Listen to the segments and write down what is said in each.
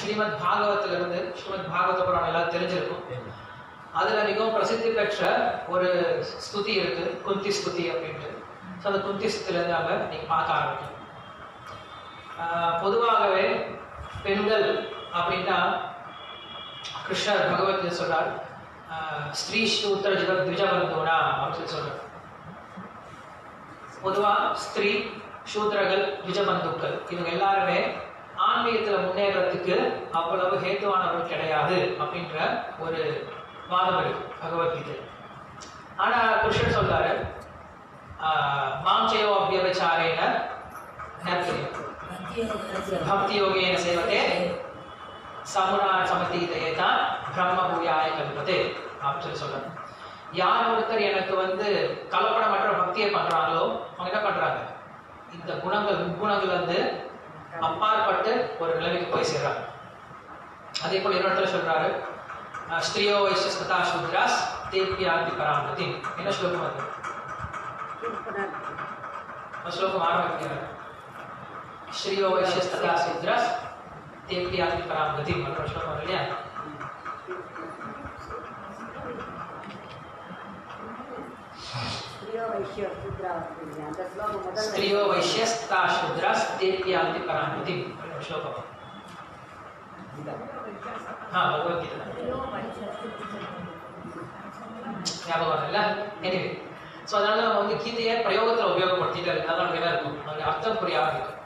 ஸ்ரீமத் பாகவத்திலிருந்து, ஸ்ரீமத் பாகவத புராணம் எல்லாரும் தெரிஞ்சிருக்கும். அதில் மிகவும் பிரசித்தி பெற்ற ஒரு ஸ்துதி இருக்கு, குந்தி ஸ்துதி அப்படின்ட்டு. ஸோ அந்த குந்தி ஸ்துதியிலேருந்து நம்ம நீங்கள் பார்க்க ஆரம்பிக்கும். பொதுவாகவே பெண்கள் அப்படின்னா கிருஷ்ணர் பகவத்கீதை சொல்றார், ஸ்ரீ சூத்திர த்விஜபந்தோனா அப்படின்னு சொல்லி சொல்றார். பொதுவாக ஸ்திரீ சூத்திரர்கள் த்விஜபந்துக்கள் இவங்க எல்லாருமே ஆன்மீகத்தில் முன்னேறத்துக்கு அவ்வளவு ஹேத்துவானவர்கள் கிடையாது அப்படின்ற ஒரு வாதம் இருக்கு பகவத்கீதை. ஆனால் கிருஷ்ணர் சொல்றாரு, மாஞ்சயோ அபியபச்சாரேன பக்தி யோகேன சேவதே சமுனா சமதீதையதான் பிரம்ம பூயாய கல்பதே அப்படின்னு சொல்லி சொல்றாரு. யார் ஒருத்தர் எனக்கு கலப்படமற்ற பக்தியை பண்றாங்களோ அவங்க என்ன பண்றாங்க, இந்த குணங்கள் அப்பாற்பட்டு ஒரு நிலைமைக்கு போய் சேர்றாங்க. அதே போல இன்னொரு இடத்துல சொல்றாரு, ஸ்ரீயோ வைஷ்யஸ்ததா சூத்ராஸ் தேப்யாந்தி பராமதி. என்ன ஸ்லோகம் அது? ஸ்லோகம் ஆரம்பிக்கிறார், ஸ்ரீயோ வைஷ்யஸ்ததா சூத்ராஸ் தேப்யாந்தி பராமதி அப்படின்ற ஸ்லோகம் இல்லையா? ஸ்திரியோ வைஷ்யஸ்தா சூத்ராஸ் தேப்யாந்தி பராமதி ஸ்லோகம். பகவத்கீதை ஞாபகம் இல்லை. எனிவே, ஸோ அதனால நம்ம கீதையை பிரயோகத்தில் உபயோகப்படுத்திட்டு அதான் என்ன இருக்கும், அது அர்த்தம் புரியாமல் இருக்கும்.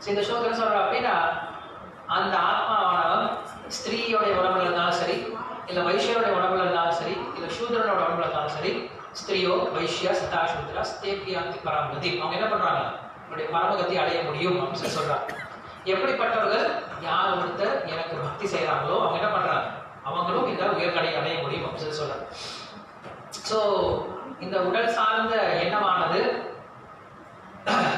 ஸோ இந்த ஸ்லோகம் என்ன சொல்கிறோம் அப்படின்னா, அந்த ஆத்மாவானவன் ஸ்திரீயோடைய உடம்புல இருந்தாலும் சரி, இல்லை வைஷ்யோடைய உடம்புல இருந்தாலும் சரி, இல்லை சூத்ரனோட உடம்புல இருந்தாலும் சரி, ஸ்திரியோ வைஷ்ய சதா சூத்ரா ஸ்தேபியாந்தி பராமதி, அவங்க என்ன பண்ணுறாங்க, அவருடைய பரமகத்தை அடைய முடியும் அப்படின்னு சொல்லி சொல்கிறாங்க. எப்படிப்பட்டவர்கள், யார் ஒருத்தர் எனக்கு பக்தி செய்கிறாங்களோ அவங்க என்ன பண்ணுறாங்க, அவங்களும் இந்த உயர்கடை அடைய முடியும் அப்படின்னு சொல்லி சொல்கிறாங்க. ஸோ இந்த உடல் சார்ந்த எண்ணமானது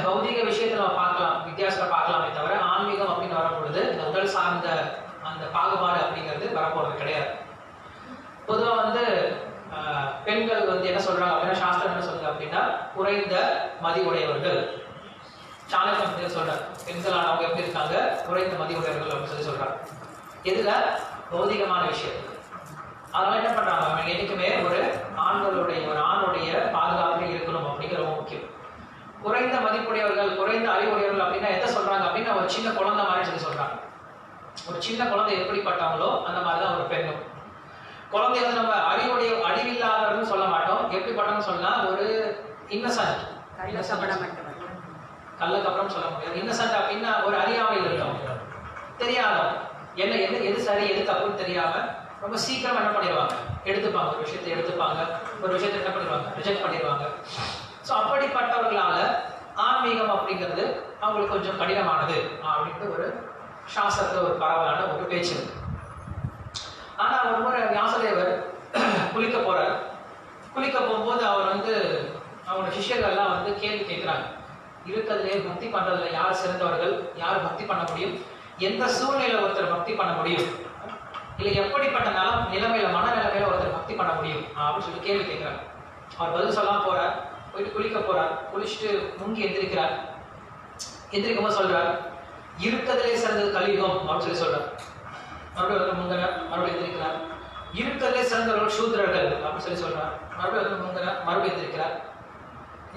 பௌதிக விஷயத்தில் நம்ம பார்க்கலாம், வித்தியாசத்தில் பார்க்கலாமே தவிர ஆன்மீகம் அப்படின்னு வரும்பொழுது இந்த உடல் சார்ந்த அந்த பாகுபாடு அப்படிங்கிறது வரப்போறது கிடையாது. பொதுவாக பெண்கள் என்ன சொல்றாங்க அப்படின்னா, சாஸ்திரம் என்ன சொல்லுங்க அப்படின்னா, குறைந்த மதி உடையவர்கள். சாணக்கியம் சொல்றாங்க, பெண்களானவங்க எப்படி இருக்காங்க, குறைந்த மதி உடையவர்கள் அப்படின்னு சொல்லி சொல்றாங்க. எதுல? பௌதிகமான விஷயம். அதனால என்ன பண்றாங்க, அவங்க என்னைக்குமே ஒரு ஆணுடைய பாதுகாப்பு இருக்கணும் அப்படிங்கிற ரொம்ப முக்கியம். குறைந்த மதிப்புடையவர்கள், குறைந்த அறிவுடையவர்கள் அப்படின்னா எதை சொல்றாங்க அப்படின்னா, ஒரு சின்ன குழந்தை மாதிரி சொல்லி சொல்றாங்க. ஒரு சின்ன குழந்தை எப்படிப்பட்டாங்களோ அந்த மாதிரிதான் ஒரு பெண்ணும். குழந்தை நம்ம அறிவில்லாதவர்கள் சொல்ல மாட்டோம், எப்படிப்பட்டவங்க சொல்லலாம், ஒரு இன்னசென்ட், கள்ளக்கப்புறம் சொல்ல முடியாது. இன்னசென்ட் அப்படின்னா ஒரு அறியாமையில் இருக்கும், தெரியாதவங்க, எது சரி எது தப்புன்னு தெரியாம ரொம்ப சீக்கிரம் என்ன பண்ணிடுவாங்க, எடுத்துப்பாங்க, ஒரு விஷயத்தை எடுத்துப்பாங்க, ஒரு விஷயத்தை என்ன பண்ணிடுவாங்க, ரிஜெக்ட் பண்ணிடுவாங்க. ஸோ அப்படிப்பட்டவர்களால ஆன்மீகம் அப்படிங்கிறது அவங்களுக்கு கொஞ்சம் கடினமானது அப்படின்ட்டு ஒரு சாஸ்திரத்தை ஒரு பரவலான ஒரு பேச்சு இருக்கு. ஆனா ஒரு முறை வியாசதேவர் குளிக்க போறார். குளிக்க போகும்போது அவர் அவரோட சிஷ்யர்கள்லாம் கேள்வி கேட்கிறாங்க, இருக்கிறதுலே பக்தி பண்றதுல யார் சிறந்தவர்கள், யார் பக்தி பண்ண முடியும், எந்த சூழ்நிலையில ஒருத்தர் பக்தி பண்ண முடியும், இல்லை எப்படிப்பட்ட நிலைமையில மனநிலைமையில ஒருத்தர் பக்தி பண்ண முடியும் அப்படின்னு சொல்லி கேள்வி கேட்கிறாங்க. அவர் பதில் சொல்லாம போறார், போயிட்டு குளிக்க போறார். குளிச்சுட்டு முங்கி எந்திரிக்கிறார். எந்திரிக்கும் போது சொல்றார், இருக்கிறதுலே சிறந்தது கலியுகம் அப்படின்னு சொல்லி சொல்றார். மறுபடியும் முங்கனர், மறுபடியும் எந்திரிக்கிறார். இருக்கிறதுலே சிறந்தவர்கள் சூத்ரர்கள் அப்படின்னு சொல்லி சொல்றார். மறுபடியும் முங்கனர், மறுபடியும் எந்திரிக்கிறார்.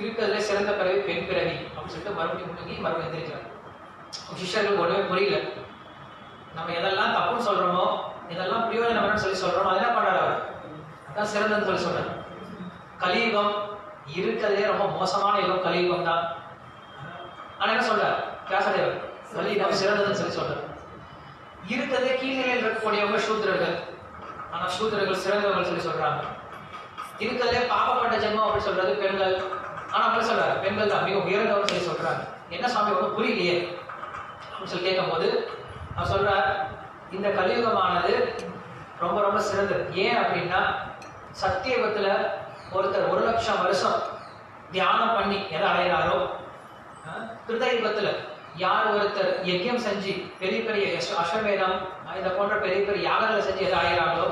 இருக்கிறதுலே சிறந்த பிறவி பெண் பிறவி அப்படின்னு சொல்லிட்டு மறுபடியும் முங்கி மறுபடியும் எந்திரிக்கிறார். சிஷ்யர்களுக்கு ஒண்ணுமே புரியல. நம்ம எதெல்லாம் தப்புன்னு சொல்றோமோ, இதெல்லாம் பிரயோஜனம் சொல்லி சொல்றோம், அது என்ன பண்றாரு, அவர் அதான் சிறந்ததுன்னு சொல்லி சொல்றாரு. கலியுகம் இருக்கிறதே ரொம்ப மோசமான யுகம் கலியுகம் தான். ஆனா என்ன சொல்றாரு வியாசதேவர், கலியுகம் சிறந்ததுன்னு சொல்லி சொல்றாரு. இருக்கிறதே கீழ்நிலையில் இருக்கக்கூடியவங்க சூத்ரர்கள், ஆனா சூத்ரர்கள் சிறந்தவர்கள் சொல்லி சொல்றாங்க. இருக்கிறதே பாவப்பட்ட ஜென்மம் அப்படி சொல்றது பெண்கள், ஆனா அப்படி சொல்றாரு பெண்கள் தான் மிக உயர்ந்தவர்கள் சொல்லி சொல்றாங்க. என்ன சுவாமி ஒன்றும் புரியலையே அப்படின்னு சொல்லி கேட்கும் போது அவர் சொல்றார், இந்த கலியுகமானது ரொம்ப ரொம்ப சிறந்தது. ஏன் அப்படின்னா, சத்தியயுகத்துல ஒருத்தர் 1,00,000 வருஷம் தியானம் பண்ணி எதை அடைகிறாரோ, கிருதயுகத்துல யார் ஒருத்தர் யஜ்யம் செஞ்சு பெரிய பெரிய அஸ்வமேதம் இதை போன்ற பெரிய பெரிய யாகங்களை செஞ்சு எதை அடைகிறாங்களோ,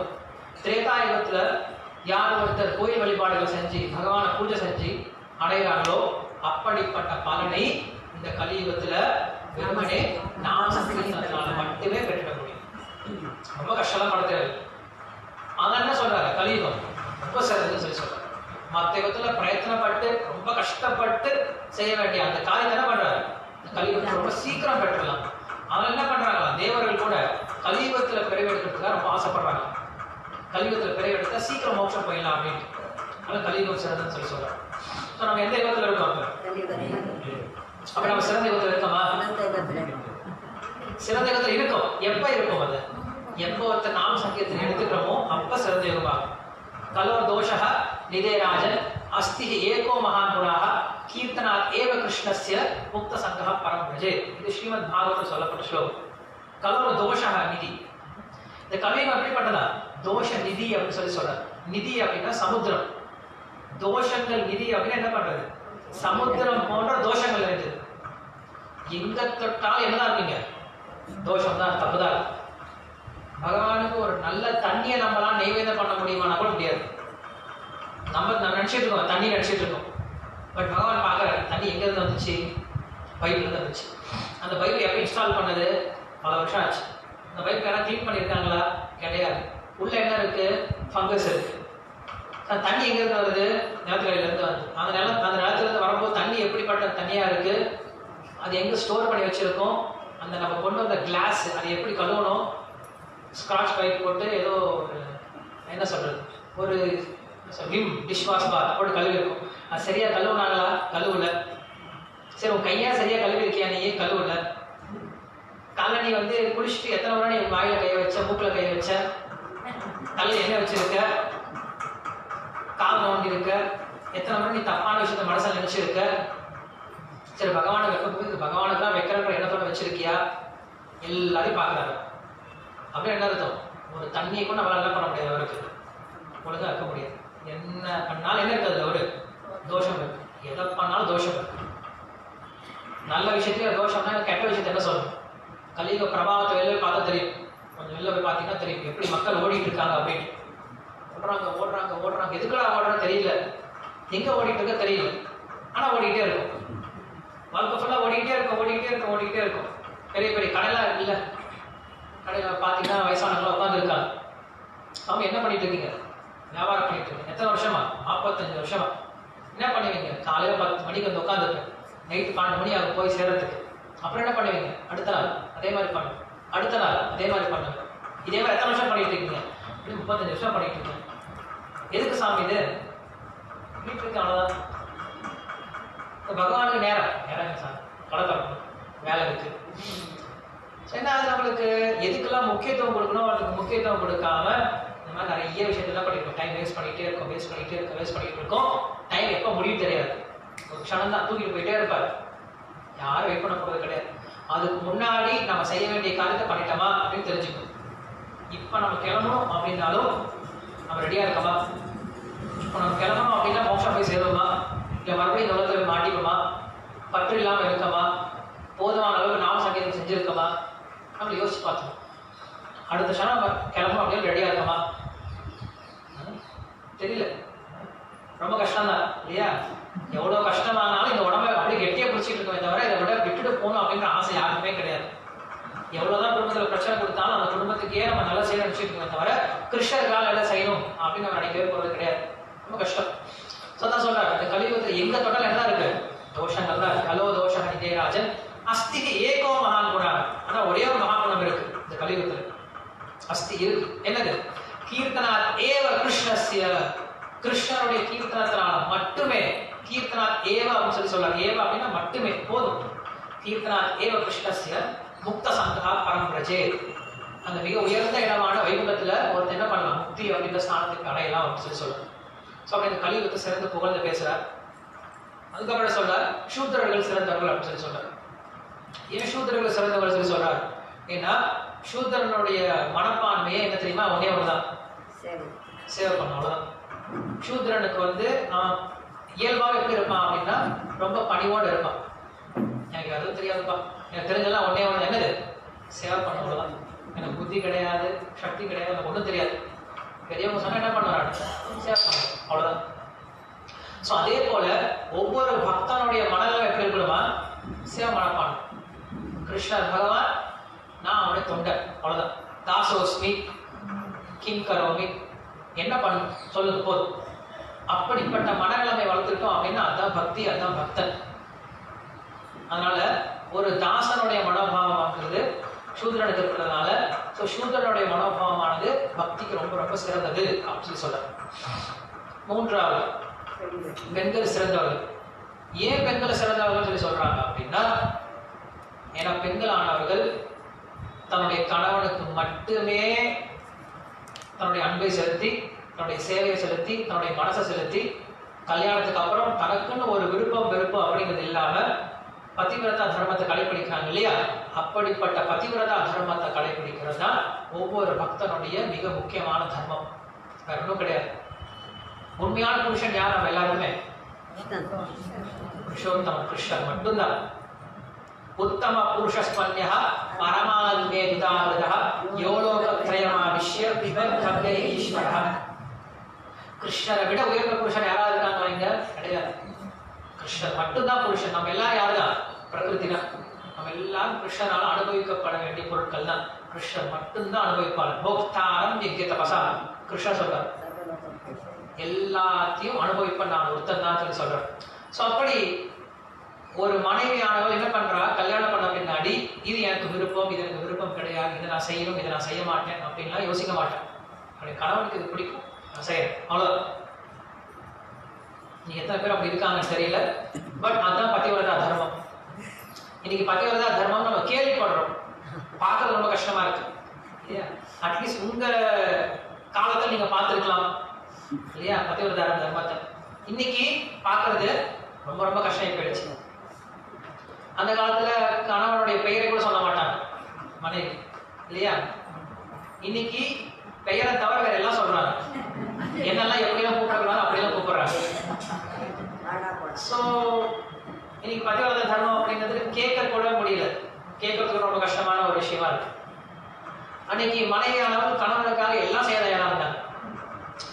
திரேதாயுகத்துல யார் ஒருத்தர் கோயில் வழிபாடுகளை செஞ்சு பகவானை பூஜை செஞ்சு அடைகிறாங்களோ, அப்படிப்பட்ட பலனை இந்த கலியுகத்துல வெறுமனே நாம சங்கத்தினால மட்டுமே பெற்றுட முடியும். ரொம்ப கஷ்டப்பட்டு செய்ய வேண்டிய அந்த காரியத்தை என்ன பண்றாரு, கலியுகத்தை ரொம்ப சீக்கிரம் பெற்றுலாம். அவங்க என்ன பண்றாங்களா, தேவர்கள் கூட கலியுகத்துல பிறவெடுக்கிறதுக்காக ரொம்ப ஆசைப்படுறாங்க. கலியுகத்துல பிறவெடுத்தா சீக்கிரம் மோட்சம் போயிடலாம் அப்படின்னு. அதனால கலியுகம் சிறந்தன்னு சொல்லி சொல்றாங்க. ஸோ நம்ம எந்த யுகத்துல இருக்கோம் அப்ப நம்ம சிறந்த யுகத்துல இருக்கோமா? சிறந்த யுகத்துல இருக்கும். எப்ப இருக்கும் அது? எப்போ ஒருத்தர் நாம சங்கீர்த்தனை எடுத்துக்கிறோமோ அப்ப சிறந்த யுகமாகும். கலோ தோஷः நிதேராஜன் அஸ்தி ஏகோ மகான் குணாக கீர்த்தனாத் ஏவ கிருஷ்ணஸ்ய முக்த சங்கஹ பரம் பிரஜே. இது ஸ்ரீமத் பாகவதம் சொல்லப்பட்ட ஸ்லோகம். கலோ தோஷः நிதி. இந்த கலியுகம் எப்படிப்பட்டதா? தோஷ நிதி அப்படின்னு சொல்லி சொல்றாரு. நிதி அப்படின்னா சமுத்திரம். தோஷங்கள் நிதி அப்படின்னு என்ன பண்றது? சமுத்திரம் போன்ற தோஷங்கள் இருக்குது. எங்க தொட்டால் என்னதான் இருக்கீங்க? தோஷம் தான், தப்புதான். பகவானுக்கு ஒரு நல்ல தண்ணியை நம்மளாம் நெய்வேதம் பண்ண முடியுமானா கூட முடியாது. நம்ம நினைச்சிட்டு இருக்கோம், தண்ணி நினைச்சிட்டு இருக்கோம். பட் பகவான் பார்க்குற தண்ணி எங்க இருந்து வந்துச்சு? பைப்ல இருந்து வந்துச்சு. அந்த பைப் எப்போ இன்ஸ்டால் பண்ணது? பல வருஷம் ஆச்சு. அந்த பைப் யாராவது க்ளீன் பண்ணியிருக்காங்களா? கிடையாது. உள்ள என்ன இருக்கு? ஃபங்கஸ் இருக்கு. தண்ணி எங்க இருந்து வருது? நிலத்துக்கடியில இருந்து வருது. அந்த நிலத்துல இருந்து வரும்போது தண்ணி எப்படிப்பட்ட தண்ணியா இருக்கு? அது எங்க ஸ்டோர் பண்ணி வச்சிருக்கோம்? அந்த நம்ம கொண்டு வந்த கிளாஸ் அதை எப்படி கழுவணும்? ஸ்க்ராட்ச் பைப் போட்டு ஏதோ என்ன சொல்றது, ஒரு விம் டிஷ் வாஷ் பார் போட்டு கழுவி இருக்கும். அது சரியா கழுவுனாங்களா? கழுவுல. சரி, உன் கையா சரியா கழுவி இருக்கியா? நீ கழுவுல. காலை நீ வந்து குளிச்சுட்டு எத்தனை முறை நீ வாயில கைய வச்ச, மூக்குல கைய வச்ச, தலையில என்ன வச்சிருக்க, கால் நோண்டி இருக்க, எத்தனை முறை நீ தப்பான விஷயத்த மனசுல நினைச்சிருக்க. சரி, பகவானை வைக்கும் போது பகவானுக்கு தான் வைக்கிறன்ற எண்ணத்தோட வச்சிருக்கியா? எல்லாரையும் பார்க்கறாரு. அப்படியே என்ன அர்த்தம்? ஒரு தண்ணியை கூட நம்மளால என்ன பண்ண முடியாது, அவருக்கு ஒழுங்கா இருக்க முடியாது. என்ன பண்ணாலும் என்ன இருக்காது, ஒரு தோஷம் இருக்கு. எதை பண்ணாலும் தோஷம் இருக்கு. நல்ல விஷயத்துல தோஷம்னா கெட்ட விஷயத்த என்ன சொல்லணும்? கலியுக பிரபாவத்தை வெளில போய் பார்த்தா தெரியும். கொஞ்சம் வெளில போய் பார்த்தீங்கன்னா தெரியும் எப்படி மக்கள் ஓடிட்டு இருக்காங்க அப்படின்னு. ஓடுறாங்க எதுக்குடா ஓடுறன்னு தெரியல, எங்க ஓடிட்டு இருக்க தெரியல, ஆனா ஓடிக்கிட்டே இருக்கும். வாழ்க்கை ஃபுல்லா ஓடிக்கிட்டே இருக்கும். பெரிய பெரிய கடையெல்லாம் இருக்குல்ல, கடையில் பார்த்தீங்கன்னா வயசானவங்களாம் உட்காந்துருக்காங்க. அவங்க என்ன பண்ணிட்டு இருக்கீங்க? வியாபாரம் பண்ணிட்டு இருக்கீங்க. எத்தனை வருஷமா? 45 வருஷமா. என்ன பண்ணுவீங்க? காலையில 10 மணிக்கு வந்து உட்காந்துருக்கேன், நைட்டு 12 மணி ஆகும் போய் சேர்றதுக்கு. அப்புறம் என்ன பண்ணுவீங்க? அடுத்த நாள் அதே மாதிரி பண்ணுங்க, அடுத்த நாள் அதே மாதிரி பண்ணுங்க. இதே மாதிரி எத்தனை வருஷம் பண்ணிட்டு இருக்கீங்க? 35 வருஷம் பண்ணிட்டு இருக்கீங்க. எதுக்கு சாமி இது? வீட்டு இருக்கு, அவ்வளோதான். பகவானுக்கு நேரம் சார், கடற்கணும், வேலை இருக்கு. என்ன அது நம்மளுக்கு எதுக்கெல்லாம் முக்கியத்துவம் கொடுக்கணும் அதுக்கு முக்கியத்துவம் கொடுக்காம இந்த மாதிரி நிறைய விஷயத்தான் பண்ணிருக்கோம். டைம் வேஸ்ட் பண்ணிட்டே இருக்கோம். டைம் எப்போ முடியும் தெரியாது. ஒரு க்ஷணம் தான், தூக்கிட்டு போயிட்டே இருப்பாரு. யாரும் வெயிட் பண்ண போறது கிடையாது. அதுக்கு முன்னாடி நம்ம செய்ய வேண்டிய காரியத்தை பண்ணிட்டோமா அப்படின்னு தெரிஞ்சுக்கணும். இப்போ நம்ம கிளம்பணும் அப்படின்னாலும் நம்ம ரெடியா இருக்கோமா? இப்போ நம்ம கிளம்பணும் அப்படின்னா மோட்சம் போய் சேருவோமா, இல்லை மறுபடியும் இந்த உலகத்துல போய் மாட்டிக்குமா, பற்று இல்லாமல் இருக்கமா, போதுமான அளவுக்கு நாம சங்கீதம் செஞ்சிருக்கோமா, நம்மளை யோசிச்சு பார்த்தோம். அடுத்த க்ஷணம் நம்ம கிளம்பணும் அப்படின்னு ரெடியா இருக்கோமா? தெரியல. ரொம்ப கஷ்டம் தான் இல்லையா? எவ்வளோ கஷ்டமானாலும் இந்த உடம்பை அப்படியே கெட்டியா பிடிச்சிட்டு இருக்கோமே தவிர இதை விட விட்டுட்டு போகணும் அப்படின்ற ஆசை யாருக்குமே கிடையாது. எவ்வளோதான் குடும்பத்தில் பிரச்சனை கொடுத்தாலும் அந்த குடும்பத்துக்கே நம்ம நல்லா செய்ய நினைச்சிட்டு இருக்கோமே தவிர கிருஷ்ணர்களால் எல்லாம் செய்யணும் அப்படின்னு நம்ம நினைக்கவே போகிறது கிடையாது. ரொம்ப கஷ்டம். தான் சொல்றாரு, இந்த கலியுகத்தில் எங்க தொட்டால் என்ன இருக்கு? தோஷங்கள் தான் இருக்கு. கலோ தோஷ நிதேராஜன் அஸ்தி ஏகோ மகான் குணம். ஆனா ஒரே ஒரு மகாகுணம் இருக்கு இந்த கலியுகத்தில். அஸ்தி இருக்கு. என்னது? கீர்த்தனாத் ஏவ கிருஷ்ணஸ்ய. கிருஷ்ணருடைய கீர்த்தனத்தினால மட்டுமே, கீர்த்தனாத் ஏவ அப்படின்னு சொல்லி சொல்றாரு. ஏவ அப்படின்னா மட்டுமே, போதும். கீர்த்தனாத் ஏவ கிருஷ்ணஸ்ய முக்த சங்கா பரம் பிரஜே. அந்த மிக உயர்ந்த இடமான வைகுண்டத்துல ஒருத்தர் என்ன பண்ணலாம்? முக்தி அப்படின்ற ஸ்தானத்துக்கு அடையலாம் அப்படின்னு சொல்லி சொல்றாரு. ஸோ அப்படி இந்த கலியுகத்தை சிறந்து புகழ்ந்து பேசுறார். அதுக்கப்புறம் சொல்றார் சூத்திரர்கள் சிறந்தவர்கள் அப்படின்னு சொல்லி சொல்றாரு. ஏன் சூத்திரர்கள் சிறந்தவர்கள் சொல்லி சொல்றாரு? ஏன்னா சூத்திரனுடைய மனப்பான்மையே என்ன தெரியுமா? ஒன்னே ஒண்ணுதான், சேவை பண்ண, அவ்வளவுதான். சூத்திரனுக்கு வந்து இயல்பாக எப்படி இருப்பான் அப்படின்னா ரொம்ப பணிவோடு இருப்பான். எனக்கு அதுவும் தெரியாதுப்பா, எனக்கு தெரிஞ்செல்லாம் ஒன்னே ஒன்று, என்னது? சேவை பண்ண, அவ்வளவுதான். எனக்கு புத்தி கிடையாது, சக்தி கிடையாது, எனக்கு ஒன்றும் தெரியாது. பெரியவங்க சொன்னா என்ன பண்ணுவாரு? சேவை பண்ண, அவ்வளவுதான். ஸோ அதே போல ஒவ்வொரு பக்தனுடைய மனநிலை எப்படி இருக்கணுமா? சேவை மனப்பான். கிருஷ்ணர் பகவான், நான் அவனுடைய தொண்டர், அவ்வளவுதான். தாசோஸ்மி கிம் கரோமி, என்ன பண்ணு சொல்லுங்க போதும். அப்படிப்பட்ட மனநிலைமை வளர்த்துட்டோம் அப்படின்னா அதான் பக்தி, அதான் பக்தன். அதனால ஒரு தாசனுடைய மனோபாவமாக்குறது சூத்ரனுக்கு இருக்கிறதுனால, ஸோ சூத்ரனுடைய மனோபாவமானது பக்திக்கு ரொம்ப ரொம்ப சிறந்தது அப்படின்னு சொல்ல. மூன்றாவது, பெண்கள் சிறந்தவர்கள். ஏன் பெண்கள் சிறந்தவர்கள் சொல்லி சொல்றாங்க அப்படின்னா, ஏன்னா பெண்கள் ஆனவர்கள் தன்னுடைய கணவனுக்கு மட்டுமே தன்னுடைய அன்பை செலுத்தி, தன்னுடைய சேவையை செலுத்தி, தன்னுடைய மனசை செலுத்தி, கல்யாணத்துக்கு அப்புறம் தனக்குன்னு ஒரு விருப்பம் வெறுப்பம் அப்படிங்கிறது இல்லாம பதிவிரதா தர்மத்தை கடைபிடிக்கிறாங்க இல்லையா? அப்படிப்பட்ட பதிவிரதா தர்மத்தை கடைபிடிக்கிறது தான் ஒவ்வொரு பக்தனுடைய மிக முக்கியமான தர்மம். வேற ஒன்றும் கிடையாது. உண்மையான புருஷன் யார்? நம்ம எல்லாருமே புருஷோத்தம கிருஷ்ணன் மட்டும்தான். உத்தம புருஷஸ்மன்யா பரமானந்தே துதாமிருதா யோலோகத்ரயமாவிஷ்ய விபர்தவ்ய ஈஸ்வரः. கிருஷ்ணரை விட உயர்ந்த புருஷன் யாராவது இருக்காங்க இங்க? கிடையாது. கிருஷ்ணன் மட்டும்தான் புருஷன். நம்ம எல்லாம் யாருதான்? பிரகிருதி தான். நம்ம எல்லாரும் கிருஷ்ணனால அனுபவிக்கப்பட வேண்டிய பொருட்கள் தான். கிருஷ்ணன் மட்டும்தான் அனுபவிப்பார். போக்தாரம் யஜ்ய தபசா கிருஷ்ணன் சொல்றார். எல்லாத்தையும் அனுபவிப்ப நான் ஒருத்தன் தான் சொல்லி சொல்றேன். ஸோ அப்படி ஒரு மனைவியானவள் என்ன பண்றா? கல்யாணம் பண்ண பின்னாடி இது எனக்கு விருப்பம், இது எனக்கு விருப்பம் கிடையாது, இதை நான் செய்யணும், இதை நான் செய்ய மாட்டேன் அப்படின்லாம் யோசிக்க மாட்டேன். அப்படி கணவனுக்கு இது பிடிக்கும், நான் செய்யறேன், அவ்வளோதான். நீங்க எத்தனை பேர் அப்படி இருக்காங்கன்னு தெரியல. பட் அதுதான் பதிவிரதா தர்மம். இன்னைக்கு பதிவிரதா தர்மம் நம்ம கேள்விப்படுறோம், பார்க்கறது ரொம்ப கஷ்டமா இருக்கு இல்லையா? அட்லீஸ்ட் உங்க காலத்தை நீங்க பார்த்துருக்கலாம் இல்லையா? பதிவிரதா தர்மத்தை இன்னைக்கு பார்க்கறது ரொம்ப ரொம்ப கஷ்டம் போயிடுச்சு. அந்த காலத்துல கணவனுடைய பெயரை கூட சொல்ல மாட்டாங்க மனைவி இல்லையா? இன்னைக்கு பெயரை தவிர வேற எல்லாம் சொல்றாங்க. என்னெல்லாம் எப்படிலாம் கூப்பிடக்கூடாது அப்படியெல்லாம் கூப்பிடுறாங்க. ஸோ இன்னைக்கு பதிவிரத தர்மம் அப்படிங்கிறது கேட்க கூட முடியல, கேட்கறதுக்கு ரொம்ப கஷ்டமான ஒரு விஷயமா இருக்கு. அன்னைக்கு மனைவியானவர்கள் கணவனுக்காக எல்லாம் செய்ய தயாரா இருந்தாங்க.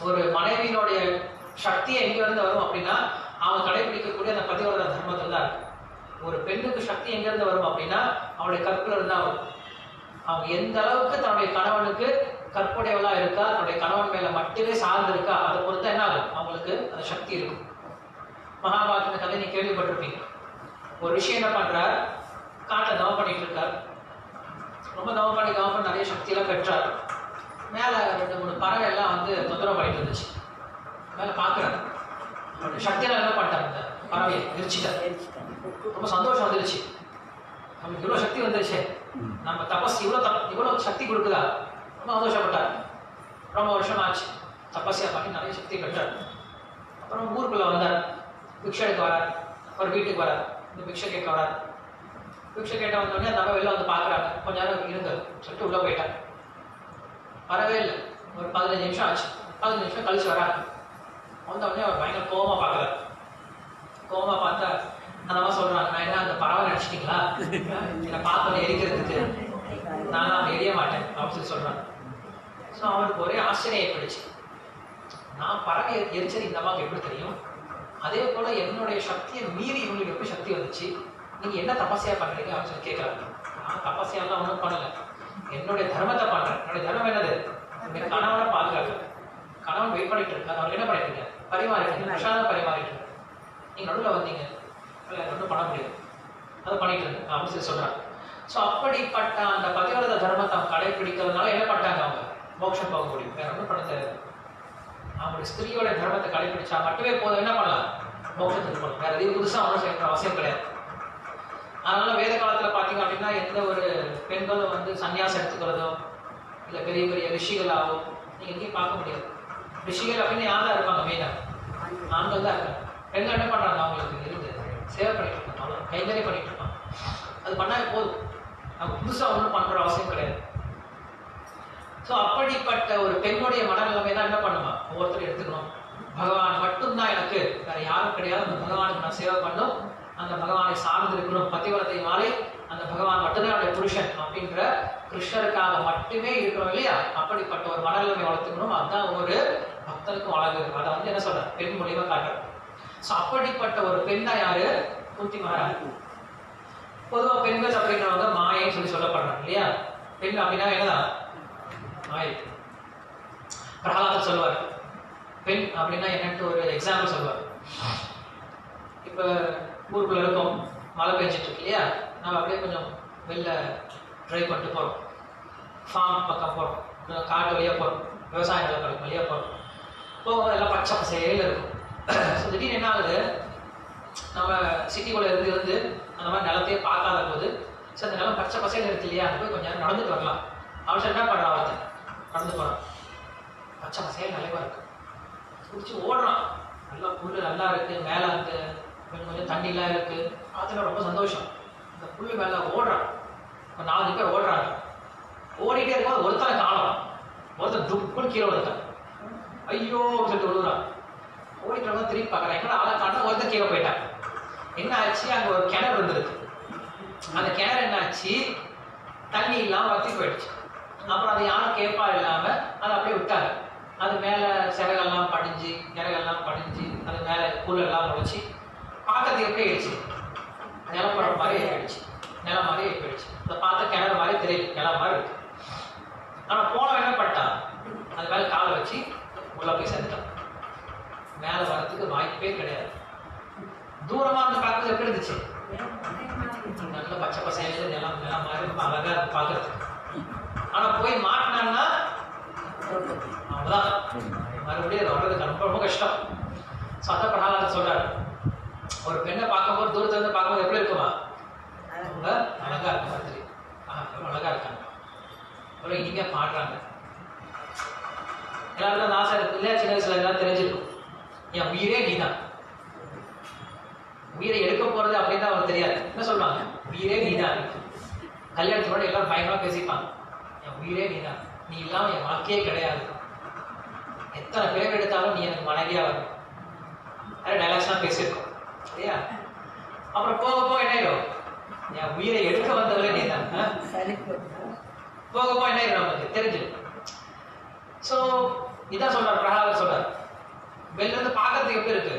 ஒரு மனைவியினுடைய சக்தியை எங்க இருந்து வரும் அப்படின்னா அவங்க கடைபிடிக்கக்கூடிய அந்த பதிவிரத தர்மத்தில் தான் இருக்கு. ஒரு பெண்ணுக்கு சக்தி எங்க இருந்து வரும் அப்படின்னா அவளுடைய கற்புல இருந்தா வரும். அவங்க எந்த அளவுக்கு தன்னுடைய கணவனுக்கு கற்புடையவளா இருக்கா, தன்னுடைய கணவன் மேல மட்டுமே சார்ந்து இருக்கா, அதை பொறுத்த என்ன ஆகும், அவங்களுக்கு அந்த சக்தி இருக்கும். மகாபாரத கதை நீ கேள்விப்பட்டிருப்பீங்க. ஒரு விஷயம் என்ன பண்றார், காட்டை தவம் பண்ணிட்டு இருக்கார். ரொம்ப தவம் பண்ணி நிறைய சக்தியெல்லாம் பெற்றார். மேல 2-3 பறவை எல்லாம் வந்து தொந்தரவு பண்ணிட்டு இருந்துச்சு. மேல பாக்குறாரு, சக்தியெல்லாம் என்ன பண்ணிட்டார், இந்த பறவையை எரிச்சிட்டார். ரொம்ப சந்தோஷம் வந்துருச்சு, நமக்கு இவ்வளவு சக்தி வந்துருச்சு, நம்ம தபஸ் இவ்வளவு சக்தி கொடுக்குதா, ரொம்ப சந்தோஷப்பட்டார். ரொம்ப வருஷம் ஆச்சு, தபஸ்யா பண்ணி நிறைய சக்தி பெற்றார். அப்புறம் ஊருக்குள்ள வந்தார், பிக்ஷை எடுக்க வரார். ஒரு வீட்டுக்கு வரார், இந்த பிக்ஷை கேட்க வரார். பிக்ஷை கேட்ட வந்தோடனே அந்த வெளில வந்து பார்க்குறாங்க. கொஞ்ச நேரம் இருங்க சொல்லிட்டு உள்ள போயிட்டார். வரவே இல்லை. ஒரு 15 நிமிஷம் ஆச்சு. 15 நிமிஷம் கழிச்சு வராங்க. வந்தோடனே அவர் பயங்கர கோவமா பார்க்குறாரு. கோவமா பார்த்தா அந்த மாதிரி சொல்றாங்க, நான் என்ன அந்த பறவை நினைச்சிட்டீங்களா, என்னை பார்த்தோன்னே எரிக்கிறதுக்கு, நான் அவன் எரிய மாட்டேன் அப்படின்னு சொல்லி சொல்றாங்க. ஸோ அவருக்கு ஒரே ஆச்சரியம் ஏற்படுச்சு. நான் பறவை எரிச்சது இந்த அம்மாவுக்கு எப்படி தெரியும், அதே போல என்னுடைய சக்தியை மீறி இவங்களுக்கு எப்படி சக்தி வந்துச்சு, நீங்க என்ன தபஸ்யா பண்றீங்க அப்படின்னு சொல்லி கேட்கறாங்க. நான் தபஸ்யாலாம் ஒன்றும் பண்ணல, என்னுடைய தர்மத்தை பண்றேன். என்னுடைய தர்மம் என்னது, என் கணவனை பாதுகாக்க. கணவன் வெயிட் பண்ணிட்டு இருக்காரு, அவர் என்ன பண்ணிட்டு இருக்காரு, பரிமாறிட்டு பிரசாதம் பரிமாறிட்டு இருக்காரு. நீங்க நடுவில் வந்தீங்க, ஒன்றும் பண்ண முடியாது, அதை பண்ணிட்டு இருக்கு அப்படின்னு சொல்லி சொல்றாங்க. ஸோ அப்படிப்பட்ட அந்த பதிவிரத தர்மத்தை கடைபிடிக்கிறதுனால என்ன பண்ணிட்டாங்க, அவங்க மோட்சம் போக முடியும். வேற ஒன்றும் பண்ண தேவை. அவங்களுடைய ஸ்திரீயோட தர்மத்தை கடைபிடிச்சா மட்டுமே போதும், என்ன பண்ணலாம், மோட்சத்துக்கு போகலாம். வேற எதையும் புதுசாக ஒன்றும் செய்யற அவசியம் கிடையாது. அதனால வேத காலத்துல பாத்தீங்க அப்படின்னா எந்த ஒரு பெண்களும் வந்து சன்னியாசம் எடுத்துக்கிறதோ இல்லை பெரிய பெரிய ரிஷிகளாவோ நீங்க எங்கேயும் பார்க்க முடியாது. ரிஷிகள் அப்படின்னு யார் தான் இருப்பாங்க, மெயினா ஆண்கள் தான் இருக்காங்க. பெண்கள் என்ன பண்றாங்க, அவங்களுக்கு இருந்து சேவை பண்ணிட்டு இருப்பாங்க, அவ்வளோ கைங்கறி பண்ணிட்டு இருப்பாங்க. அது பண்ணாலே போதும், அவங்க புதுசா ஒன்றும் பண்ற அவசியம் கிடையாது. ஸோ அப்படிப்பட்ட ஒரு பெண்ணுடைய மனநிலைமை தான் என்ன பண்ணுமா, ஒவ்வொருத்தரும் எடுத்துக்கணும். பகவான் மட்டும்தான் எனக்கு, வேற யாரும் கிடையாது, அந்த பகவானுக்கு நான் சேவை பண்ணும், அந்த பகவானை சார்ந்து இருக்கணும். பதிவிரதை மாலை அந்த பகவான் மட்டும்தான் என்னுடைய புருஷன் அப்படின்ற கிருஷ்ணருக்காக மட்டுமே இருக்கிறோம் இல்லையா? அப்படிப்பட்ட ஒரு மனநிலைமை வளர்த்துக்கணும். அதுதான் ஒரு பக்தனுக்கும் அழகு. அதை வந்து என்ன சொல்ற, பெண் மூலியமா காட்டுறேன். ஸோ அப்படிப்பட்ட ஒரு பெண் தான் யாரு, குந்தி மகாராணி. பொதுவாக பெண்கள் அப்படின்றவங்க மாயைன்னு சொல்லி சொல்லப்படுறாங்க இல்லையா? பெண் அப்படின்னா என்னதான், மாயை. பிரகலாதர் சொல்லுவார், பெண் அப்படின்னா என்னன்ட்டு ஒரு எக்ஸாம்பிள் சொல்லுவார். இப்போ ஊருக்குள்ள இருக்கோம், மழை பெஞ்சிட்டு இருக்கு இல்லையா, நம்ம அப்படியே கொஞ்சம் வெளில ட்ரைவ் பண்ணிட்டு போகிறோம், ஃபார்ம் பக்கம் போகிறோம், காட்டு வழியாக போகிறோம், விவசாய நிலப்பரப்பு வழியாக போகிறோம். போகும்போது எல்லாம் பச்சை பசையில் இருக்கும். ஸோ திடீர்னு என்ன ஆகுது, நம்ம சிட்டிக்குள்ளே இருந்து அந்த மாதிரி நிலத்தையே பார்க்காத போது ஸோ அந்த நிலம் பச்சை பசையில் இருக்கு இல்லையா, அங்கே போய் கொஞ்சம் நேரம் நடந்துட்டு வரலாம். அவசரம் என்ன பண்ணுறான், ஒருத்தன் நடந்து போகிறான், பச்சை பசையில் நிறையவா இருக்கு, குடிச்சு ஓடுறான், நல்லா புல் நல்லா இருக்குது, மேலே அந்த கொஞ்சம் கொஞ்சம் தண்ணிலாம் இருக்குது, அதில் ரொம்ப சந்தோஷம். இந்த புல் மேலே ஓடுறான், ஒரு 4 பேர் ஓடுறாங்க. ஓடிட்டே இருக்கும்போது ஒருத்தனை காணோம், ஒருத்தன் துப்புன்னு கீழே விழுந்தான். ஐயோ சொல்லிட்டு விழுறான். ஓடிட்டு வந்து திரும்பி பார்க்குறான், எங்கடா ஆளை காணோம், ஒருத்தன் கீழே போயிட்டான். என்ன ஆச்சு, அங்கே ஒரு கிணறு இருந்திருக்கு. அந்த கிணறு என்ன ஆச்சு, தண்ணி இல்லாமல் வத்தி போயிடுச்சு. அப்புறம் அதை யாரும் கேட்பா இல்லாமல் அதை அப்படியே விட்டாங்க. அது மேலே சிறகெல்லாம் படிஞ்சு, இறகெல்லாம் படிஞ்சு, அது மேலே புல்லெல்லாம் முளைச்சி பார்க்கறதுக்கு எப்படி ஆயிடுச்சு, நிலப்படம் மாதிரி ஆயிடுச்சு, நிலம் மாதிரி போயிடுச்சு. அதை பார்த்த கிணறு மாதிரி தெரியுது, நிலம் மாதிரி இருக்கு. ஆனால் போன என்ன பண்ணிட்டான், அது மேலே காலை வச்சு உள்ள போய் சேர்ந்துட்டான். மேலே வர்றதுக்கு வாய்ப்பே கிடையாது. தூரமாக இருந்து பார்க்கறது எப்படி இருந்துச்சு, நல்ல பச்சை பசையில நிலம் மாதிரி ரொம்ப அழகா இருக்கு பார்க்கறதுக்கு. ஆனால் போய் மாட்டினான்னா அவ்வளோதான், மறுபடியும் வர்றதுக்கு ரொம்ப ரொம்ப கஷ்டம். ஸோ அதை பிரகலாதர் சொல்றாரு, ஒரு பெண்ணை பார்க்கும்போது தூரத்துல இருந்து பார்க்கும்போது எப்படி இருக்குமா, அவங்க அழகா இருக்க மாதிரி, அழகா இருக்காங்க, அவ்வளோ இனிமையா பாடுறாங்க. எல்லாருக்கும் அந்த ஆசை இருக்கு இல்லையா, சின்ன வயசுல எல்லாம் தெரிஞ்சிருக்கும், என் உயிரே நீதான், உயிரை எடுக்க போறது அப்படின்னு தான் அவங்களுக்கு தெரியாது. என்ன சொல்லுவாங்க, உயிரே நீதான். கல்யாணத்தோட எல்லாரும் பயங்கரமா பேசிப்பாங்க, என் உயிரே நீதான், நீ இல்லாம என் வாழ்க்கையே கிடையாது, எத்தனை பேர் எடுத்தாலும் நீ எனக்கு மனைவியா வரும். நிறைய டைலாக்ஸ்லாம் பேசியிருக்கோம் இல்லையா. அப்புறம் போக போக என்ன ஆயிடும், என் உயிரை எடுக்க வந்தவளே நீதான், போக போக என்ன ஆயிடும் நமக்கு தெரிஞ்சிடும். ஸோ இதான் சொல்றாரு பிரகலாதர் சொல்றாரு, வெளில இருந்து பார்க்கறதுக்கு எப்படி இருக்கு,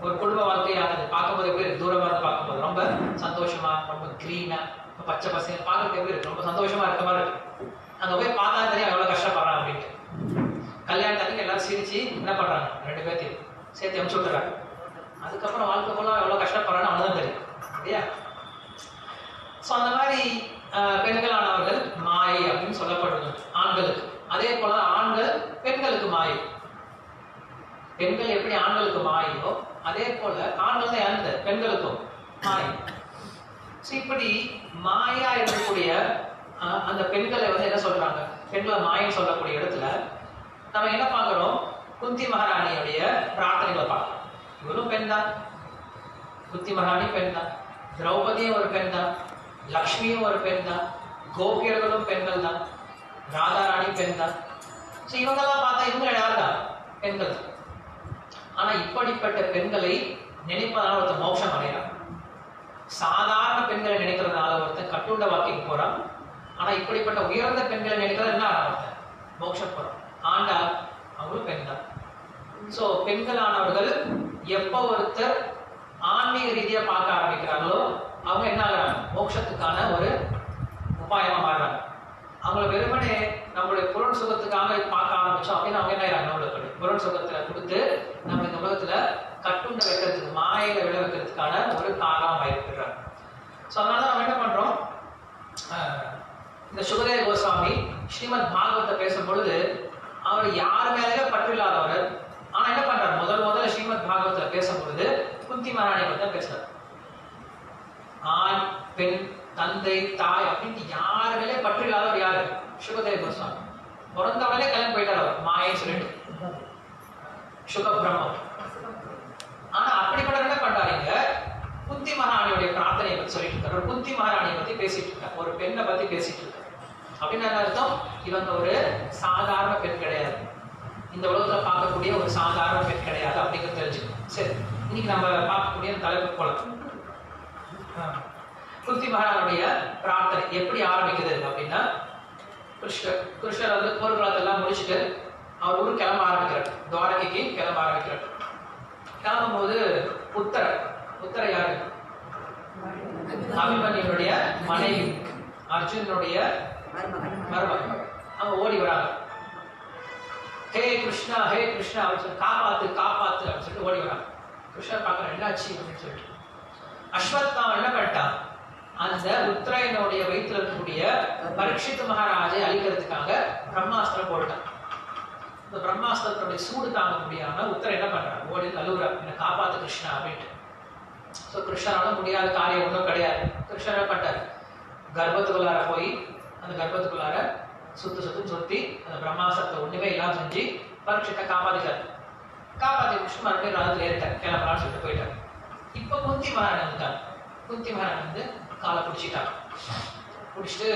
ஒரு குடும்ப வாழ்க்கையானது பார்க்கும்போது எப்படி இருக்கு, தூரமா இருந்து பார்க்கும்போது ரொம்ப சந்தோஷமா, ரொம்ப கிரீனா, பச்சை பசங்க பார்க்கறதுக்கு எப்படி இருக்கு, ரொம்ப சந்தோஷமா இருக்க மாதிரி இருக்கு. அங்க போய் பார்த்தா தெரியும் எவ்வளவு கஷ்டப்படுறான் அப்படின்ட்டு. கல்யாணத்துக்கு எல்லாரும் சிரிச்சு என்ன பண்றாங்க, 2 பேர்த்தையும் சேர்த்து அனுப்பிச்சு விட்டுறாங்க. அதுக்கப்புறம் வாழ்க்கை போல எவ்வளவு கஷ்டப்படுறான்னு அவனுதான் தெரியும் இல்லையா. ஸோ அந்த மாதிரி பெண்களானவர்கள் மாயை அப்படின்னு சொல்லப்படுறது ஆண்களுக்கு. அதே போல ஆண்கள் பெண்களுக்கு மாயை. பெண்கள் எப்படி ஆண்களுக்கு மாயோ அதே போல ஆண்கள் தான் யாருந்த பெண்களுக்கும் மாயை. ஸோ இப்படி மாயா இருக்கக்கூடிய அந்த பெண்களை வந்து என்ன சொல்றாங்க, பெண்களை மாயம் சொல்லக்கூடிய இடத்துல நம்ம என்ன பார்க்கிறோம், குந்தி மகாராணியுடைய பிரார்த்தனைகளை பார்க்கிறோம். இவரும் பெண் தான், குந்தி மகாராணி பெண் தான், திரௌபதியும் ஒரு பெண் தான், லக்ஷ்மியும் ஒரு பெண் தான், கோபியர்களும் பெண்கள் தான், ராதாராணி பெண் தான். ஸோ இவங்கெல்லாம் பார்த்தா இவங்க யார் தான், பெண்கள். ஆனா இப்படிப்பட்ட பெண்களை நினைப்பதனால ஒருத்தர் மோட்சம் அடைகிறான். சாதாரண பெண்களை நினைக்கிறதுனால ஒருத்தன் கட்டுண்ட வாழ்க்கைக்கு போறான். ஆனா இப்படிப்பட்ட உயர்ந்த பெண்களை நினைக்கிறது என்ன ஒருத்தன் மோட்சம் போறான். ஆண்டாள் அவங்களும் பெண் தான். ஸோ பெண்களானவர்கள் எப்போ ஒருத்தர் ஆன்மீக ரீதியா பார்க்க ஆரம்பிக்கிறாங்களோ அவங்க என்ன ஆகுறாங்க, மோட்சத்துக்கான ஒரு உபாயமா மாறுறாங்க. அவங்கள வெறுமனே நம்மளுடைய புலன் சுகத்துக்காக பார்க்க ஆரம்பிச்சோம் அப்படின்னு அவங்க என்ன ஆயிராங்க, நம்மளுக்கு புலன் சுகத்துல கொடுத்து நம்ம இந்த உலகத்துல கட்டுண்ட வைக்கிறதுக்கு, மாயில விழ வைக்கிறதுக்கான ஒரு காரணம் ஆயிருக்கிறாங்க. ஸோ அதனால நம்ம என்ன பண்றோம், இந்த சுகதேவ கோஸ்வாமி ஸ்ரீமத் பாகவத்தை பேசும் பொழுது அவர் யார் மேலே பற்று இல்லாதவர். ஆனா என்ன பண்றாரு, முதல்ல ஸ்ரீமத் பாகவத்துல பேசும் பொழுது குந்தி மகாராணி பத்தி பேசுறாரு. ஆண் பெண் தந்தை தாய் அப்படின்ட்டு யாரு மேலே பற்று இல்லாதவர் யாரு, சுகதேவ கோஸ்வாமி. பிறந்தவனே கிளம்பி போயிட்டார் அவர் மாயன்னு சொல்லிட்டு, சுக பிரம்மம். ஆனா அப்படிப்பட்ட என்ன பண்றாங்க, குந்தி மகாராணியுடைய பிரார்த்தனையை பத்தி சொல்லிட்டு இருக்காரு, குந்தி மகாராணியை பத்தி பேசிட்டு இருக்காரு, ஒரு பெண்ணை பத்தி பேசிட்டு இருக்காரு. அப்படின்னு என்ன அர்த்தம், இவங்க ஒரு சாதாரண பெண் கிடையாது, இந்த உலகத்துல பார்க்கக்கூடிய ஒரு சாதாரண பெண் கிடையாது அப்படிங்கிறது தெரிஞ்சுக்கணும். சரி, இன்னைக்கு நம்ம பார்க்கக்கூடிய தலைப்பு போலாம். குந்தி மகாராணியுடைய பிரார்த்தனை எப்படி ஆரம்பிக்குது அப்படின்னா, கிருஷ்ணர் வந்து போர்க்களத்தெல்லாம் முடிச்சுட்டு அவர் ஊருக்கு கிளம்ப ஆரம்பிக்கிறார், துவாரகைக்கு கிளம்ப ஆரம்பிக்கிறார். கிளம்பும் போது உத்தர யாரு, அபிமன்யுடைய மனைவி, அர்ஜுனனுடைய மருமகன். அவங்க ஓடி வராங்க, ஹே கிருஷ்ணா அப்படின்னு சொல்லி காப்பாத்து காப்பாத்து அப்படின்னு சொல்லிட்டு ஓடி வரான். கிருஷ்ணர் பார்க்கற என்னாச்சு அப்படின்னு சொல்லிட்டு அஸ்வத்தாமன் என்ன பண்ணிட்டான், அந்த உத்தராயனுடைய வயிற்றுல இருக்கக்கூடிய பரீட்சித் மகாராஜை அழிக்கிறதுக்காக பிரம்மாஸ்திரம் போட்டான். இந்த பிரம்மாஸ்திரத்துடைய சூடு தாங்க முடியாம உத்தர என்ன பண்றான், ஓடி அழுகுறா, என்னை காப்பாத்து கிருஷ்ணா அப்படின்ட்டு. ஸோ கிருஷ்ணரால முடியாத காரியம் ஒன்றும் கிடையாது. கிருஷ்ணர் என்ன பண்ணிட்டாரு, கர்ப்பத்துக்குள்ளார போய் அந்த கர்ப்பத்துக்குள்ளார சுத்தி அந்த பிரம்மாஸ்திரத்தை ஒண்ணுமே இல்லாம செஞ்சு பரீட்சித்தை காப்பாத்திட்டாரு. காப்பாத்தி கிருஷ்ணன் மறுபடியும் ரதத்துல ஏறிட்டார், கிளம்பலான்னு சொல்லிட்டு போயிட்டார். இப்ப குந்தி மகாராணி வந்துட்டார். குந்தி மகாராணி வந்து காலை பிடிச்சிட்டாங்க. பிடிச்சிட்டு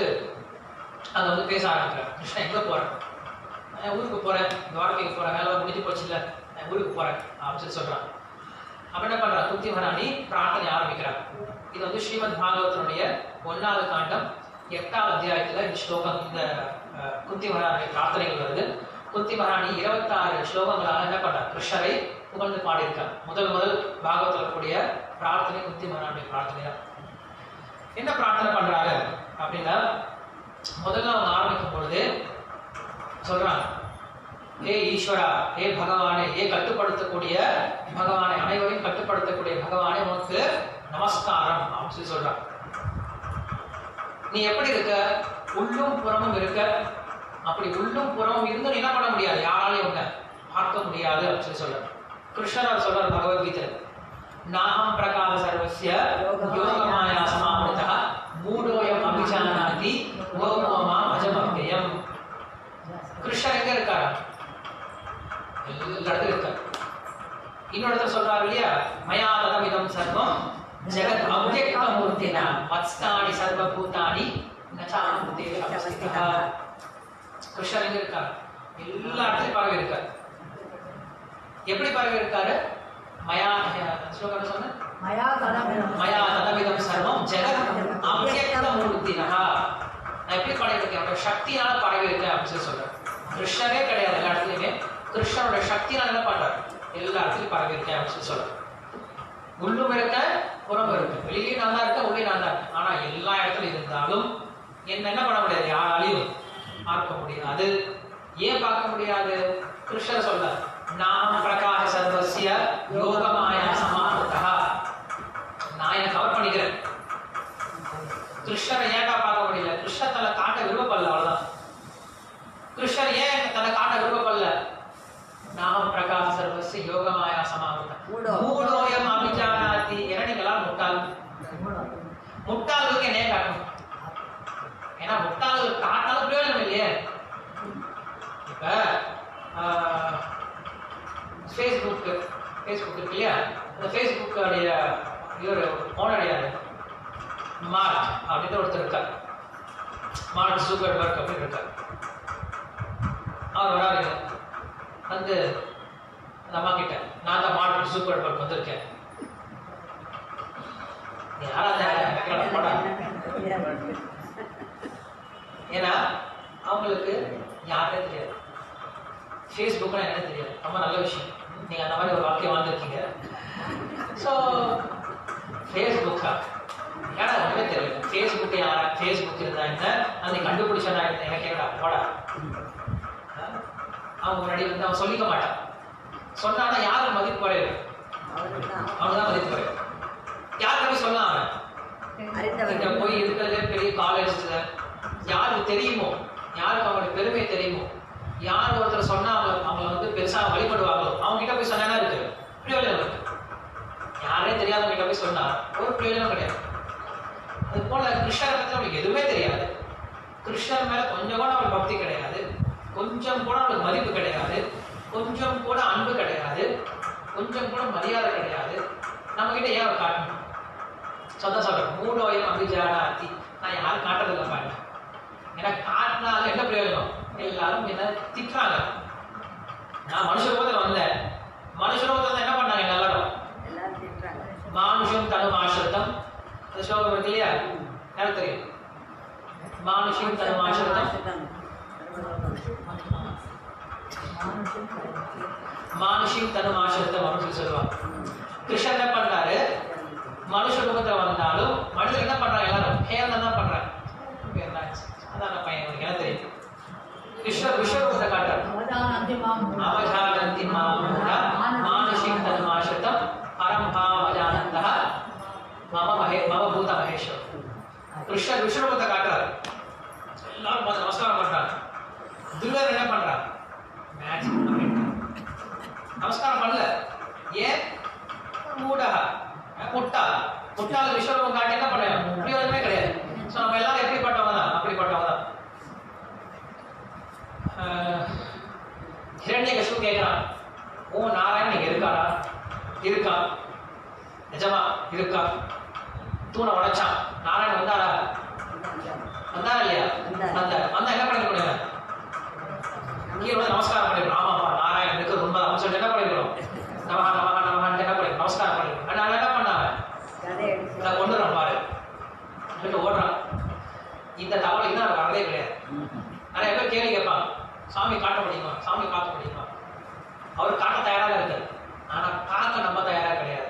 அங்க வந்து பேச ஆரம்பிக்கிறார். கிருஷ்ணன் எங்க போறேன், ஊருக்கு போறேன், துவாரகைக்கு போறேன், வேலை முடிஞ்சு போச்சு இல்ல, நான் ஊருக்கு போறேன் அப்படின்னு சொல்லி சொல்றான். அப்ப என்ன பண்றா, குந்தி மகாராணி பிரார்த்தனை ஆரம்பிக்கிறார். இது வந்து ஸ்ரீமத் பாகவதனுடைய 1வது காண்டம் 8வது அத்தியாயத்துல இந்த ஸ்லோகம், இந்த குந்தி மகாராணி பிரார்த்தனைகள் வருது. குந்தி மகாராணி 26 ஸ்லோகங்களால என்ன பண்றா, கிருஷ்ணரை புகழ்ந்து பாடியிருக்கார். முதல் பாகவத்தில் இருக்கக்கூடிய பிரார்த்தனை குந்தி மகாராணிய பிரார்த்தனை தான். என்ன பிரார்த்தனை பண்றாரு அப்படின்னா, முதல்ல அவங்க ஆரம்பிக்கும் பொழுது சொல்றாங்க, ஏ ஈஸ்வரா, ஏ பகவானே, ஏ கட்டுப்படுத்தக்கூடிய பகவானே, அனைவரையும் கட்டுப்படுத்தக்கூடிய பகவானே, உனக்கு நமஸ்காரம் அப்படின்னு சொல்லி சொல்றான். நீ எப்படி இருக்க, உள்ளும் புறமும் இருக்க. அப்படி உள்ளும் புறமும் இருந்து என்ன பண்ண முடியாது, யாராலையும் உன்னை பார்க்க முடியாது அப்படின்னு சொல்லி சொல்ற. கிருஷ்ணர் சொல்றார் பகவத்கீதை, நாகம் பிரகார சர்வஸ்ய யோகமாயா சமாவிருதா மூடோயம் அபிஜானாதி கோமோமா அஜமவ்யயம். கிருஷ்ணர் எங்க இருக்காரு, எல்லா இடத்துல இருக்காரு. இன்னொரு இடத்துல சொல்றாரு இல்லையா, மயா ததமிதம் சர்வம் ஜெகத் அவ்யக்த மூர்த்தினா மத்ஸ்தானி சர்வபூதானி நசாமூர்த்தி அபஸ்திதா. கிருஷ்ணர் எங்க இருக்காரு, எல்லா இடத்துலயும் பரவி இருக்காரு. எப்படி பரவி இருக்காரு, மயா ஸ்லோகம் சொன்ன மயா ததமிதம் சர்வம் ஜெகத் அவ்யக்த மூர்த்தினா. நான் எப்படி பரவி இருக்கேன், அவரோட சக்தியால பரவி இருக்கேன் அப்படின்னு சொல்லி சொல்றேன். கிருஷ்ணரே கிடையாது எல்லா இடத்துலயுமே, கிருஷ்ணனோட சக்தியால என்ன பண்றாரு, எல்லா இடத்துலயும் பரவி இருக்கேன் அப்படின்னு சொல்லி சொல்றேன். உள்ளும் இருக்க புறம் இருக்கு, வெளியே நான் தான் இருக்கேன், உள்ளே நான் தான் இருக்கேன். ஆனா எல்லா இடத்துலயும் இருந்தாலும் என்ன பண்ண முடியாது, யாராலையும் பார்க்க முடியாது. ஏன் பார்க்க முடியாது, கிருஷ்ணர் சொல்றார், நாம பிரகாச சர்வஸ்ய யோகமாயா சமாவிருதா. நான் என்ன கவர் பண்ணிக்கிறேன். கிருஷ்ணரை ஏன்டா பார்க்க முடியல, கிருஷ்ணர் தன்னை காட்ட விருப்பப்படல, அவ்வளவுதான். கிருஷ்ணர் ஏன் தன்னை காட்ட விருப்பப்படல, நாம பிரகாச சர்வஸ்ய யோகமாயா சமாவிருதா மூடோயம் அபிஜானாதி. ஏன்னா நீங்களாம் முட்டாளுக்கு என்னைய காட்டணும். ஏன்னா முட்டாளுக்கு காட்டாலும் பிரயோஜனம் இல்லையே. இப்ப ஃபேஸ்புக் இருக்கு இல்லையா, அந்த ஃபேஸ்புக்கோடைய இவர் ஓனர் யாரு, மார்க் அப்படின்னு ஒருத்தர் இருக்கார். மார்க் ஜூக்கர்பர்க் அப்படின்னு இருக்கார். அவர் வராரு வந்து அந்த அம்மா கிட்ட, நான் தான் மார்க் ஜூக்கர்பர்க் வந்திருக்கேன். ஏன்னா அவங்களுக்கு யாருமே தெரியாது, ஃபேஸ்புக்னா எனக்கு தெரியாது. ரொம்ப நல்ல விஷயம், நீங்க அந்த மாதிரி ஒரு வாழ்க்கையை வாழ்ந்துருக்கீங்க. ஸோ ஃபேஸ்புக்கா ஏன்னா ஒன்றுமே தெரியல. ஃபேஸ்புக்கு யாரா, ஃபேஸ்புக் இருந்தா என்ன, அதை கண்டுபிடிச்சதா இருந்தா எனக்கு என்னடா போடா. அவங்க முன்னாடி வந்து அவன் சொல்லிக்க மாட்டான். சொன்னானா யாருக்கு மதிப்பு குறையும், அவனுதான் மதிப்பு குறையும். யாருக்கு போய் சொன்னான், அவன் போய் இருக்கிறதே பெரிய காலேஜ்ல யாருக்கு தெரியுமோ, யாருக்கு அவங்களுக்கு பெருமை தெரியுமோ, யார் ஒருத்தர் சொன்னா அவங்களை வந்து பெருசா வழிபடுவாங்களோ அவங்க கிட்ட போய் சொன்னா இருக்கு பிரயோஜனம் இருக்கு. யாரே தெரியாதவங்க கிட்ட போய் சொன்னா ஒரு பிரயோஜனம் கிடையாது. அது போல கிருஷ்ணரை பத்தி அவங்களுக்கு எதுவுமே தெரியாது. கிருஷ்ணர் மேல கொஞ்சம் கூட அவங்களுக்கு பக்தி கிடையாது, கொஞ்சம் கூட அவங்களுக்கு மதிப்பு கிடையாது, கொஞ்சம் கூட அன்பு கிடையாது, கொஞ்சம் கூட மரியாதை கிடையாது. நம்ம கிட்ட ஏன் அவர் காட்டணும், சொந்த சொல்றேன் மூடோயம் அபிஜானாதி. நான் யாரும் காட்டுறதில்ல பாருங்க. ஏன்னா காட்டினால என்ன பிரயோஜனம், எல்லாரும் என்ன திட்டுறாங்க. நான் மனுஷ ரூபத்தில் வந்தேன், மனுஷ ரூபத்தில் என்ன பண்ணாங்க எல்லாரும், மானுஷம் தனு ஆசிரித்தம். அந்த ஸ்லோகம் இருக்கு இல்லையா, யாருக்கு தெரியும், மானுஷம் தனு ஆசிரித்தம், மானுஷம் தனு ஆசிரித்தம் அப்படின்னு சொல்லுவாங்க. கிருஷ்ணன் என்ன பண்றாரு, மனுஷ ரூபத்தில் வந்தாலும் மனிதர் என்ன பண்றாங்க, எல்லாரும் ஹேவன் தான் பண்றாங்க. அதான் பையன் எனக்கு தெரியும். கிருஷ்ணர் விஸ்வரூபத்தை காட்டுறாரு. அவஜானந்தி மாமூடா மானுஷிக் தன்மாஷதம் பரம்பாவஜானந்தः மம பூத மகேஸ்வர். கிருஷ்ணர் விஸ்வரூபத்தை காட்டுறாரு. எல்லாரும் பார்த்து நமஸ்காரம் பண்றாங்க. துர்யோதனன் என்ன பண்றான்? நமஸ்காரம் பண்ணல. ஏன்? மூடா முட்டாள் விஸ்வரூபம் காட்டி என்ன பண்ண பிரயோஜனமே கிடையாது. ஸோ நம்ம எல்லாரும் எப்படிப்பட்டவங்க தான்? அப்படிப்பட்டவங்க தான். ஹிரண்யகசிபு கேட்கிறான், ஓ நாராயணன் நீங்க இருக்காரா? இருக்கா. நிஜமா இருக்கா? தூணை உடைச்சான். நாராயணன் வந்தாரா? வந்தாரா இல்லையா? வந்தா என்ன பண்ணிக்க முடியும்? கீழே வந்து நமஸ்காரம் பண்ணிருக்கோம். ஆமாப்பா நாராயணன் இருக்கிறது உண்மை அப்படின்னு சொல்லிட்டு என்ன பண்ணிருக்கோம்? நமஹா நமஹா நமஹான்னு என்ன பண்ணிருக்கோம்? நமஸ்காரம் பண்ணிருக்கோம். அதனால என்ன பண்ணாங்க? நான் கொண்டுறோம் பாரு சொல்லிட்டு ஓடுறான். இந்த தவளைக்கு தான் வரதே கிடையாது. நிறைய பேர் கேள்வி கேட்பாங்க, சாமி காட்ட முடியுமா? சாமி காட்ட முடியுமா? அவர் காட்ட தயாராக இருக்காரு, ஆனா பார்க்க நம்ம தயாராக கிடையாது.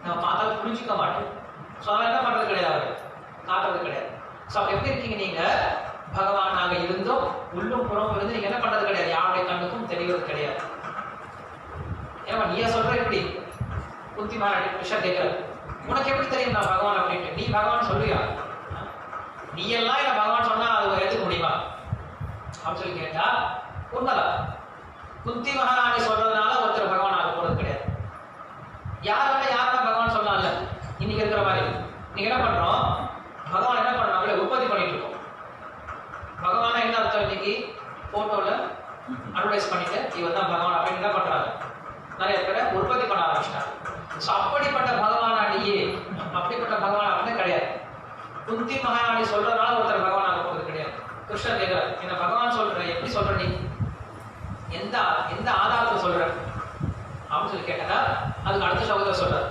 நம்ம பார்த்தாலும் புரிஞ்சுக்க மாட்டோம். ஸோ அவன் என்ன பண்றது கிடையாது, அவர் காட்டுறது கிடையாது. ஸோ அப்போ எப்படி இருக்கீங்க நீங்க? பகவானாக இருந்தும் உள்ளும் புறம் இருந்து நீங்க என்ன பண்றது கிடையாது, யாருடைய கண்ணுக்கும் தெரிவது கிடையாது. ஏன்னா நீயா சொல்ற எப்படி? புத்திமான விஷயம் கேட்கறது, உனக்கு எப்படி தெரியும் நான் பகவான் அப்படின்ட்டு? நீ பகவான் சொல்லுவியா? நீ எல்லாம் என்ன பகவான் சொன்னா அது ஏற்றுக்க முடியுமா அப்படின்னு சொல்லி கேட்டா உண்மைதான். குந்தி மகாராணி சொல்றதுனால ஒருத்தர் பகவான் ஆக போறது கிடையாது. யாரெல்லாம் பகவான் சொல்லலாம்ல. இன்னைக்கு இருக்கிற மாதிரி நீங்க என்ன பண்றோம், பகவான் என்ன பண்றாங்க, உற்பத்தி பண்ணிட்டு இருக்கோம். பகவான் என்ன அர்த்தம்? இன்னைக்கு போட்டோல அட்வர்டைஸ் பண்ணிட்டு இவன் தான் பகவான் அப்படின்னு என்ன பண்றாங்க, நிறைய பேரை உற்பத்தி பண்ண ஆரம்பிச்சிட்டாங்க. ஸோ அப்படிப்பட்ட பகவானாடியே அப்படிப்பட்ட பகவான் அப்படின்னு கிடையாது. குந்தி மகாராணி சொல்றதுனால ஒருத்தர் பகவான் ஆக போறது கிடையாது. கிருஷ்ணர் கேட்கிறார், என்ன பகவான் சொல்ற, எப்படி சொல்ற நீ? எந்த ஆதாரத்தில் சொல்ற அப்படின்னு சொல்லி கேட்டா அதுக்கு அடுத்த ஸ்லோகத்தை சொல்றார்,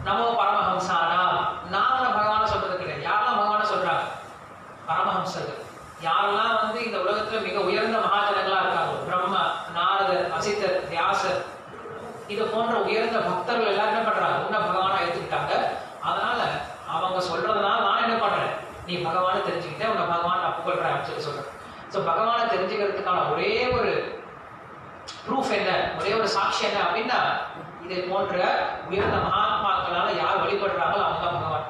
நமோ பரமஹம்சானா. நான் பகவான சொல்றது கிடையாது. யாரெல்லாம் பகவான சொல்றாங்க? பரமஹம்சர்கள். யாரெல்லாம் வந்து இந்த உலகத்துல மிக உயர்ந்த மகாஜனங்களா இருக்காங்க, பிரம்மா, நாரதர், அசித்தர், வியாசர், இது போன்ற உயர்ந்த பக்தர்கள் எல்லாம் என்ன பண்றாங்க, உன்ன பகவானா எடுத்துக்கிட்டாங்க. அதனால அவங்க சொல்றதுனால நான் என்ன பண்றேன், நீ பகவானை தெரிஞ்சுக்கிட்டே உன்னை பகவான் ஒப்புக்கொள்றேன் அப்படின்னு சொல்றேன். ஸோ பகவானை தெரிஞ்சுக்கிறதுக்கான ஒரே ஒரு ப்ரூஃப் என்ன, ஒரே ஒரு சாட்சி என்ன அப்படின்னா, இதை போன்ற உயர்ந்த மகாத்மாக்களால யார் வழிபடுறாங்களோ அவங்க தான் பகவான்.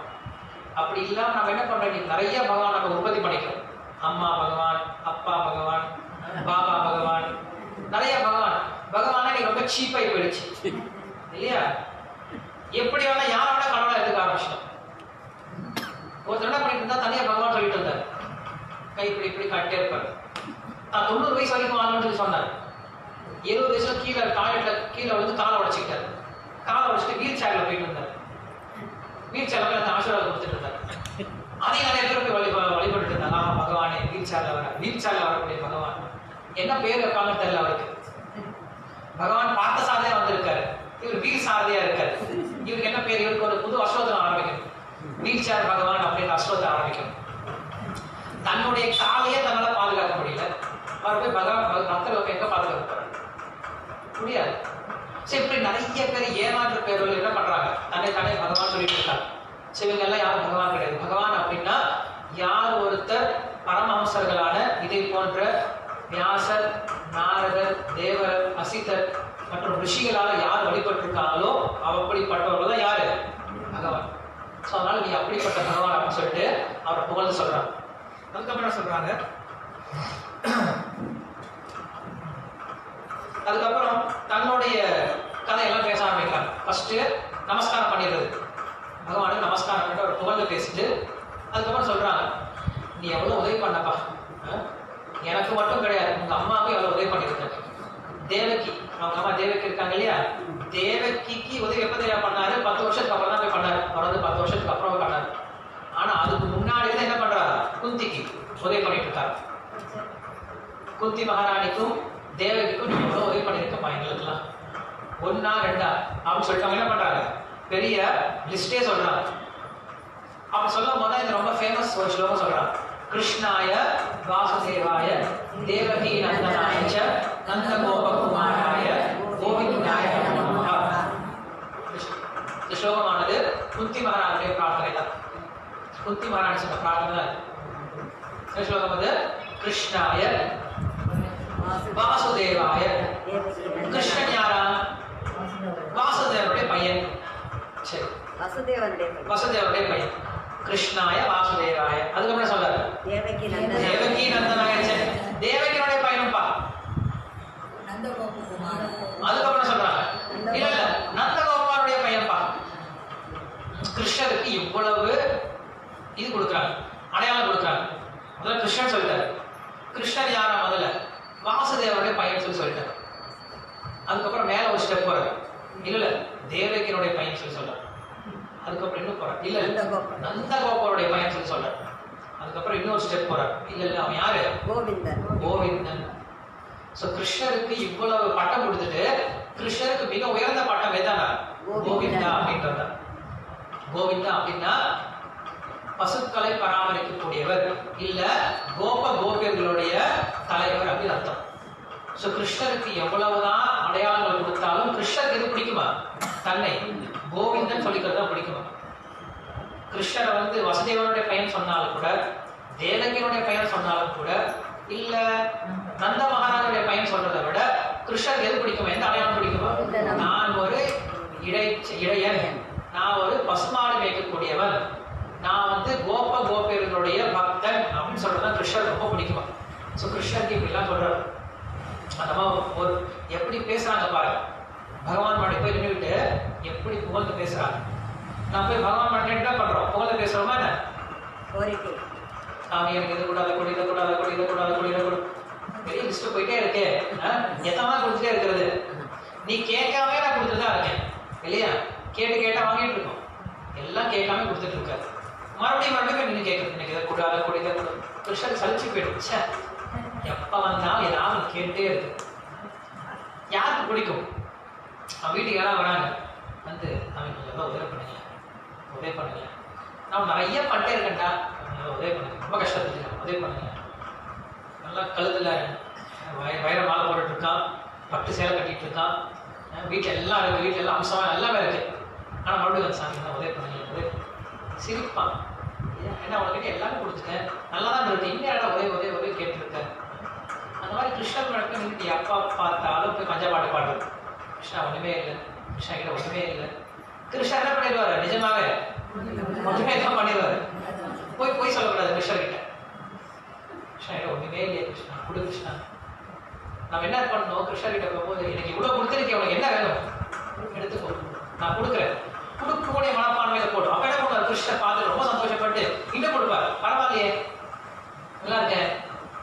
அப்படி இல்லாம நம்ம என்ன பண்றோம், நீ நிறைய பகவான் நம்ம உற்பத்தி பண்ணிக்கிறோம். அம்மா பகவான், அப்பா பகவான், பாபா பகவான், நிறைய பகவான். பகவானே நீ ரொம்ப சீப்பாகி போயிடுச்சு இல்லையா? எப்படி வேணா யாரை வேணா கடவுளை எடுத்துக்க ஆரம்பிச்சிட்டோம். ஒருத்தர் என்ன பண்ணிட்டு இருந்தா தனியா பகவான் சொல்லிட்டு இருந்தார், கை இப்படி காட்டே இருப்பார். நான் 90 வயசு வரைக்கும் வாழணும்னு சொன்னார். 70 வயசுல கீழே வந்து காலை உடைச்சிக்கிட்டார். காலை உடைச்சிட்டு வீல் சேர்ல போயிட்டு இருந்தார். வீல் சேர்ல போய் அந்த ஆசீர்வாதம் கொடுத்துட்டு இருந்தார். அதையும் நிறைய பேர் போய் வழிபட்டு இருந்தாங்க. ஆமா பகவானே வீல் சேர்ல வரக்கூடிய பகவான். என்ன பேர் வைப்பாங்கன்னு தெரியல அவருக்கு. பகவான் பார்த்த சாரதியா வந்திருக்காரு, இவர் வீல் சாரதியா இருக்காரு. இவருக்கு என்ன பேர்? இவருக்கு ஒரு புது அஸ்வதம் ஆரம்பிக்கணும், வீல் சேர் பகவான் அப்படின்னு அஸ்வதம் ஆரம்பிக்கணும். தன்னுடைய காலையே தன்னால பாதுகாக்க முடியல, அவர் போய் பக்தர்களுக்கு எங்க பாதுகாக்க போறாரு? முடியாது. சரி, இப்படி நிறைய பேர் ஏமாற்று பேர்கள் என்ன பண்றாங்க, தன்னை பகவான் சொல்லிட்டு இருக்காங்க. சிவங்க எல்லாம் யாரும் பகவான் கிடையாது. பகவான் அப்படின்னா யார் ஒருத்தர் பரமஹம்சர்களான இதை போன்ற வியாசர், நாரதர், தேவர், அசித்தர் மற்றும் ரிஷிகளால யார் வழிபட்டிருக்காங்களோ அப்படிப்பட்டவர்கள் தான் யாரு? பகவான். ஸோ அதனால நீ அப்படிப்பட்ட பகவான் அப்படின்னு சொல்லிட்டு அவரை புகழ்ந்து சொல்றாங்க. அதுக்கப்புறம் என்ன சொல்றாங்க, அதுக்கப்புறம் தன்னுடைய கதையெல்லாம் பேச ஆரம்பிக்கிறாங்க. ஃபர்ஸ்ட் நமஸ்காரம் பண்ணிடுறது, பகவானுக்கு நமஸ்காரம் பண்ணிட்டு அவர் புகழ்ந்து பேசிட்டு அதுக்கப்புறம் சொல்றாங்க, நீ எவ்வளவு உதவி பண்ணப்பா, எனக்கு மட்டும் கிடையாது உங்க அம்மாவுக்கும் எவ்வளவு உதவி பண்ணிருக்க. தேவகி, அவங்க அம்மா தேவகி இருக்காங்க இல்லையா, தேவகிக்கு உதவி எப்ப தெரியா பண்ணாரு? 10 வருஷத்துக்கு அப்புறம் தான் போய் பண்ணாரு. அவர் வந்து 10 வருஷத்துக்கு அப்புறம் பண்ணாரு. ஆனா அதுக்கு முன்னாடி தான் என்ன பண்றாரு, குந்திக்கு உதவி பண்ணிட்டு இருக்காரு. குந்தி மகாராணிக்கும் தேவகிக்கும் நீங்க எவ்வளவு உதவி பண்ணிருக்கப்பா எங்களுக்குலாம், 1 2 அப்படின்னு சொல்லிட்டு அவங்க என்ன பண்றாங்க, பெரிய லிஸ்டே சொல்றாங்க. அப்ப சொல்லும் போது இது ரொம்ப ஃபேமஸ் ஒரு ஸ்லோகம் சொல்றாங்க, கிருஷ்ணாய வாசுதேவாய தேவகி நந்தனாய நந்த கோபகுமாராய கோவிந்தாய நமஹ. இந்த ஸ்லோகமானது குந்தி மகாராணியுடைய பிரார்த்தனை தான். குந்தி மகாராணி சொன்ன பிரார்த்தனை தான் இந்த ஸ்லோகம். வந்து கிருஷ்ணாய வாசுதேவாய. கிருஷ்ணன் யாரா? வாசுதேவனுடைய பையன். சரி, வசுதேவனுடைய பையன். கிருஷ்ணாய வாசுதேவாய. அதுக்கப்புறம் சொல்றாரு தேவகி நந்தனாய. தேவகியோடைய பையனும்பா. அதுக்கப்புறம் சொல்றாங்க இல்ல இல்ல நந்தகோபாலுடைய பையன்பா. கிருஷ்ணருக்கு இவ்வளவு இது கொடுக்குறாங்க, அடையாளம் கொடுக்குறாங்க. முதல்ல கிருஷ்ணன் சொல்லிட்டாரு. கிருஷ்ணர் யாரா? முதல்ல வாசுதேவனுடைய பையன் சொல்லிட்டாரு. அதுக்கப்புறம் மேல ஒரு ஸ்டெப் போறாரு. இல்ல இல்ல தேவகியனுடைய பையன் சொல்றாரு. அதுக்கப்புறம் இன்னும் போறாரு. இல்ல நந்தகோபாலுடைய பையன் சொல்றாரு. அதுக்கப்புறம் இன்னொரு ஸ்டெப் போறாரு. இல்ல இல்ல அவன் யாரு? கோவிந்தன். சோ கிருஷ்ணருக்கு இவ்வளவு பட்டம் கொடுத்துட்டு கிருஷ்ணருக்கு மிக உயர்ந்த பட்டம் எதானா? கோவிந்தா அப்படின்றத. கோவிந்தா அப்படின்னா பசுக்களை பராமரிக்கக்கூடியவர், இல்ல கோபியர்களுடைய தலைவர் அப்படின்னு அர்த்தம். சோ கிருஷ்ணருக்கு எவ்வளவுதான் அடையாளங்கள் கொடுத்தாலும் கிருஷ்ணருக்கு எது பிடிக்குமா? தன்னை கோவிந்தன் சொல்லிக்கிறதா பிடிக்குமா? கிருஷ்ணரை வசுதேவனுடைய பையன் சொன்னாலும் கூட, தேவகியனுடைய பையன் சொன்னாலும் கூட, இல்ல நந்த மகாராஜனுடைய பையன் சொல்றதை விட கிருஷ்ணருக்கு எது பிடிக்குமா? எந்த அடையாளம் பிடிக்குமா? நான் ஒரு இடையன், நான் ஒரு பசுமாடு மேய்க்கக்கூடியவன், நான் கோபியர்களுடைய பக்தன் அப்படின்னு சொல்றதுதான் கிருஷ்ணர் ரொம்ப பிடிக்குமா? ஸோ கிருஷ்ணருக்கு இப்படிலாம் சொல்றாரு. அந்த ஒரு எப்படி பேசுறாங்க பாருங்க. பகவான் மாடி போய் நின்றுட்டு எப்படி புகழ்ந்து பேசுறாங்க. நான் போய் பகவான் மாட்டி என்ன பண்றோம்? புகழ்ந்து பேசுறோமா என்ன? சாமி எனக்கு இது கூடாது, கொடி இதை கூடாது, கொடி இதை கூடாது, கொடி இதை கூட பெரிய லிஸ்ட் போயிட்டே இருக்கே. எத்தனை கொடுத்துட்டே இருக்கிறது. நீ கேட்காம நான் கொடுத்துட்டு தான் இருக்கேன் இல்லையா? கேட்டா வாங்கிட்டு இருக்கோம். எல்லாம் கேட்காம கொடுத்துட்டு இருக்காரு. மறுபடியும் நீங்க கேட்கறது, எனக்கு இதை கூடாது, கொடி இதை கூட. கிருஷ்ணர் சலிச்சு போயிடுச்சு. எப்ப வந்தாலும் ஏதாவது கேட்டே இருக்கு. யாருக்கு பிடிக்கும்? அவன் வீட்டுக்கு யாராவது வராங்க, அவன் கொஞ்சம் உதவி பண்ணுங்க. நான் நிறைய பண்ணிட்டே இருக்கேன்டா, உதவி பண்ணுங்க. ரொம்ப கஷ்டப்பட்டு உதவி பண்ணுங்க. நல்லா கழுத்துல வைர மாலை போட்டுட்டு இருக்கான், பட்டு சேலை கட்டிட்டு இருக்கான், வீட்டில் எல்லாம் இருக்கு, வீட்டில் எல்லாம் அம்சமாக எல்லாமே இருக்கு. ஆனால் மறுபடியும் சாமி நான் உதவி பண்ணுங்க. சிரிப்பான். ஏன்னா அவங்ககிட்ட எல்லாமே கொடுத்துட்டேன், நல்லா தான் இருக்கு, இன்னும் உதவி கேட்டுருக்கேன். அந்த மாதிரி கிருஷ்ணன் நடக்க நின்று எப்பா பார்த்தாலும் போய் பஞ்சபாட்டு பாடுறது. கிருஷ்ணா ஒன்றுமே இல்லை, கிருஷ்ணா கிட்ட ஒன்றுமே இல்லை. கிருஷ்ணன் என்ன பண்ணிடுவாரு? நிஜமாவே ஒன்றுமே தான் பண்ணிடுவாரு. போய் சொல்லக்கூடாது கிருஷ்ணர் கிட்ட. கிருஷ்ணா கிட்ட ஒன்றுமே இல்லையே கிருஷ்ணா, கொடு கிருஷ்ணா. நம்ம என்ன பண்ணணும்? கிருஷ்ணர் கிட்ட போகும்போது எனக்கு இவ்வளோ கொடுத்துருக்கேன், உனக்கு என்ன வேணும் எடுத்துக்கோ, நான் கொடுக்குறேன். கொடுக்கக்கூடிய மனப்பான்மையில போடும். அப்ப என்ன பண்ணுவார்? கிருஷ்ணர் பார்த்து ரொம்ப சந்தோஷப்பட்டு இன்னும் கொடுப்பாரு. பரவாயில்லையே, நல்லா இருக்கேன்,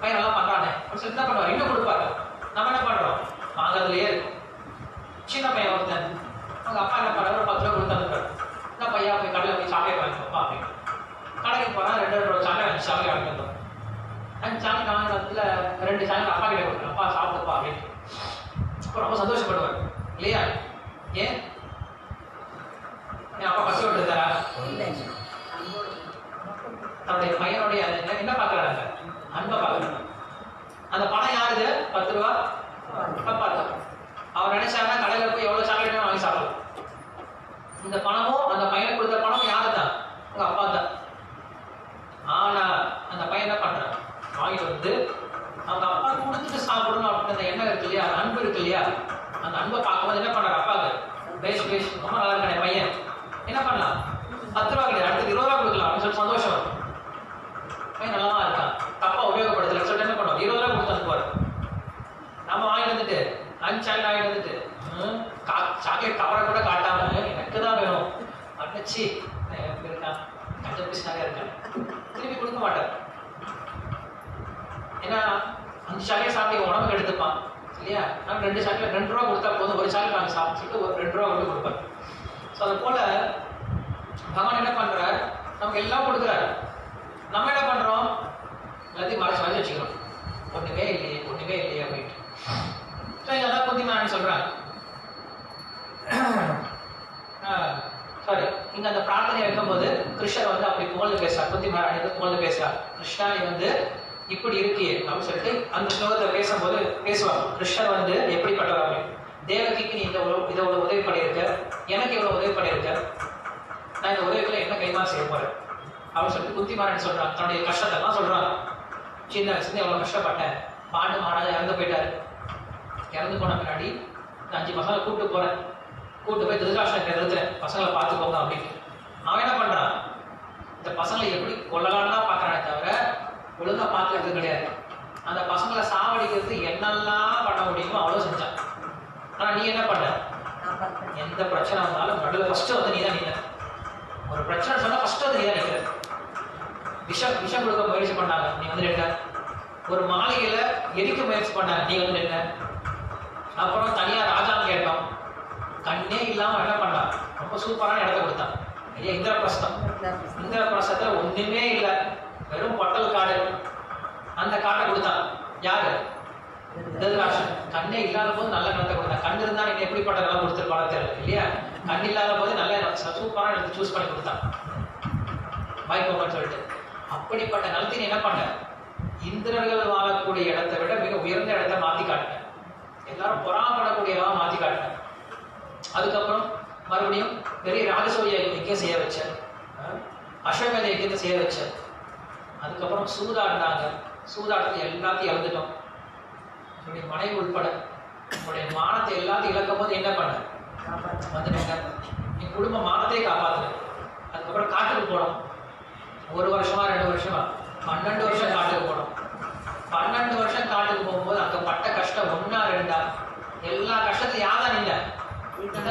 பையன் நல்லா பண்றானே, என்ன பண்ணுவார்? இன்னும் கொடுப்பாரு. நம்ம என்ன பண்றோம்? வாங்கறதுலயே இருக்கும். சின்ன பையன் ஒருத்தன், அவங்க அப்பா என்ன பண்ணாரு? 10 ரூபா கொடுத்தாரு. என்ன பையன் போய் கடையில் போய் சாக்லேட் வாங்கிப்பா அப்படின்னு. கடைக்கு போனா 2 ரூபா சாக்லேட் 5 சாக்லேட் வாங்கிட்டு வந்தோம். 5 சாக்லேட் வாங்கினதுல 2 சாக்லேட் அப்பா கிட்ட கொடுக்குறேன், அப்பா சாப்பிட்டுப்பா அப்படின்னு. அப்போ ரொம்ப சந்தோஷப்படுவார் இல்லையா? ஏன் அப்பா பசி விட்டுருந்தாரா? தன்னுடைய பையனுடைய என்ன பார்க்கறாங்க? அன்பை பார்க்கறாங்க. அந்த பணம் யாருது? 10 ரூபா அப்பா தான். அவர் நினைச்சாங்கன்னா கடையில் போய் எவ்வளவு சாக்லேட் வாங்கி சாப்பிடலாம். இந்த பணமும் அந்த பையன் கொடுத்த பணம் யாரு தான்? உங்க அப்பா தான். ஆனா அந்த பையன் என்ன பண்றான்? வாங்கிட்டு அவங்க அப்பா கொடுத்துட்டு சாப்பிடணும் அப்படின்ற எண்ணம் இருக்கு இல்லையா? அன்பு இருக்கு இல்லையா? அந்த அன்பை பார்க்கும்போது என்ன பண்றாரு? அப்பாவுக்கு பேஷ் ரொம்ப நல்லா இருக்கானே பையன், என்ன பண்ணலாம்? 10 ரூபா கிடையாது, அடுத்து 20 ரூபா கொடுக்கலாம் அப்படின்னு சொல்லி சந்தோஷம் வரும். பையன் நல்லா தான் இருக்கான், தப்பா உபயோகப்படுத்தல சொல்லிட்டு என்ன பண்ணுவோம்? 20 ரூபா கொடுத்து அனுப்புவார். நம்ம வாங்கிட்டு வந்துட்டு 5 சாக்லேட் வாங்கிட்டு வந்துட்டு சாக்லேட் கவரை கூட காட்டாம எனக்கு தான் வேணும் அடிச்சு இருக்கான், கஞ்ச பிடிச்சாலே இருக்கான், திருப்பி கொடுக்க மாட்டார். ஏன்னா 5 சாக்லேட் சாப்பிட்டு உடம்புக்கு எடுத்துப்பான் இல்லையா? நான் 2 சாக்லேட் 2 ரூபா கொடுத்தா போதும், ஒரு சாக்லேட் வாங்கி சாப்பிட்டு ஒரு 2 ரூபா கொண்டு கொடுப்பார். ஸோ அது போல பகவான் என்ன பண்றார்? நமக்கு எல்லாம் கொடுக்குறாரு. நம்ம என்ன பண்றோம்? எல்லாத்தையும் மறைச்சு வச்சுக்கிறோம். ஒண்ணுமே இல்லையே அப்படின்ட்டு. அதான் குந்திமாரன் சொல்றாங்க. சாரி, இங்க அந்த பிரார்த்தனை வைக்கும்போது கிருஷ்ணர் அப்படி புகழ்ந்து பேசுறார். குந்திமாரன் புகழ்ந்து பேசுறார். கிருஷ்ணா நீ இப்படி இருக்கியே அப்படின்னு சொல்லிட்டு அந்த ஸ்லோகத்தை பேசும்போது பேசுவாங்க. கிருஷ்ணர் எப்படிப்பட்டவர்? தேவகிக்கு நீ இவ்வளவு உதவி பண்ணியிருக்க, எனக்கு இவ்வளவு உதவி பண்ணியிருக்க, நான் இந்த உதவிகளை என்ன கைமா செய்ய போறேன் அப்படின்னு சொல்லிட்டு குந்திமாரன் சொல்றாங்க. தன்னுடைய கஷ்டத்தெல்லாம் சொல்றாங்க. சின்ன எவ்வளவு கஷ்டப்பட்டேன், பாண்டு மகாராஜா இறந்து போயிட்டாரு. இறந்து போன பின்னாடி இந்த 5 பசங்களை கூப்பிட்டு போறேன், கூப்பிட்டு போய் திருதராஷ்டிரன் நிறுத்துறேன், பசங்களை பார்த்துக்கோங்க அப்படின்ட்டு. அவன் என்ன பண்றான், இந்த பசங்களை எப்படி கொள்ளலான்னு தான் பார்க்கறானே தவிர ஒழுங்கா பார்க்கறது கிடையாது. அந்த பசங்களை சாவடிக்கிறது என்னெல்லாம் பண்ண முடியுமோ அவ்வளோ செஞ்சான். ஆனா நீ என்ன பண்ண, எந்த பிரச்சனை வந்தாலும் நடுவில் ஃபர்ஸ்ட் வந்து நீ தான் நிற்க. ஒரு பிரச்சனை சொன்னா ஃபர்ஸ்ட் வந்து நீ தான் நிற்கிற. விஷம் கொடுக்க முயற்சி பண்ணாங்க, நீ வந்து நிற்க. ஒரு மாளிகையில எரிக்க முயற்சி பண்ணாங்க, நீ வந்து நிற்க. அப்புறம் தனியா ராஜான்னு கேட்டோம், கண்ணே இல்லாம என்ன பண்ணான், ரொம்ப சூப்பரான இடத்த கொடுத்தான். ஐயா இந்திரபிரஸ்தம். இந்திரபிரஸ்தத்துல ஒண்ணுமே இல்லை, வெறும் பொட்டல் காடு. அந்த காட்டை கொடுத்தான் யாரு, திருதராஷ்டிரன். கண்ணே இல்லாத போது நல்ல இடத்தை கொடுத்தான். கண் இருந்தா நீங்க எப்படிப்பட்ட நிலம் கொடுத்துருப்பாங்க தெரியல இல்லையா. கண் இல்லாத போது நல்ல சூப்பரான இடத்தை சூஸ் பண்ணி கொடுத்தான் வாய்ப்போங்கன்னு சொல்லிட்டு. அப்படிப்பட்ட நிலத்தை என்ன பண்ண, இந்திரர்கள் வாழக்கூடிய இடத்தை விட மிக உயர்ந்த இடத்தை மாத்தி காட்டினேன். எல்லாரும் பொறாமப்படக்கூடியவா மாத்தி காட்டினேன். அதுக்கப்புறம் மறுபடியும் பெரிய ராஜசூய யஜ்ஞம் செய்ய வச்சேன், அஸ்வமேத யஜ்ஞத்தை செய்ய வச்சேன். அதுக்கப்புறம் சூதாடினாங்க, சூதாட்டத்தை எல்லாத்தையும் இழந்துட்டோம். என்னுடைய மனைவி உட்பட உன்னுடைய மானத்தை எல்லாத்தையும் இழக்கும் போது என்ன பண்ண, வந்துட்டேங்க. என் குடும்ப மானத்தையே காப்பாத்துனேன். அதுக்கப்புறம் காட்டுக்கு போனோம். 1 வருஷமா 2 வருஷமா 12 வருஷம் காட்டுக்கு போனோம். 12 வருஷம் காட்டுக்கு போகும்போது அங்க பட்ட கஷ்டம் 1 2 எல்லா கஷ்டத்தையும் யாதான் இல்லை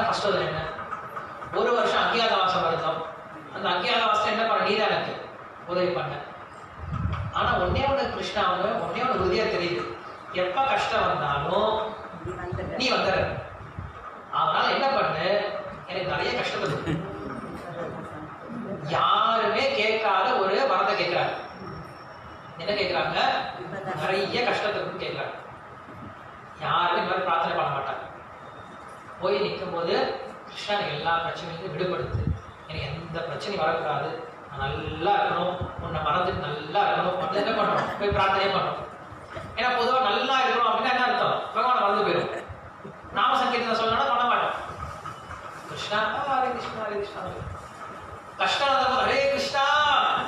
ஃபர்ஸ்ட் வந்து என்ன. 1 வருஷம் அஞ்ஞாதவாசம் இருந்தோம். அந்த அஞ்ஞாதவாசத்தை என்ன பண்ண, நீதான் எனக்கு உதவி பண்ண. ஆனா ஒன்னே ஒண்ணு கிருஷ்ணா, ஒன்னே ஒண்ணு உறுதியா தெரியுது, எப்ப கஷ்டம் வந்தாலும் நீ வந்துடுற. அதனால என்ன பண்ணு, எனக்கு நிறைய கஷ்டப்பட்டு யாருமே கேட்காத ஒரு வரத்தை கேட்கிறாங்க. என்ன கேட்கிறாங்க, நிறைய கஷ்டத்துக்கு கேட்கிறாங்க. யாருமே இந்த மாதிரி பிரார்த்தனை பண்ண மாட்டாங்க. போய் நிற்கும் போது கிருஷ்ணா எனக்கு எல்லா பிரச்சனையும் விடுபடுத்து, எனக்கு எந்த பிரச்சனையும் வரக்கூடாது, நான் நல்லா இருக்கணும், உன்னை மறந்துட்டு நல்லா இருக்கணும் அப்படின்னு என்ன பண்றோம், போய் பிரார்த்தனையே பண்றோம். ஏன்னா பொதுவாக நல்லா இருக்கணும் அப்படின்னா என்ன அர்த்தம், பகவானை மறந்து போயிடும். நாம சங்கீர்த்தனை சொல்லணும்னா பண்ண மாட்டோம். கிருஷ்ணா ஹரே கிருஷ்ணா ஹரே கிருஷ்ணா, கஷ்டம் வந்தபோது ஹரே கிருஷ்ணா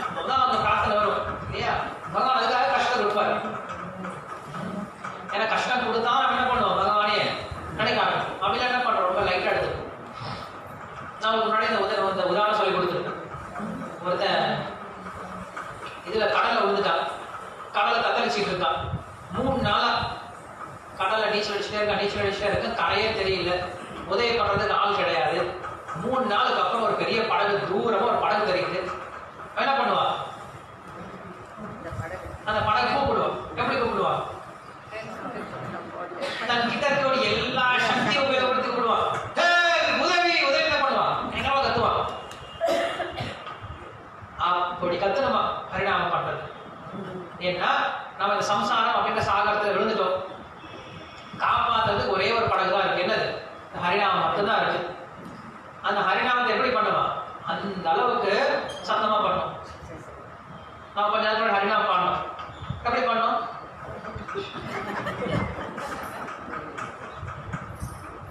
அப்பதான் அந்த பிரார்த்தனை வரும் இல்லையா. பகவான் அதுக்காக கஷ்டம் கொடுப்பாரு. ஏன்னா கஷ்டம் கொடுத்தா நம்ம என்ன பண்ணுவோம், பகவானே நினைக்காம அப்படிலாம் என்ன பண்றோம், ரொம்ப லைட்டா எடுத்துக்கும். நான் முன்னாடி இந்த உதாரணம் சொல்லி கொடுத்துருக்கேன். ஒருத்தன் இதுல கடல்ல விழுந்துட்டான், கடலை தத்தளிச்சுட்டு இருக்கான். 3 நாளா கடலை நீச்சல் அடிச்சுட்டே இருக்க, கரையே தெரியல, உதவி பண்றதுக்கு ஆள் கிடையாது. 3 நாளுக்கு அப்புறம் ஒரு பெரிய படகு, தூரமா ஒரு படகு தெரியுது. என்ன பண்ணுவா, அந்த படகு கூப்பிடுவான். எப்படி கூப்பிடுவா, தன் கிட்ட இருக்க எல்லா சக்தியும் உபயோகப்படுத்தி கூப்பிடுவான். உதவி உதவி என்ன பண்ணுவான், என்னால கத்துவான். அப்படி கத்துனமா பரிணாமம் பண்றது. ஏன்னா நம்ம இந்த சம்சாரம் அப்படின்ற சாகரத்தில் விழுந்துட்டோம். காப்பாற்றுறதுக்கு ஒரே ஒரு படகு தான் இருக்கு, என்னது, ஹரிநாமம் மட்டும்தான் இருக்கு. அந்த ஹரிநாமத்தை எப்படி பண்ணுவான், அந்த அளவுக்கு சத்தமா பண்ணும். நம்ம கொஞ்ச நேரத்தோட ஹரிநாமம் பாடணும். எப்படி பண்ணோம்,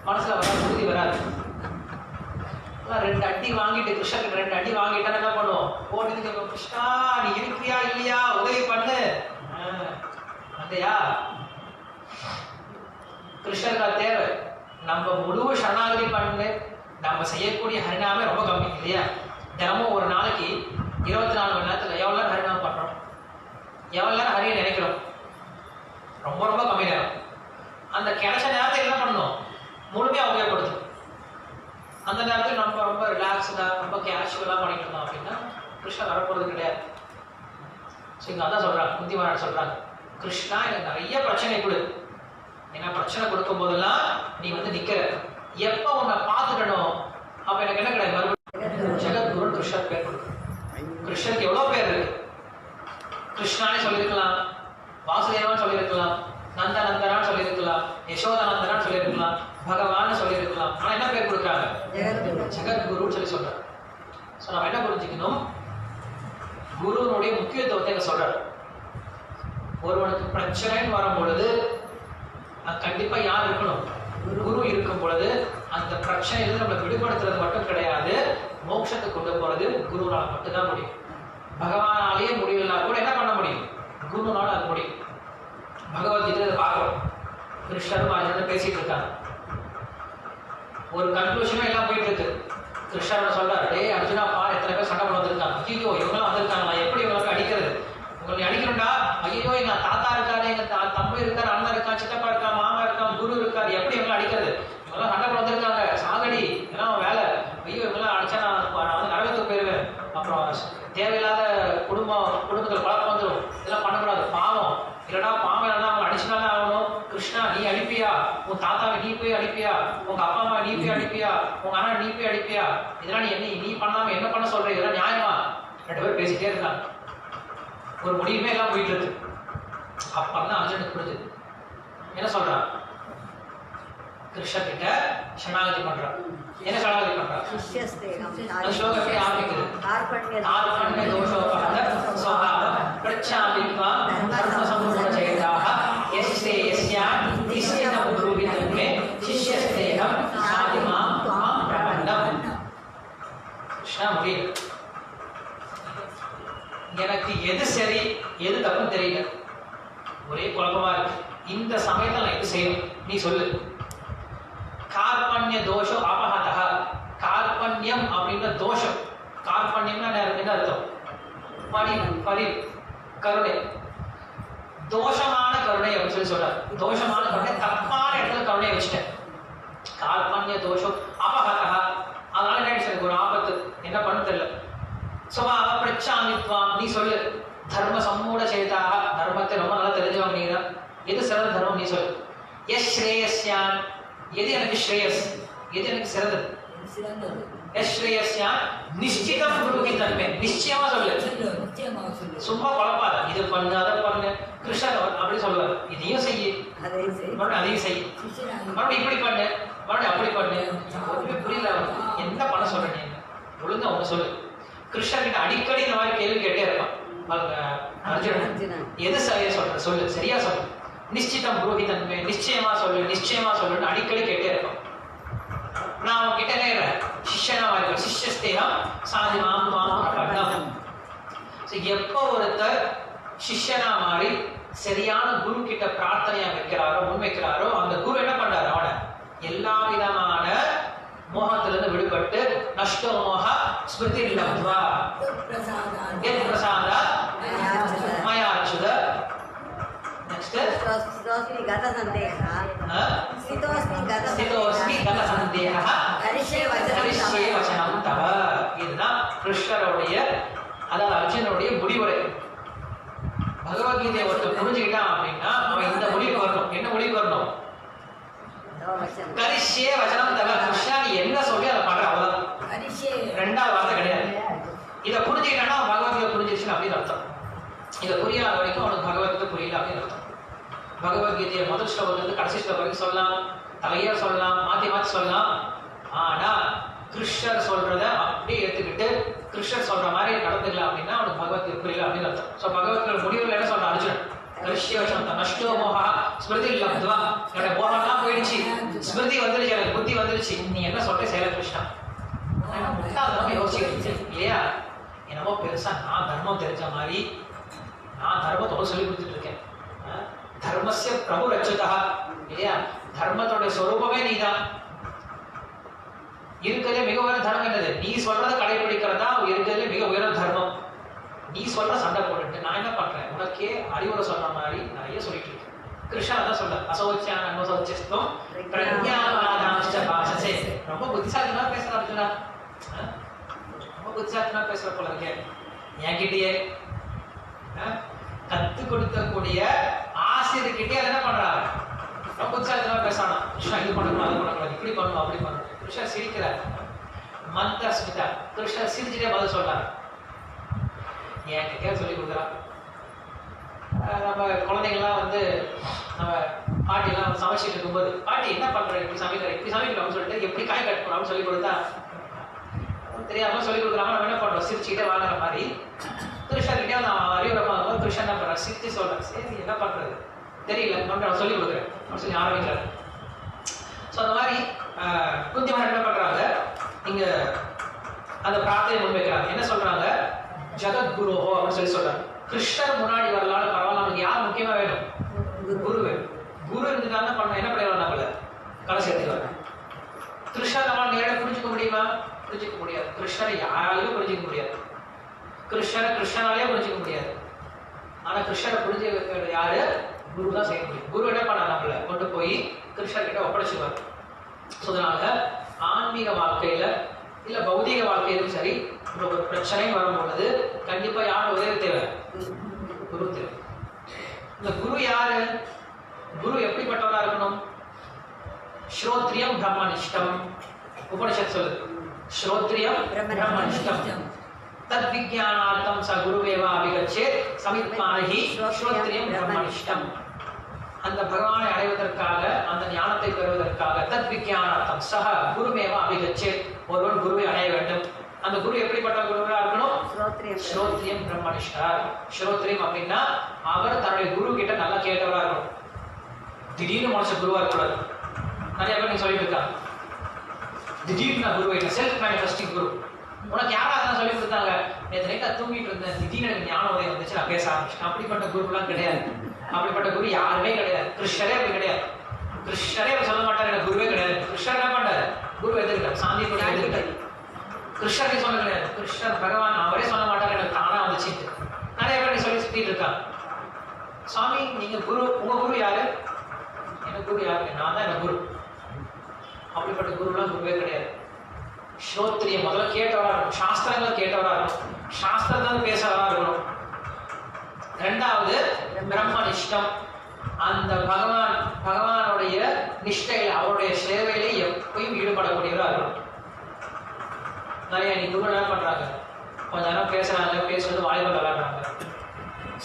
மனசுல வராது, உறுதி வராது. 2 அடி வாங்கிட்டு, கிருஷ்ணன் 2 அடி வாங்கிட்டா என்ன பண்ணுவோம், ஓடி கிருஷ்ணா நீ இருக்கிறியா இல்லையா, உதவி பண்ணு. அதையா கிருஷ்ணருக்கு தேவை. நம்ம முழு சரணாகதி பண்ணு. நம்ம செய்யக்கூடிய ஹரிநாமே ரொம்ப கம்மி இல்லையா. தினமும் ஒரு நாளைக்கு 24 மணி நேரத்தில் எவ்வளோ நேரம் ஹரிநாமம் பண்றோம், எவ்வளோ நேரம் ஹரியை நினைக்கிறோம், ரொம்ப ரொம்ப கம்மி நேரம். அந்த கிடைச்ச நேரத்தை என்ன பண்ணணும், முழுமையா உபயோகப்படுத்தும். அந்த நேரத்தில் நம்ம ரொம்ப ரிலாக்ஸ்டா ரொம்ப கேஷுவலா பண்ணிட்டு இருந்தோம் அப்படின்னா கிருஷ்ணா வரப்போறது கிடையாது. ஸோ இங்க அதான் சொல்றாங்க, குந்தி மகாராஜ் சொல்றாங்க, கிருஷ்ணா எனக்கு நிறைய பிரச்சனை கொடு. ஏன்னா பிரச்சனை கொடுக்கும் போதெல்லாம் நீ வந்து நிக்கிற, எப்ப உன்னை பார்த்துடணும் அப்ப எனக்கு என்ன கிடையாது, மறுபடியும் ஜெகத்குரு கிருஷ்ணர் பேர் கொடுக்கும். கிருஷ்ணருக்கு எவ்வளவு பேர் இருக்கு, கிருஷ்ணானே சொல்லியிருக்கலாம், வாசுதேவான்னு சொல்லியிருக்கலாம், நந்தனந்தனான்னு சொல்லியிருக்கலாம், யசோதானந்தனான்னு சொல்லியிருக்கலாம், பகவான் சொல்லியிருக்கலாம். ஆனா என்ன பேர் கொடுக்குறாங்க, ஜெகத்குருன்னு சொல்லி சொல்றாங்க. ஸோ நம்ம என்ன புரிஞ்சுக்கணும், குருவனுடைய முக்கியத்துவத்தை என்ன சொல்றாரு. ஒருவனுக்கு பிரச்சனைன்னு வரும் பொழுது கண்டிப்பா யார் இருக்கணும், குரு இருக்கும் பொழுது அந்த பிரச்சனையிலிருந்து நம்மளை விடுபடுத்துறது மட்டும் கிடையாது, மோட்சத்துக்கு கொண்டு போறது குருனால மட்டும்தான் முடியும். பகவானாலேயே முடியலனா கூட என்ன பண்ண முடியும், குருனால அது முடியும். பகவத்கீதை பார்க்கிறோம். கிருஷ்ணரும் அர்ஜுனனும் பேசிட்டு இருக்காங்க. ஒரு கன்க்ளூஷனும் எல்லாம் போயிட்டு இருக்கு. கிருஷ்ணர் சொல்றாரு, டேய் அர்ஜுனா பார், எத்தனை பேர் சண்டை போட வந்திருக்காங்க. ஐயோ இவங்களாம் வந்திருக்காங்களா, எப்படி இவங்களை அடிக்கிறது? உங்களை அடிக்கணும்டா. ஐயோ எங்க தாத்தா இருக்காரு, எங்க தம்பி இருக்காரு, அண்ணன் இருக்கான், சித்தப்பா இருக்கா, மாமா இருக்கான், குரு இருக்காரு, எப்படி இவங்களை அடிக்கிறது? இவங்கெல்லாம் சண்டை போட வந்திருக்காங்க, சாகடி, இதெல்லாம் வேலை. ஐயோ இவங்கெல்லாம் அடிச்சா நான் வந்து நரகத்துக்கு போயிருவேன். அப்புறம் தேவையில்லாத குடும்பத்தில் பழக்கம் வந்துடும். இதெல்லாம் பண்ணக்கூடாது, பாவம். இல்லடா பாவம் இல்லைன்னா அவங்க அடிச்சுனாலே ஆகணும். கிருஷ்ணா நீ அடிப்பியா? உன் தாத்தாவை நீ போய் அடிப்பியா? உங்க அப்பா அம்மா நீ போய் அடிப்பியா? உங்க அண்ணா நீ போய் அடிப்பியா? இதெல்லாம் நீ பண்ணாம என்ன பண்ண சொல்ற? இதெல்லாம் நியாயமா? 2 பேர் பேசிட்டே இருக்காங்க. ஒரு முடிவுமே எல்லாம் போயிட்டு இருக்கு. அப்பதான் அர்ஜுனுக்கு புரியுது. என்ன சொல்றான்? கிருஷ்ண கிட்ட சரணாகதி பண்றான். என்ன சரணாகதி பண்றான்? அந்த ஸ்லோகம் எப்படி ஆரம்பிக்குது? கார்பண்ய தோஷோபஹத ஸ்வபாவ பிரச்சாபித்வா தர்ம சம்பூர்ணசேதாக யஸ்யேயஸ்யான் நிஷ்யதம் குருவிதமே சிஷ்யஸ்தேகம் சாதிமாம் த்வாம் பிரபந்தம். கிருஷ்ணா முடியல. எனக்கு எது சரி எது தப்புன்னு தெரியல, ஒரே குழப்பமா இருக்கு. இந்த சமயத்தில் நான் எது செய்யணும் நீ சொல்லு. கார்பண்ய தோஷம் அபஹதஹ. கார்பண்யம் அப்படின்ற தோஷம். கார்பண்யம்னா என்ன அர்த்தம்? பரி கருணை. தோஷமான கருணை அப்படின்னு சொல்லி சொல்றாரு. தோஷமான கருணை, தப்பான இடத்துல கருணையை வச்சுட்டேன். கார்பண்ய தோஷம் அபஹதஹ. அதனால என்ன ஒரு ஆபத்து, என்ன பண்ண தெரியல. சுபாவ பிரச்சாமித்வாம், நீ சொல்லு. தர்ம சம்மூட சேதாக, தர்மத்தை ரொம்ப நல்லா தெரிஞ்சவங்க நீங்க தான். எது சிறந்த தர்மம் நீ சொல்லு. எஸ் ஸ்ரேயஸ்யான், எது எனக்கு ஸ்ரேயஸ், எது எனக்கு சிறந்தது? எஸ் ஸ்ரேயஸ்யான் நிஷ்டிதம் குருகி தன்மை. நிச்சயமா சொல்லு. சும்மா குழப்பாத, இது பண்ணு அதை பண்ணு. கிருஷ்ணர் அப்படி சொல்லுவார், இதையும் செய்யு மறுபடியும் அதையும் செய்யு, மறுபடியும் இப்படி பண்ணு மறுபடியும் அப்படி பண்ணு. ஒன்றுமே புரியல. என்ன பண்ண சொல்ற நீ? ஒழுங்கா ஒண்ணு சொல்லு. கிருஷ்ணர் கிட்ட அடிக்கடி இந்த மாதிரி கேள்வி கேட்டே இருப்பான் அர்ஜுனன். எது சரியா சொல்ற சொல்லு, சரியா சொல்லு. நிச்சிதம் புரோஹிதன்மே, நிச்சயமா சொல்லு நிச்சயமா சொல்லுன்னு அடிக்கடி கேட்டே இருப்பான். நான் அவன் கிட்ட நேர்றேன், சிஷ்யனா வாழ்க்கை சிஷ்யஸ்தேகம் சாதிமாம் துவாம் பிரபந்தம். எப்போ ஒருத்தர் சிஷ்யனா மாறி சரியான குரு கிட்ட பிரார்த்தனையா வைக்கிறாரோ, முன்வைக்கிறாரோ, அந்த குரு என்ன பண்றாரு? அவனை எல்லா விதமான மோகத்திலிருந்து விடுபட்டு நஷ்டோ மோக ஸ்மிருதி லப்த்வா யத் பிரசாத மயாச்சுத. நெக்ஸ்ட் ஸ்திதோஸ்மி கத சந்தேஹ கரிஷ்யே வசனம் தவ. இதுதான் கிருஷ்ணருடைய, அதாவது அர்ஜுனனுடைய முடிவுரை. பகவத்கீதையை ஒருத்தர் புரிஞ்சுக்கிட்டான் அப்படின்னா அவன் இந்த முடிவுக்கு வரணும். என்ன முடிவுக்கு வரணும்? கரிஷ்யே வசனம் தவ. கிருஷ்ணா நீ என்ன சொல்லி அதை பண்ற, அவ்வளவுதான். ரெண்டாவது வார்த்தை கிடையாது. இதை புரிஞ்சுக்கிட்டானா பகவத்கீதை புரிஞ்சிருச்சுன்னு அப்படின்னு அர்த்தம். இதை புரியாத வரைக்கும் அவனுக்கு பகவத்கீதை புரியல அப்படின்னு அர்த்தம். பகவத்கீதையை முதல் ஸ்லோகத்திலிருந்து கடைசி ஸ்லோகம் வரைக்கும் சொல்லலாம், தலையா சொல்லலாம், மாத்தி மாத்தி சொல்லலாம். ஆனா கிருஷ்ணர் சொல்றத அப்படியே ஏத்துக்கிட்டு கிருஷ்ணர் சொல்ற மாதிரி நடந்துக்கலாம் அப்படின்னா அவனுக்கு பகவத்கீதை புரியல அப்படின்னு அர்த்தம். ஸோ பகவத்கீதை முடிவுல என்ன சொல்றான் அர்ஜுனன்? நஷ்டோ மோகா ஸ்மிருதி லப்த்வா. என்னோட மோகம்லாம் போயிடுச்சு, ஸ்மிருதி வந்துருச்சு, எனக்கு புத்தி வந்துருச்சு. நீ என்ன சொல்ற செய்யல கிருஷ்ணா. யோசிச்சு இல்லையா? என்னமோ பெருசா நான் தர்மம் தெரிஞ்ச மாதிரி நான் தர்மத்தோட சொல்லி கொடுத்துட்டு இருக்கேன். தர்மஸ்ய பிரபு ரட்சதா இல்லையா? தர்மத்தோட சொரூபமே நீதான். இருக்கிறதுல மிக உயர்ந்த தர்மம் என்னது? நீ சொல்றதை கடைபிடிக்கிறதா இருக்கிறதுல மிக உயர்ந்த தர்மம். நீ சொல்ற சண்டை போட்டுட்டு நான் என்ன பண்றேன்? உனக்கே அறிவுரை சொல்ற மாதிரி நிறைய சொல்லிட்டு இருக்கேன். கிருஷ்ணா தான் சொல்ற அசௌச்சான் அனுசௌச்சம் பிரஜாவாதாம்ச பாசசே. ரொம்ப புத்திசாலித்தனமா பேசுற அர்ஜுனா, ரொம்ப புத்திசாலித்தனமா பேசுற போல இருக்கே. என்கிட்டயே கத்து கொடுக்கக்கூடிய ஆசிரியர்கிட்டே அதை என்ன பண்றாரு? ரொம்ப புத்திசாலித்தனமா பேசானா. கிருஷ்ணா இது பண்ணணும் அது பண்ணக்கூடாது, இப்படி பண்ணணும் அப்படி பண்ணணும். கிருஷ்ணர் சிரிக்கிறார். மந்த ஸ்மிதா. கிருஷ்ணர் சிரிச்சுட்டே பதில் சொல்றாரு. என்கிட்ட சொல்லி கொடுக்குறான். நம்ம குழந்தைங்கள்லாம் வந்து நம்ம பாட்டிலாம் சமைச்சிட்டு இருக்கும்போது, பாட்டி என்ன பண்ற, இப்படி சமைக்கிற இப்படி சமைக்கிறோம்னு சொல்லிட்டு எப்படி காய் கட் பண்ணான்னு சொல்லி கொடுத்தா தெரியாம சொல்லி கொடுக்குறாங்க. நம்ம என்ன பண்றோம்? சிரிச்சுக்கிட்டே வாங்குற மாதிரி கிருஷ்ணர்கிட்டே நான் அறிவுரை பார்க்கும்போது கிருஷ்ணன் என்ன பண்றேன்? சிரிச்சு சொல்றேன், சரி என்ன பண்றது தெரியல நான் சொல்லி கொடுக்குறேன் அப்படின்னு சொல்லி ஆரம்பிக்கிறார். ஸோ அந்த மாதிரி குந்திமார் என்ன பண்றாங்க? இங்க அந்த பிரார்த்தனை முன்வைக்கிறாங்க. என்ன சொல்றாங்க? ஜகத்குருஹோ அப்படின்னு சொல்லி சொல்றாங்க. கிருஷ்ணர் முன்னாடி வரலான்னு பரவாயில்ல, நமக்கு யார் முக்கியமா வேணும்? குரு வேணும். குரு இருந்துட்டாருன்னா பண்ண என்ன பண்ணிடலாம், நம்மள கலை சேர்த்துக்கலாம். கிருஷ்ணர் நம்மளால் நேரடியாக புரிஞ்சுக்க முடியுமா? புரிஞ்சுக்க முடியாது. கிருஷ்ணரை யாராலையும் புரிஞ்சுக்க முடியாது. கிருஷ்ணனாலேயே புரிஞ்சுக்க முடியாது. ஆனா கிருஷ்ணரை புரிஞ்சு வைக்கிறது யாரு? குரு தான் செய்ய முடியும். குரு என்ன பண்ண நம்மள கொண்டு போய் கிருஷ்ணர்கிட்ட ஒப்படைச்சுவார். அதனால ஆன்மீக வாழ்க்கையில இல்ல பௌதிக வாழ்க்கையிலும் சரி, ஒரு பிரச்சனையும் வரும்பொழுது கண்டிப்பா யார் உதவி தேவை? குரு தேவை. இந்த குரு யாரு? குரு எப்படிப்பட்டவரா இருக்கணும்? ஸ்ரோத்ரியம் பிரம்மனிஷ்டம். உபனிஷத் சொல்லுது, ஸ்ரோத்ரியம் பிரம்மனிஷ்டம். தத் விஜயானார்த்தம் ச குருவேவா அபிகச்சேத் சமித்மானஹி ஸ்ரோத்ரியம் பிரம்மனிஷ்டம். அந்த பகவானை அடைவதற்காக, அந்த ஞானத்தை பெறுவதற்காக, தத் விஜயானார்த்தம் சஹ குருவேவா அபிகச்சேத், ஒருவன் குருவை அடைய வேண்டும். அந்த குரு எப்படிப்பட்ட குருவா இருக்கணும்? ஸ்ரோத்ரியம் பிரம்மனிஷ்டா. ஸ்ரோத்ரியம் அப்படின்னா அவர் தன்னுடைய குரு கிட்ட நல்லா கேட்டவரா இருக்கணும். திடீர்னு மனுஷ குருவா இருக்கக்கூடாது. நிறைய பேர் நீங்க சொல்லிட்டு இருக்காங்க, திடீர்னு நான் குரு என்ன செல்ஃப் மேனிஃபெஸ்டிங் குரு. உனக்கு யாரா தான் சொல்லி கொடுத்தாங்க? நேற்று நைட்டா தூங்கிட்டு இருந்தேன், திடீர்னு எனக்கு ஞான உதயம் வந்துச்சு, நான் பேச ஆரம்பிச்சேன். அப்படிப்பட்ட குருலாம் கிடையாது. அப்படிப்பட்ட குரு யாருமே கிடையாது. கிருஷ்ணரே அப்படி கிடையாது. கிருஷ்ணரே சொல்ல மாட்டார் எனக்கு குருவே கிடையாது. கிருஷ்ணர் என்ன பண்ணாரு? குரு எடுத்துக்கிட்டார், சாந்தி கூட எடுத்துக்கிட்டார். கிருஷ்ணரே சொல்ல கிடையாது. கிருஷ்ணர் பகவான் அவரே சொல்ல மாட்டார் எனக்கு தானா வந்துச்சு. நிறைய பேர் சொல்லி சுத்திட்டு இருக்காங்க. சுவாமி நீங்க குரு, உங்க குரு யாரு? எனக்கு குரு யாரு? நான் தான் எனக்கு குரு. அப்படிப்பட்ட குருலாம் குருவே கிடையாது. ஸ்ரோத்ரியம் முதல்ல கேட்டவரா இருக்கணும், சாஸ்திரங்களை கேட்டவரா இருக்கணும், சாஸ்திரத்தை பேசவரா இருக்கணும். ரெண்டாவது பிரம்மனிஷ்டம். அந்த பகவானுடைய நிஷ்டையில, அவருடைய சேவையில எப்பயும் ஈடுபடக்கூடியவரா இருக்கணும். நிறைய நீ குரு என்ன பண்றாங்க, கொஞ்ச நேரம் பேசுறாங்க, பேசுறது வாலிபால் விளையாடுறாங்க,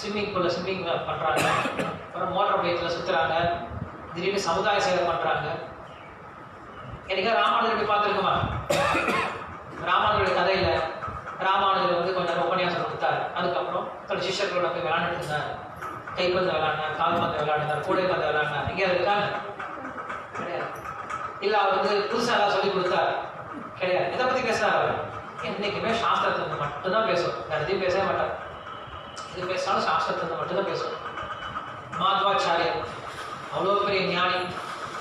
ஸ்விம்மிங் பூல்ல ஸ்விம்மிங் பண்றாங்க, அப்புறம் மோட்டார் பைக்ல சுத்துறாங்க, திடீர்னு சமுதாய சேவை பண்றாங்க. என்னைக்கா ராமானுஜர் பார்த்துருக்குமா? ராமானுஜருடைய கதையில ராமானுஜர் வந்து கொஞ்சம் உபன்யாசம் கொடுத்தாரு. அதுக்கப்புறம் தன் சிஷ்யர்களோட போய் விளையாண்டுட்டு இருந்தார். கைப்பந்து விளையாடினார், கால்பந்து விளையாடினார், கூடைப்பந்து விளையாடினார். எங்கேயாவது இருக்காங்க? கிடையாது. இல்ல அவர் வந்து புதுசாக ஏதாவது சொல்லி கொடுத்தார்? கிடையாது. எதை பத்தி பேசுறாரு அவர்? என்னைக்குமே சாஸ்திரத்தை மட்டும்தான் பேசுவோம், வேற எதையும் பேசவே மாட்டார். இது பேசினாலும் சாஸ்திரத்தை மட்டும்தான் பேசுவோம். மாத்வாச்சாரியர் அவ்வளோ பெரிய ஞானி,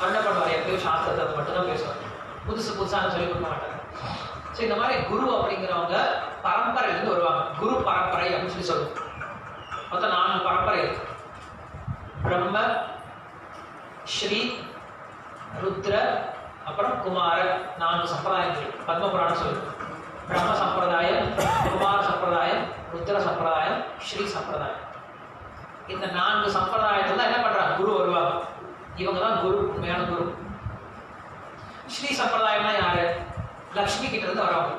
என்ன பண்ணுவார்? எப்பயும் சாஸ்திரத்தை மட்டும்தான் பேசுவார், புதுசாக சொல்லி கொடுக்க மாட்டாங்க. ஸோ இந்த மாதிரி குரு அப்படிங்கிறவங்க பரம்பரையிலேருந்து வருவாங்க. குரு பரம்பரை அப்படின்னு சொல்லுவோம். மொத்தம் 4 பரம்பரை இருக்கு. பிரம்ம, ஸ்ரீ, ருத்ர, அப்புறம் குமார, 4 சம்பிரதாயங்கள் பத்ம புராணம் சொல்லுது. பிரம்ம சம்பிரதாயம், குமார சம்பிரதாயம், ருத்ர சம்பிரதாயம், ஸ்ரீ சம்பிரதாயம். இந்த 4 சம்பிரதாயத்துல தான் என்ன பண்றாங்க? குரு வருவாங்க. இவங்க தான் குரு, உண்மையான குரு. ஸ்ரீ சம்பிரதாயம்னா யாரு? லக்ஷ்மி கிட்ட இருந்து வரவங்க.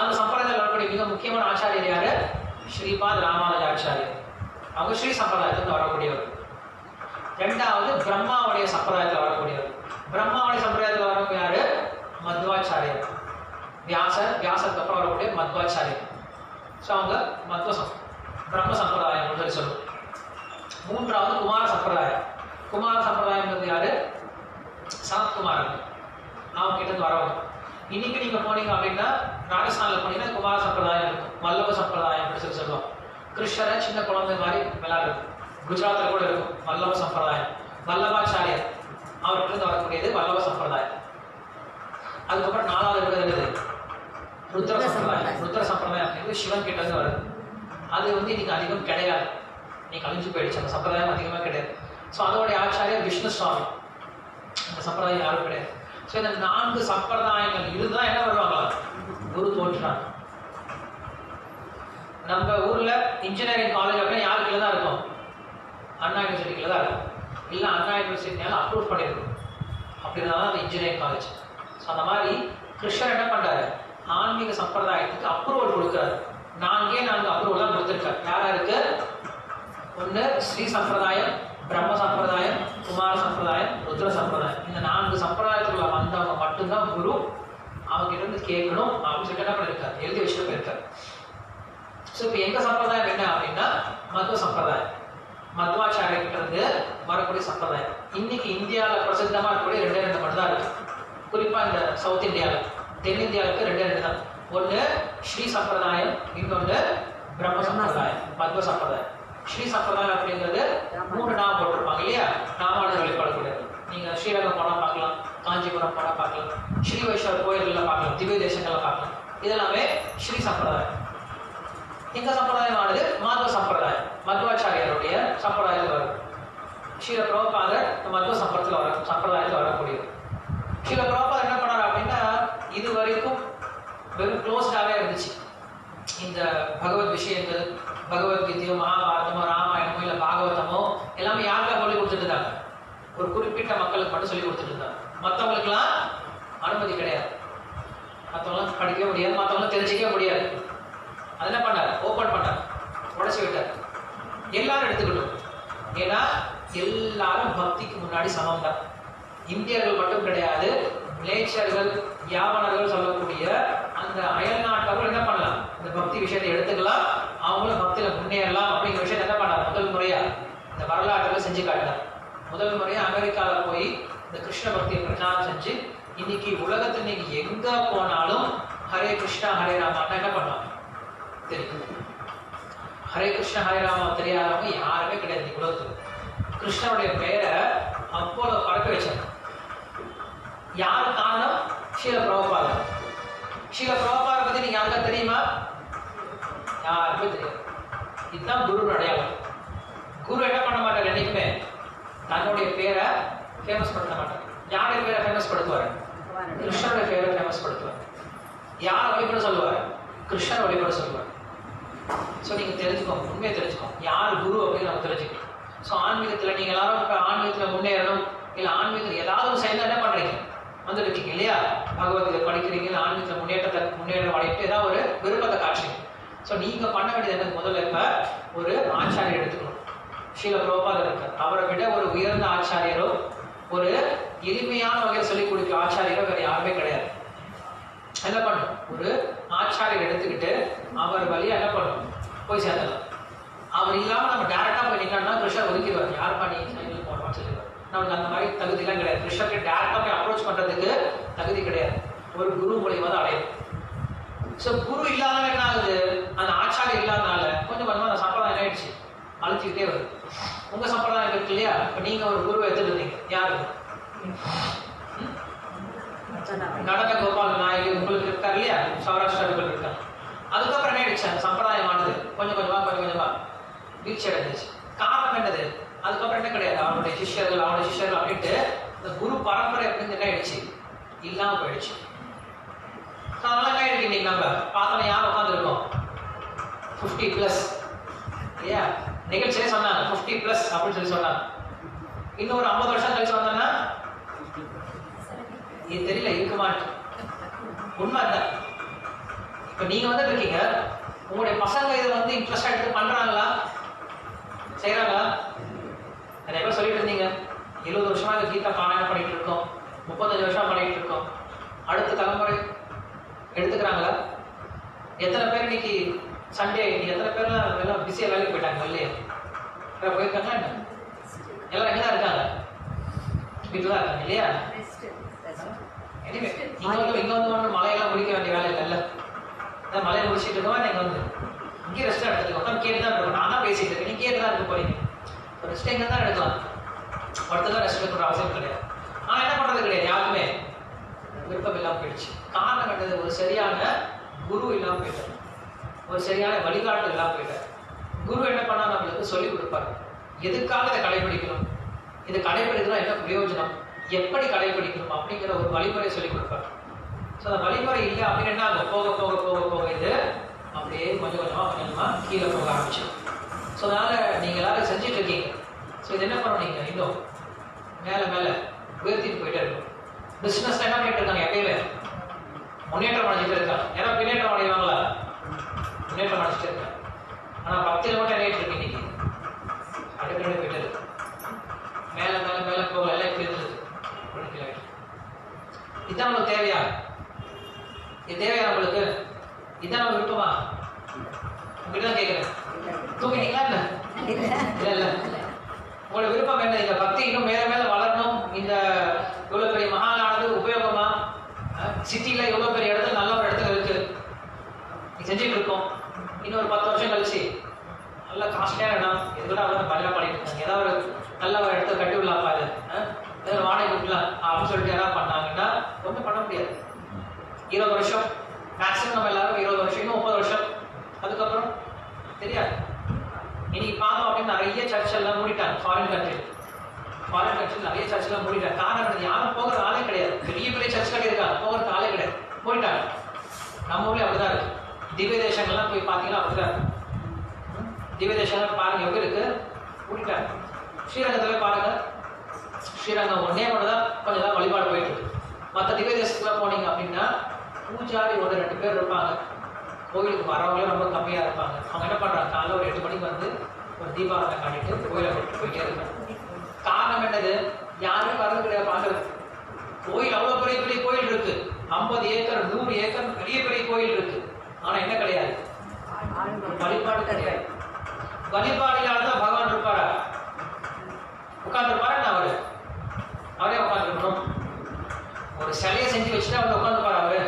அந்த சம்பிரதாயத்தில் வரக்கூடிய மிக முக்கியமான ஆச்சாரியர் யாரு? ஸ்ரீபாத் ராமானுஜ ஆச்சாரியர். அவங்க ஸ்ரீ சம்பிரதாயத்திலிருந்து வரக்கூடியவர். ரெண்டாவது பிரம்மாவுடைய சம்பிரதாயத்தில் வரக்கூடியவர். பிரம்மாவுடைய சம்பிரதாயத்தில் வரக்கூடிய யாரு? மத்வாச்சாரியர். வியாசருக்கு அப்புறம் வரக்கூடிய மத்வாச்சாரியர். ஸோ அவங்க பிரம்ம சம்பிரதாயம் சொல்லி சொல்லுவோம். மூன்றாவது குமார சம்பிரதாயம். குமார சம்பிரதாயம் யாரு? சனத்குமாரன். அவங்க கிட்ட இருந்து வரவங்க. இன்னைக்கு நீங்க போனீங்க அப்படின்னா ராஜஸ்தான்ல போனீங்கன்னா குமார சம்பிரதாயம் இருக்கும், வல்லப சம்பிரதாயம் அப்படி சொல்லி சொல்லுவோம். கிருஷ்ணரை சின்ன குழந்தை மாதிரி விளையாடுறது. குஜராத்தில் கூட இருக்கும் வல்லப சம்பிரதாயம். வல்லபாச்சாரியர் அவர்கிட்ட இருந்து வரக்கூடியது வல்லப சம்பிரதாயம். அதுக்கப்புறம் 4வது இருக்கிறது ருத்ர சம்பிரதாயம். ருத்ர சம்பிரதாயம் அப்படிங்கிறது சிவன் கிட்ட இருந்து வருது. அது வந்து இன்னைக்கு அதிகம் கிடையாது, இன்னைக்கு அழிஞ்சு போயிடுச்சு. அந்த சம்பிரதாயம் அதிகமாக கிடையாது. ஸோ அதோடைய ஆச்சாரியர் விஷ்ணு சுவாமி. அந்த சம்பிரதாயம் யாரும் கிடையாது. ஸோ இந்த 4 சம்பிரதாயங்கள் இதுதான் என்ன வருவாங்களா? குரு தோன்றாங்க. நம்ம ஊர்ல இன்ஜினியரிங் காலேஜ் அப்படின்னா யாரு கீழே தான் இருக்கும்? அண்ணா யூனிவர்சிட்டி கீழே தான் இருக்கும். இல்லை அண்ணா யூனிவர்சிட்டியால அப்ரூவ் பண்ணிருக்கும், அப்படின்னா தான் அந்த இன்ஜினியரிங் காலேஜ். ஸோ அந்த மாதிரி கிருஷ்ணர் என்ன பண்றாரு? ஆன்மீக சம்பிரதாயத்துக்கு அப்ரூவல் கொடுக்குறாரு. 4 அப்ரூவல் தான் கொடுத்துருக்காரு. யாரா இருக்கு? ஒன்று ஸ்ரீ சம்பிரதாயம், பிரம்ம சம்பிரதாயம், குமார சம்பிரதாயம், ருத்ர சம்பிரதாயம். இந்த 4 சம்பிரதாயத்துக்குள்ள வந்தவங்க மட்டும்தான் குரு. அவங்க கிட்ட இருந்து கேட்கணும் அப்படின்னு சொல்லிட்டு என்ன பண்ணிருக்காரு? எழுதி வச்சுட்டு போயிருக்காரு. ஸோ இப்போ எங்க சம்பிரதாயம் என்ன அப்படின்னா மத்வ சம்பிரதாயம். மத்வாச்சாரிய கிட்ட இருந்து வரக்கூடிய சம்பிரதாயம். இன்னைக்கு இந்தியாவில் பிரசித்தமா இருக்கக்கூடிய 2 மட்டும் தான் இருக்கு. குறிப்பா இந்த சவுத் இந்தியாவில். தென்னிந்தியாவுக்கு 2 தான். ஒன்று ஸ்ரீ சம்பிரதாயம், இன்னொன்று பிரம்ம சம்பிரதாயம், மத்வ சம்பிரதாயம். ஸ்ரீ சம்பிரதாயம் அப்படிங்கிறது 3 நாமம் போட்டிருப்பாங்க இல்லையா? ராமானுஜர் வழிபடக்கூடியது. நீங்க ஸ்ரீரங்கம் போனா பார்க்கலாம், காஞ்சிபுரம் போனா பார்க்கலாம், ஸ்ரீ வைஷ்ணவர் கோயில்களில் பார்க்கலாம், திவ்ய தேசங்களை பார்க்கலாம். இதெல்லாமே ஸ்ரீ சம்பிரதாயம். இந்த சம்பிரதாயமானது மாதவ சம்பிரதாயம், மத்வாச்சாரியருடைய சம்பிரதாயத்தில் வரும். ஸ்ரீல பிரபுபாதர் மத்வ சம்பிரதாயத்தில் வரக்கூடியது. ஸ்ரீல பிரபுபாதர் என்ன பண்ணார் அப்படின்னா, இது வரைக்கும் வெறும் க்ளோஸ்டாகவே இருந்துச்சு. இந்த பகவத் விஷயங்கள், பகவத்கீதையோ மகாபாரதமோ ராமாயணமோ இல்லை பாகவதமோ எல்லாமே யாருக்கா சொல்லி கொடுத்துட்டு இருந்தாங்க? ஒரு குறிப்பிட்ட மக்களுக்கு மட்டும் சொல்லி கொடுத்துட்டு இருந்தாங்க. மற்றவங்களுக்குலாம் அனுமதி கிடையாது. மற்றவங்களாம் படிக்கவே முடியாது, மற்றவங்களும் தெரிஞ்சிக்கவே முடியாது. அது என்ன பண்ணார்? ஓப்பன் பண்ணார், உடச்சி விட்டார். எல்லாரும் எடுத்துக்கிட்டோம். ஏன்னா எல்லாரும் பக்திக்கு முன்னாடி சமம் தான். இந்தியர்கள் மட்டும் கிடையாது, மலேசியர்கள், யாவனர்கள் சொல்லக்கூடிய அந்த அயல் நாட்டவர்கள் என்ன பண்ணலாம்? இந்த பக்தி விஷயத்தை எடுத்துக்கலாம், அவங்களும் பக்தியில முன்னேறலாம் அப்படிங்கிற விஷயத்தை என்ன பண்ணார்? முதல் முறையா இந்த வரலாற்றுல செஞ்சு காட்டினார். முதல் முறையா அமெரிக்காவில் போய் இந்த கிருஷ்ண பக்தியை பிரச்சாரம் செஞ்சு இன்னைக்கு உலகத்துல இன்னைக்கு எங்க போனாலும் ஹரே கிருஷ்ணா ஹரே ராமான்னா என்ன பண்ணுவாங்க? தெரியும். ஹரே கிருஷ்ணா ஹரே ராமா தெரியாதவங்க யாருமே கிடையாது உலகத்துக்கு. கிருஷ்ணனுடைய பெயரை அப்போல பறக்க வச்சாங்க. யாரு காரணம்? ஸ்ரீல பிரபுபாதர். ஸ்ரீல பிரபுபாதரை பத்தி நீங்க யாருக்கா தெரியுமா? யாருமே தெரியாது. இதுதான் குரு அடையாளம். குரு என்ன பண்ண மாட்டார்? என்னைக்குமே தன்னுடைய பேரை ஃபேமஸ் படுத்த மாட்டார். யாருடைய பேரை ஃபேமஸ் படுத்துவார்? கிருஷ்ணனுடைய பேரை ஃபேமஸ் படுத்துவார். யார் வழிபட சொல்லுவார்? கிருஷ்ணன் வழிபட சொல்லுவார். ஸோ நீங்கள் தெரிஞ்சுக்கோங்க, உண்மையை தெரிஞ்சுக்கோங்க, யார் குரு அப்படின்னு நம்ம தெரிஞ்சுக்கணும். ஸோ ஆன்மீகத்தில் நீங்கள் எல்லாரும் இப்போ ஆன்மீகத்தில் முன்னேறணும், இல்லை ஆன்மீகத்தில் ஏதாவது ஒரு செயல் என்ன பண்ணுறீங்க? வந்துருக்கீங்க இல்லையா? பகவத்கீதை படிக்கிறீங்க, இல்லை ஆன்மீகத்தில் முன்னேற்றம் அடையிட்டு ஏதாவது ஒரு விருப்பத்தை காட்சிங்க. ஸோ நீங்கள் பண்ண வேண்டியது எனக்கு முதல்ல இப்போ ஒரு ஆச்சாரியர் எடுத்துக்கணும். ஸ்ரீல பிரபுபாதர் இருக்கார். அவரை விட ஒரு உயர்ந்த ஆச்சாரியரோ ஒரு எளிமையான வகையில் சொல்லிக் கொடுக்கிற ஆச்சாரியரோ வேறு யாருமே கிடையாது. என்ன பண்ணணும்? ஒரு ஆச்சாரியர் எடுத்துக்கிட்டு அவர் வழியா என்ன பண்ணணும்? போய் சேர்ந்தலாம். அவர் இல்லாமல் நம்ம டேரக்டா போய் நிற்கணும்னா கிருஷ்ணர் ஒதுக்கிடுவார். யார் பண்ணி சைக்கிள் போடுவான்னு சொல்லிடுவார். நமக்கு அந்த மாதிரி தகுதியெல்லாம் கிடையாது. கிருஷ்ணருக்கு டேரக்டா போய் அப்ரோச் பண்றதுக்கு தகுதி கிடையாது. ஒரு குரு மூலியமா தான் அடையும். ஸோ குரு இல்லாதவங்க என்ன ஆகுது? அந்த ஆச்சாரியர் இல்லாதனால கொஞ்சம் கொஞ்சமா அந்த சம்பிரதாயம் ஆயிடுச்சு, அழிச்சுக்கிட்டே வருது. உங்க சம்பிரதாயம் இருக்கு இல்லையா? இப்போ நீங்க ஒரு குருவை எடுத்துட்டு இருந்தீங்க. யாரு? நடன கோபால் நாயகி உங்களுக்கு இருக்காரு இல்லையா? சௌராஷ்டிராவில் இருக்காங்க. அதுக்கப்புறம் என்ன ஆயிடுச்சு? அந்த சம்பிரதாயமானது கொஞ்சம் கொஞ்சமா வீழ்ச்சி அடைஞ்சிச்சு. காரணம் என்னது? அதுக்கப்புறம் என்ன கிடையாது, அவனுடைய சிஷ்யர்கள் அப்படின்ட்டு இந்த குரு பரம்பரை அப்படின்னு என்ன ஆயிடுச்சு? இல்லாம போயிடுச்சு. அதனால என்ன ஆயிடுச்சு? இன்னைக்கு நம்ம பார்த்தோன்னா யார் உட்காந்துருக்கோம்? 50+ இல்லையா? நிகழ்ச்சியே சொன்னாங்க 50+ அப்படின்னு சொல்லி சொன்னாங்க. இன்னும் ஒரு 50 வருஷம் கழிச்சு வந்தோம்னா இது தெரியல, இருக்க மாட்டேன். உண்மை தான். இப்ப நீங்க வந்து இருக்கீங்க, உங்களுடைய பசங்க இதை வந்து இன்ட்ரெஸ்டா எடுத்து பண்றாங்களா? செய்யறாங்களா? நிறைய பேர் சொல்லிட்டு இருந்தீங்க 70 வருஷமா இந்த கீதா பாராயணம் பண்ணிட்டு இருக்கோம், 35 வருஷமா பண்ணிட்டு இருக்கோம். அடுத்த தலைமுறை எடுத்துக்கிறாங்களா? எத்தனை பேர் இன்னைக்கு சண்டே எத்தனை பேர்லாம் எல்லாம் பிஸியா வேலைக்கு போயிட்டாங்க இல்லையா? போயிருக்காங்களா என்ன? எல்லாம் எங்கதான் இருக்காங்க? வீட்டுல தான் இருக்காங்க இல்லையா? இங்க வந்து மலையெல்லாம் முடிக்க வேண்டிய வேலை இல்லைல்ல. மலையை முடிச்சுட்டு இருக்கோம், நீங்க வந்து இங்கே ரெஸ்ட் எடுத்துக்கோங்க. கேட்டு தான் இருக்கணும். நான் தான் பேசிட்டு இருக்கேன், நீங்க கேட்டு தான் இருக்க போறீங்க. ரெஸ்ட் எங்க தான் எடுக்கலாம், படுத்துதான் ரெஸ்ட் எடுக்கிற அவசியம் கிடையாது. ஆனா என்ன பண்றது கிடையாது, யாருக்குமே விருப்பம் இல்லாம போயிடுச்சு. காரணம் என்னது? ஒரு சரியான குரு இல்லாம போயிட்டார், ஒரு சரியான வழிகாட்டு இல்லாம போயிட்டார். குரு என்ன பண்ணா நம்மளுக்கு சொல்லிக் கொடுப்பாரு, எதுக்காக இதை கடைபிடிக்கணும், இதை கடைபிடிக்கலாம் என்ன பிரயோஜனம், எப்படி கடைபிடிக்கணும் அப்படிங்கிற ஒரு வழிமுறை சொல்லிக் கொடுப்பாரு. ஸோ அந்த வழிமுறை இல்லை அப்படின்னு என்ன ஆகும்? போக போக போக போக இது அப்படியே கொஞ்சம் கொஞ்சமா கீழே போக ஆரம்பிச்சிடும். ஸோ அதனால நீங்க எல்லாரும் செஞ்சுட்டு இருக்கீங்க. ஸோ இது என்ன பண்ணணும்? நீங்க இன்னும் மேல உயர்த்திட்டு போயிட்டே இருக்கும். பிசினஸ் என்ன பண்ணிட்டு இருக்காங்க? எப்பயுமே முன்னேற்றம் அடைஞ்சிட்டு இருக்காங்க. ஏன்னா பின்னேற்றம் அடைவாங்களா? முன்னேற்றம் அடைஞ்சிட்டு இருக்காங்க. ஆனா பக்தியில மட்டும் என்ன இருக்கு? இன்னைக்கு அடிக்கடி போயிட்டு இருக்கு. மேல போக எல்லாம் இப்படி இருந்தது. இதுதான் நம்மளுக்கு தேவையா? இது தேவையா நம்மளுக்கு? இதுதான் நம்ம விருப்பமா? உங்ககிட்ட தான் கேட்கிறேன். தூங்கிட்டீங்களா? இல்ல உங்களோட விருப்பம் என்ன? இந்த பக்தி இன்னும் மேல வளரணும். இந்த இவ்வளவு பெரிய மகானானது உபயோகமா? சிட்டில எவ்வளவு பெரிய இடத்துல நல்ல ஒரு இடத்துல இருக்கு, நீ செஞ்சுட்டு இருக்கோம். இன்னொரு 10 வருஷம் கழிச்சு நல்ல காஸ்ட்லியான இடம் அப்படின்னு சொல்லிட்டு என்ன பண்ணாங்கன்னா ஒன்றும் பண்ண முடியாது. 20 வருஷம் மேக்ஸிமம் நம்ம எல்லாரும் 20 வருஷம், இன்னும் 30 வருஷம், அதுக்கப்புறம் தெரியாது. இன்னைக்கு பார்த்தோம் அப்படின்னு நிறைய சர்ச்செல்லாம் மூடிட்டாங்க. ஃபாரின் கண்ட்ரியில் நிறைய சர்ச்செல்லாம் மூடிட்டாங்க. காரணம் யாரும் போகிற ஆளே கிடையாது. பெரிய பெரிய சர்ச்சுகள் இருக்காங்க, போகிற ஆளே கிடையாது, மூடிட்டாங்க. நம்ம ஊர்லேயே அப்படிதான் இருக்கு. திவ்ய தேசங்கள்லாம் போய் பார்த்தீங்கன்னா அப்படிதான் இருக்கு. திவ்ய தேசங்கள் பாருங்க எப்படி இருக்கு, மூடிட்டாங்க. ஸ்ரீரங்கத்துல பாருங்க, ஸ்ரீரங்கம் ஒன்னே மட்டும் தான் கொஞ்சம் தான் வழிபாடு போயிட்டு இருக்கு. மற்ற திவ்ய தேசத்துக்குலாம் போனீங்க அப்படின்னா பூஜாரி 1-2 பேர் இருப்பாங்க. கோயிலுக்கு வரவங்களே ரொம்ப கம்மியாக இருப்பாங்க. அவங்க என்ன பண்ணுறாங்க, காலையில் ஒரு 8 மணிக்கு வந்து ஒரு தீபாவளி காட்டிட்டு கோயிலை விட்டு போயிட்டே இருக்காங்க. காரணம் என்னது, யாருமே வரது கிடையாது பார்க்கறது. கோயில் அவ்வளோ பெரிய பெரிய கோயில் இருக்கு, 50 ஏக்கர் 100 ஏக்கர் பெரிய பெரிய கோயில் இருக்கு. ஆனால் என்ன கிடையாது, வழிபாடு கிடையாது. வழிபாடு இல்லாத பகவான் இருப்பாரா? உட்காந்துருப்பாரு. அவரே உட்காந்துருக்கணும். ஒரு சிலையை செஞ்சு வச்சுட்டு அவர் உட்காந்துருப்பாரு. அவரு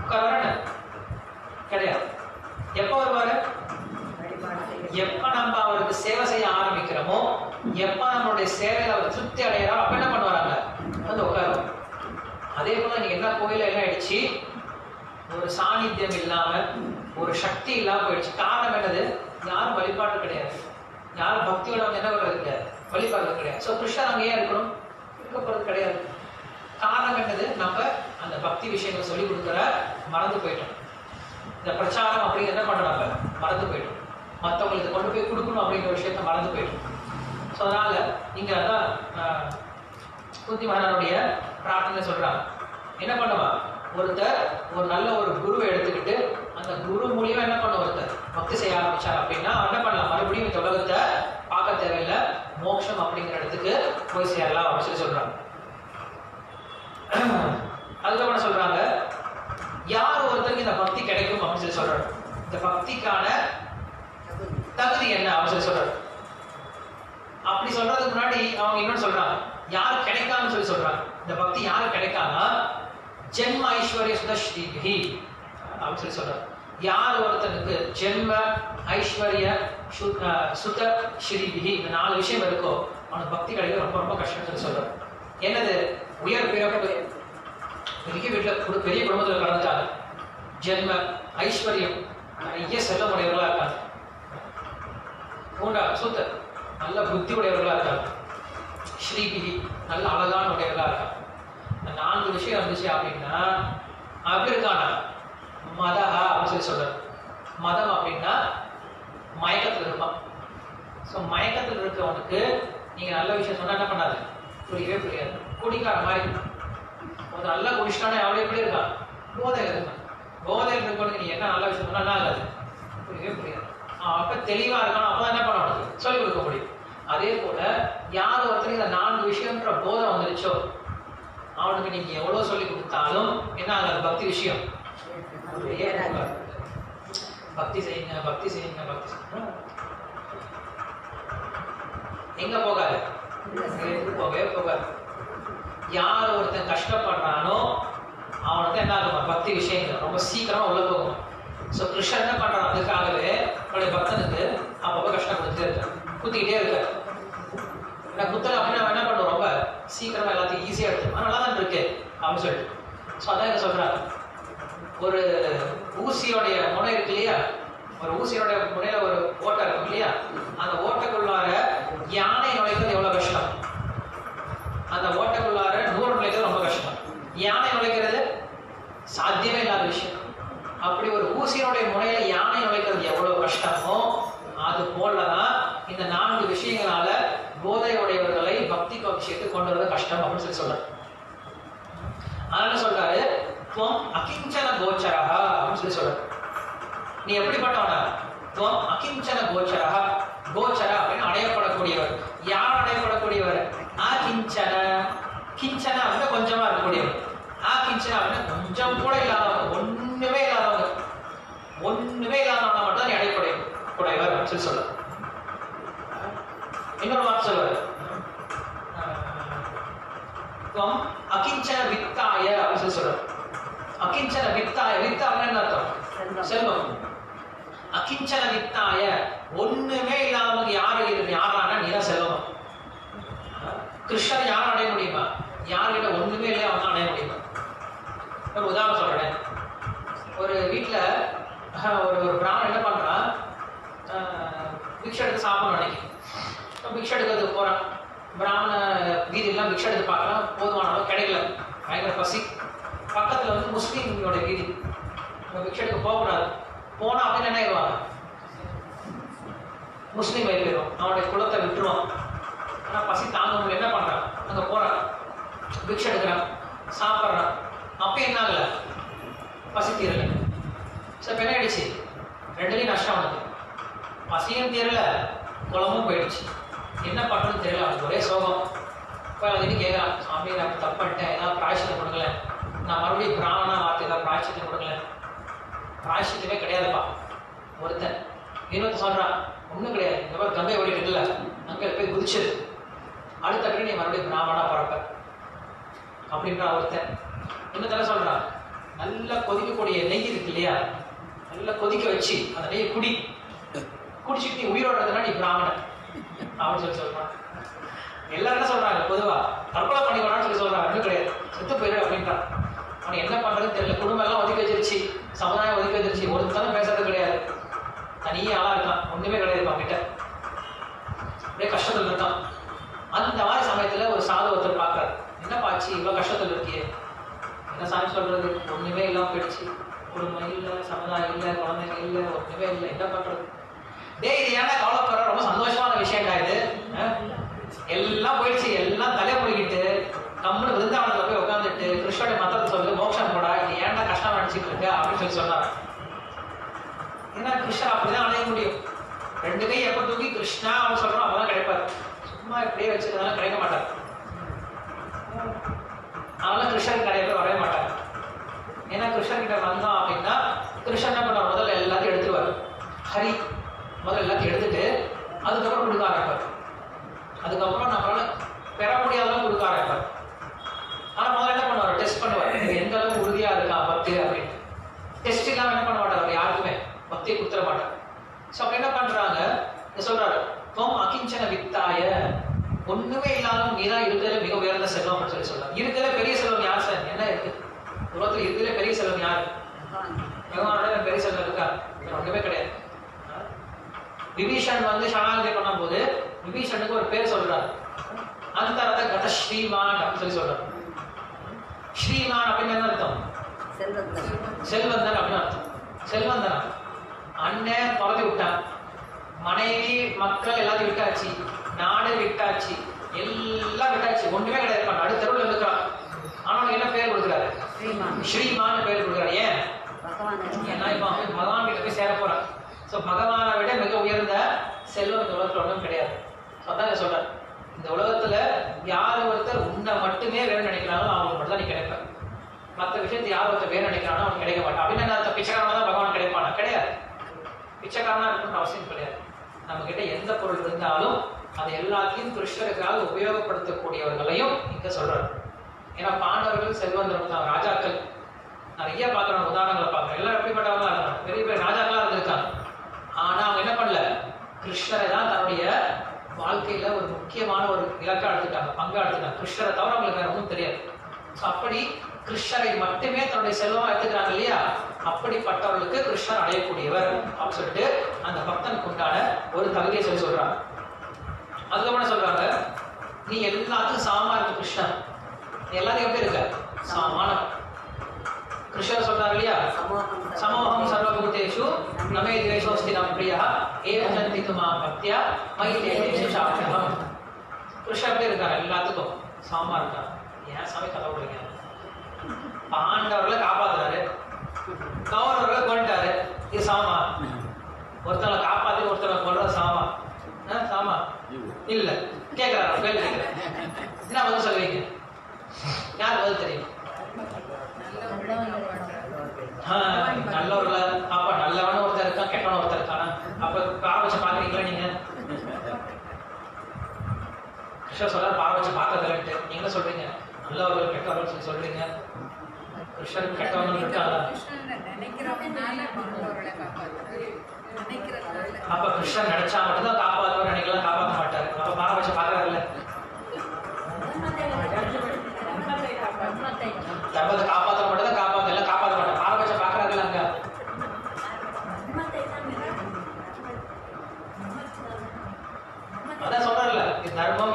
உட்கார கிடையாது. எப்போ வருவாரு? எப்ப நம்ம அவருக்கு சேவை செய்ய ஆரம்பிக்கிறோமோ, எப்ப நம்மளுடைய சேவையில அவர் திருப்தி அடைகிறாரோ அப்ப என்ன பண்ணுவாங்க, வந்து உட்காருவாங்க. அதே போல நீங்க என்ன கோயில என்ன ஆயிடுச்சு, ஒரு சாநித்தியம் இல்லாம ஒரு சக்தி இல்லாம போயிடுச்சு. காரணம் என்னது, யாரும் வழிபாடு கிடையாது, யாரும் பக்தியோட வந்து என்ன பண்றது கிடையாது, வழிபாடு கிடையாது. ஸோ கிருஷ்ணர் அங்கே ஏன் இருக்கணும், இருக்கப்படுறது கிடையாது. காரணம் என்னது, நம்ம அந்த பக்தி விஷயங்களை சொல்லி கொடுக்குற மறந்து போயிட்டோம். இந்த பிரச்சாரம் அப்படிங்கிற என்ன பண்றோம், நம்ம மறந்து போயிட்டோம். மற்றவங்களுக்கு கொண்டு போய் கொடுக்கணும் அப்படிங்கிற விஷயத்த மறந்து போயிட்டோம். ஸோ அதனால இங்க தான் குந்தி மகாராஜனுடைய பிரார்த்தனை சொல்றாங்க. என்ன பண்ணுவா, ஒருத்தர் ஒரு நல்ல ஒரு குருவை எடுத்துக்கிட்டு அந்த குரு மூலியமா என்ன பண்ண ஒருத்தர் பக்தி செய்ய ஆரம்பிச்சார் அப்படின்னா என்ன பண்ணலாம், மறுபடியும் இந்த உலகத்தை பார்க்க தேவையில்லை, மோட்சம் அப்படிங்கிற இடத்துக்கு போய் சேரலாம் அப்படின்னு சொல்லி சொல்றாங்க. அதுக்கப்புறம் சொல்றாங்க, யார் ஒருத்தருக்கு இந்த பக்தி கிடைக்கும் அப்படின்னு சொல்லி சொல்றாங்க. இந்த பக்திக்கான தகுதி என்ன அப்படின்னு சொல்லி சொல்றாங்க. அப்படி சொல்றதுக்கு முன்னாடி அவங்க இன்னொன்னு சொல்றாங்க, யாரு கிடைக்காமன்னு சொல்லி சொல்றாங்க. இந்த பக்தி யாரு கிடைக்காம, ஜென்ம ஐஸ்வர்ய சுத ஸ்ரீபிஹி அப்படின்னு சொல்லி சொல்றாங்க. யார் ஒருத்தனுக்கு ஜென்ம ஐஸ்வர்ய சுத ஸ்ரீபிஹி இந்த 4 விஷயம் இருக்கோ அவனுக்கு பக்தி கிடைக்க ரொம்ப ரொம்ப கஷ்டம் சொல்லி சொல்றாங்க. என்னது, உயர் பிறப்பு, பெரிய வீட்டுல பெரிய குடும்பத்தில் கலந்துட்டாங்க, ஜென்ம ஐஸ்வர்யம் நிறைய செல்லம் உடையவர்களா இருக்காங்க, சுத்த நல்ல புத்தி உடையவர்களா இருக்காங்க, ஸ்ரீபிஹி நல்ல அழகான உடையவர்களா இருக்காங்க. இந்த 4 விஷயம் இருந்துச்சு அப்படின்னா அப்படி இருக்கானா, மதஹா அப்படின்னு சொல்லி சொல்றாரு. மதம் அப்படின்னா மயக்கத்தில் இருப்பான். ஸோ மயக்கத்தில் இருக்கவனுக்கு நீங்க நல்ல விஷயம் சொன்னா என்ன பண்ணாது, புரியவே புரியாது. குடிக்கார மாதிரி ஒரு நல்லா குடிச்சிட்டானே அவளே எப்படி இருக்கான், போதையில் இருக்கான். போதையில் இருக்கவனுக்கு நீ என்ன நல்ல விஷயம் சொன்னா என்ன ஆகாது, புரியவே புரியாது. அப்ப தெளிவா இருக்கானோ அப்பதான் என்ன பண்ண சொல்லிக் கொடுக்க முடியும். அதே போல யார் ஒருத்தருக்கு இந்த 4 விஷயம்ன்ற போதை வந்துருச்சோ அவனுக்கு நீங்க எவ்வளவு சொல்லி கொடுத்தாலும் என்ன ஆகாது, பக்தி விஷயம் பக்தி செய்யுங்க பக்தி செய்யுங்க பக்தி செய்யுங்க எங்க போகாது, போகவே போகாது. யார் ஒருத்தன் கஷ்டப்படுறானோ அவனுக்கு என்ன ஆகும், பக்தி விஷயங்கள் ரொம்ப சீக்கிரமா உள்ள போகும். ஸோ கிருஷ்ணன் என்ன பண்றான், அதுக்காகவே அவனுடைய பக்தனுக்கு அப்பப்போ கஷ்டம் கொடுத்துட்டே இருக்கான், குத்திக்கிட்டே இருக்காரு. குத்தல அப்படின்னா என்ன பண்ணுவோம், ரொம்ப சீக்கிரமா எல்லாத்தையும் ஈஸியா எடுத்து நல்லா தான் இருக்கு அப்படின்னு சொல்லிட்டு. ஸோ அதான் என்ன சொல்றாங்க, ஒரு ஊசியோடைய முனை இருக்கு இல்லையா, ஒரு ஊசியோடைய முனையில ஒரு ஓட்டை இருக்கும் இல்லையா, அந்த ஓட்டைக்குள்ளார யானை நுழைக்கிறது எவ்வளவு கஷ்டம், அந்த ஓட்டைக்குள்ளார 100 நுழைக்கிறது ரொம்ப கஷ்டம். யானை நுழைக்கிறது சாத்தியமே இல்லாத விஷயம். அப்படி ஒரு ஊசியோடைய முனையில யானை நுழைக்கிறது எவ்வளவு கஷ்டமோ அது போலதான் இந்த 4 விஷயங்களால போதையுடையவர்களை பக்தி விஷயத்துக்கு கொண்டு வரது கஷ்டம் அப்படின்னு சொல்லி சொல்றாரு. அதனால சொல்றாரு, அகிஞ்சன கோச்சரஹா அப்படின்னு சொல்லி சொல்றாரு. நீ எப்படிப்பட்டவனா, அகிஞ்சன கோச்சரஹா, கோச்சரா அப்படின்னு அடையப்படக்கூடியவர். யார் அடையப்படக்கூடியவர், அகிஞ்சன, கிஞ்சன அப்படின்னா கொஞ்சமா இருக்கக்கூடியவர், அகிஞ்சன அப்படின்னா கொஞ்சம் கூட இல்லாதவங்க, ஒண்ணுமே இல்லாதவங்க, ஒண்ணுமே இல்லாதவங்க மட்டும் தான் நீ அடையப்படையவர் அப்படின்னு சொல்லி சொல்றாரு. இன்னொரு வார்த்தை சொல்லுவாரு, அகிஞ்சன வித்தாய அப்படின்னு சொல்லி சொல்றாரு. அகிஞ்சன வித்தாய, வித்தா அப்படின்னு அர்த்தம் செல்வம். அகிஞ்சன வித்தாய ஒண்ணுமே இல்லாம யாரு யாரானா நீதான் செல்வம். கிருஷ்ணர் யாரும் அடைய முடியுமா, யார்கிட்ட ஒன்றுமே இல்லையா அவன் தான் அடைய முடியும். ஒரு உதாரணம் சொல்கிறேன். ஒரு வீட்டில் ஒரு பிராமணன் என்ன பண்ணுறான், பிக்ஷை எடுத்து சாப்பிடணும் அன்னைக்கு. பிக்ஷை எடுக்கிறதுக்கு போகிறான். பிராமண வீதியெல்லாம் பிக்ஷை எடுத்து பார்க்கலாம், போதுமான அளவு கிடைக்கல, பயங்கர பசி. பக்கத்தில் வந்து முஸ்லீமோட வீதி, பிக்ஷை எடுக்க போகக்கூடாது. போனால் அப்படின்னு என்ன ஆயிடுவாங்க, முஸ்லீம் வயது போயிடுவான், அவனுடைய குலத்தை விட்டுருவான். ஆனால் பசி தாங்க முடியல, என்ன பண்ணுறான், அங்கே போகிறான், பிக்ஷை எடுக்கிறான், சாப்பிட்றான். அப்போ என்ன ஆகலை, பசி தீரலை. சார் என்ன ஆயிடுச்சு, ரெண்டுலேயும் நஷ்டம் அவனுக்கு. பசியும் தீரல, குளமும் போயிடுச்சு. என்ன பண்ணுறதுன்னு தெரியல அவனுக்கு, ஒரே சோகம். இப்போ அதுன்னு கேட்குறான், சாமி நான் தப்பு பண்ணிட்டேன், ஏதாவது பிராய்ச்சித்தம் கொடுக்கல, நான் மறுபடியும் பிராமணா வார்த்தை ஏதாவது பிராய்ச்சித்தம் கொடுக்கல. பிராய்ச்சித்தமே கிடையாதுப்பா. ஒருத்தன் இன்னொருத்தன் சொல்கிறான், ஒன்றும் கிடையாது, இந்த மாதிரி கங்கை ஓடிட்டு இருக்குல்ல, அங்கே போய் குதிச்சிரு, அடுத்த கடி நீ மறுபடியும் பிராமணா பிறப்ப அப்படின்ற ஒருத்தன். இன்னொருத்தன சொல்கிறான், நல்லா கொதிக்கக்கூடிய நெய் இருக்கு இல்லையா, நல்லா கொதிக்க வச்சு அந்த நெய்யை குடிச்சிட்டு நீ உயிரோடுறதுனா நீ பிராமணன் அப்படின்னு சொல்கிறான். எல்லாரும் என்ன சொல்கிறாங்க, பொதுவாக தற்கொலை பண்ணிக்கோடான்னு சொல்கிறாங்க. இன்னும் கிடையாது, செத்து போயிரு அப்படின்றான். அவன் என்ன பண்ணுறதுன்னு தெரியல. குடும்பம் எல்லாம் ஒதுக்கி வச்சிருச்சு, சமுதாயம் ஒதுக்கி வச்சிருச்சு, ஒருத்தரும் பேசுறது கிடையாது, தனியே ஆளாக இருக்கான், ஒன்றுமே கிடையாது அவன்கிட்ட, அப்படியே கஷ்டத்தில் இருக்கான். அந்த மாதிரி சமயத்தில் ஒரு சாது ஒருத்தர் பார்க்குறாரு, என்ன பாச்சு இவ்வளோ கஷ்டத்தில் இருக்கியே, என்ன சாமி சொல்கிறது, ஒன்றுமே இல்லாமல் போயிடுச்சு, குடும்பம் இல்லை, சமுதாயம் இல்லை, குழந்தைங்க இல்லை, ஒன்றுமே இல்லை, என்ன பண்ணுறது. டே இது ஏன்னா கவலைப்படுற, ரொம்ப சந்தோஷமான விஷயம்டா இது, எல்லாம் போயிடுச்சு, எல்லாம் தலை முடிக்கிட்டு கம்முன்னு விருந்தாவனத்தில் போய் உட்காந்துட்டு கிருஷ்ணோட மதத்தை சொல்லு, மோட்சம் போடா, இது ஏன்டா கஷ்டம் நினச்சிட்டு இருக்க அப்படின்னு சொன்னார். ஏன்னா கிருஷ்ணன் அப்படிதான் அடைய முடியும். ரெண்டு கை எப்போ தூக்கி கிருஷ்ணா அப்படின்னு சொல்கிறோம் அப்பதான் கிடைப்பார். சும்மா இப்படியே வச்சுக்கிறதால கிடைக்க மாட்டார். அதனால கிருஷ்ணன் நிறைய பேர் வரவே மாட்டார். ஏன்னா கிருஷ்ணன் கிட்ட வந்தோம் அப்படின்னா கிருஷ்ணன் என்ன பண்ணுவார், முதல்ல எல்லாத்தையும் எடுத்துருவார். ஹரி முதல்ல எல்லாத்தையும் எடுத்துட்டு அதுக்கப்புறம் கொடுக்க ஆரம்பிப்பார். அதுக்கப்புறம் நம்மளால பெற முடியாதவங்க கொடுக்க ஆரம்பிப்பார். ஆனால் முதல்ல என்ன பண்ணுவார், டெஸ்ட் பண்ணுவார், எந்த அளவுக்கு உறுதியாக இருக்கா பக்தி அப்படின்னு. டெஸ்ட் இல்லாமல் என்ன பண்ண மாட்டார், அவர் யாருக்குமே பக்தியை கொடுத்துட மாட்டார். ஸோ அப்போ என்ன பண்ணுறாங்க, சொல்கிறாரு, கோம் அகிஞ்சன வித்தாய, ஒன்றுமே இல்லாமல் நீதான் இருக்கிறதுல மிக உயர்ந்த செல்வம் அப்படின்னு சொல்கிறார். இருக்கிறதுல பெரிய செல்வம் யார் சார், என்ன இருக்கு உலகத்தில் இருக்கிறதுல பெரிய செல்வம் யார், பகவானோட பெரிய செல்வம் இருக்கா, ஒன்றுமே கிடையாது. விபீஷன் வந்து சரணாகதி பண்ணும் போது விபீஷனுக்கு ஒரு பேர் சொல்றாரு, அந்த ரத கத ஸ்ரீமான் அப்படின்னு சொல்றாரு. ஸ்ரீமான் அப்படின்னு என்ன அர்த்தம், செல்வந்தன் அப்படின்னு அர்த்தம். செல்வந்தன் அண்ணன் துரத்தி விட்டான், மனைவி மக்கள் எல்லாத்தையும் விட்டாச்சு, நாடு விட்டாச்சு, எல்லாம் விட்டாச்சு, ஒண்ணுமே கிடையாது, நடுத்தருவில் இருக்கிறான். ஆனால் என்ன பேர் கொடுக்குறாரு, ஸ்ரீமான் பேர் கொடுக்குறாரு. ஏன், ஏன்னா இப்போ அவன் பகவான் கிட்ட போய் சேர போறான். ஸோ பகவானை விட மிக உயர்ந்த செல்வம் இந்த உலகத்தில் ஒன்றும் கிடையாது. ஸோ அதான் சொல்றேன், இந்த உலகத்துல யார் ஒருத்தர் உன்னை மட்டுமே வேணும்னு நினைக்கிறாங்களோ அவங்களுக்கு மட்டும் தான் நீ கிடைப்ப. மற்ற விஷயத்தை யார் ஒருத்தர் வேணும்னு நினைக்கிறானோ அவனுக்கு கிடைக்க மாட்டான். அப்படின்னு அந்த பிச்சைக்காரனா தான் பகவான் கிடைப்பானா, கிடையாது. பிச்சைக்காரனா இருக்கணும்னு அவசியம் கிடையாது. நம்ம கிட்ட எந்த பொருள் இருந்தாலும் அதை எல்லாத்தையும் கிருஷ்ணருக்காக உபயோகப்படுத்தக்கூடியவர்களையும் இங்க சொல்றாரு. ஏன்னா பாண்டவர்கள் செல்வந்தர்கள் தான், ராஜாக்கள் நிறைய பார்க்குறோம், உதாரணங்களை பார்க்குறோம். எல்லாம் எப்படிப்பட்டவங்க தான் இருக்காங்க, பெரிய பெரிய ராஜாக்களாக இருந்திருக்காங்க. ஆனால் அவங்க என்ன பண்ணல, கிருஷ்ணரை தான் தன்னுடைய வாழ்க்கையில ஒரு முக்கியமான ஒரு இலக்கா எடுத்துட்டாங்க, பங்கா எடுத்துட்டாங்க. கிருஷ்ணரை தவிர அவங்களுக்கு வேற ஒன்றும் தெரியாது. ஸோ அப்படி கிருஷ்ணரை மட்டுமே தன்னுடைய செல்வமா எடுத்துக்கிறாங்க இல்லையா, அப்படிப்பட்டவர்களுக்கு கிருஷ்ணர் அடையக்கூடியவர் அப்படின்னு சொல்லிட்டு அந்த பக்தனுக்கு உண்டான ஒரு தகுதியை சொல்றாங்க. அதுக்கப்புறம் சொல்றாங்க, நீ எல்லாத்துக்கும் சமமா இருக்கு கிருஷ்ணன், நீ எல்லாத்தையும் எப்படி இருக்க, சமமானவன். கிருஷ்ணர் சொல்றாரு இல்லையா, சமோகம் சர்வபூதேஷு நமே துவேஷோஸ்தி நம் பிரியா ஏவம் ஜந்திது மாம் பக்தியா மயி தேஷு சாப்தகம். கிருஷ்ணர் எப்படி இருக்காரு, எல்லாத்துக்கும் சமமா இருக்காரு. ஏன் சாமி கதை விடுறீங்க, பாண்டவர்களை காப்பாத்துறாரு, கௌரவர்களை கொண்டுட்டாரு, இது சமமா? ஒருத்தவங்களை காப்பாத்தி ஒருத்தவங்களை கொள்றது சமமா? சமமா இல்ல. கேட்கிறாரு, கேள்வி கேட்கிறேன், என்ன பதில் சொல்லுவீங்க, யார் பதில் தெரியும்? நல்லவர்கள அப்ப நல்லவன ஒருத்தர் இருக்கா, கெட்டவன ஒருத்தர் இருக்கானா? அப்ப பாரபட்ச பாக்குறீங்களா நீங்க? கிருஷ்ணர் சொல்றாரு பாரபட்ச பாக்குறதுலன்ட்டு. நீங்க என்ன சொல்றீங்க, நல்லவர்கள் கெட்டவர்கள் சொல்றீங்க. கிருஷ்ணர் கெட்டவங்க இருக்காங்களா? அப்ப கிருஷ்ணர் நினைச்சா மட்டும்தான் காப்பாற்றுவார், நினைக்கலாம் காப்பாற்ற மாட்டாரு. அப்ப பாரபட்ச பாக்குறாருல்ல.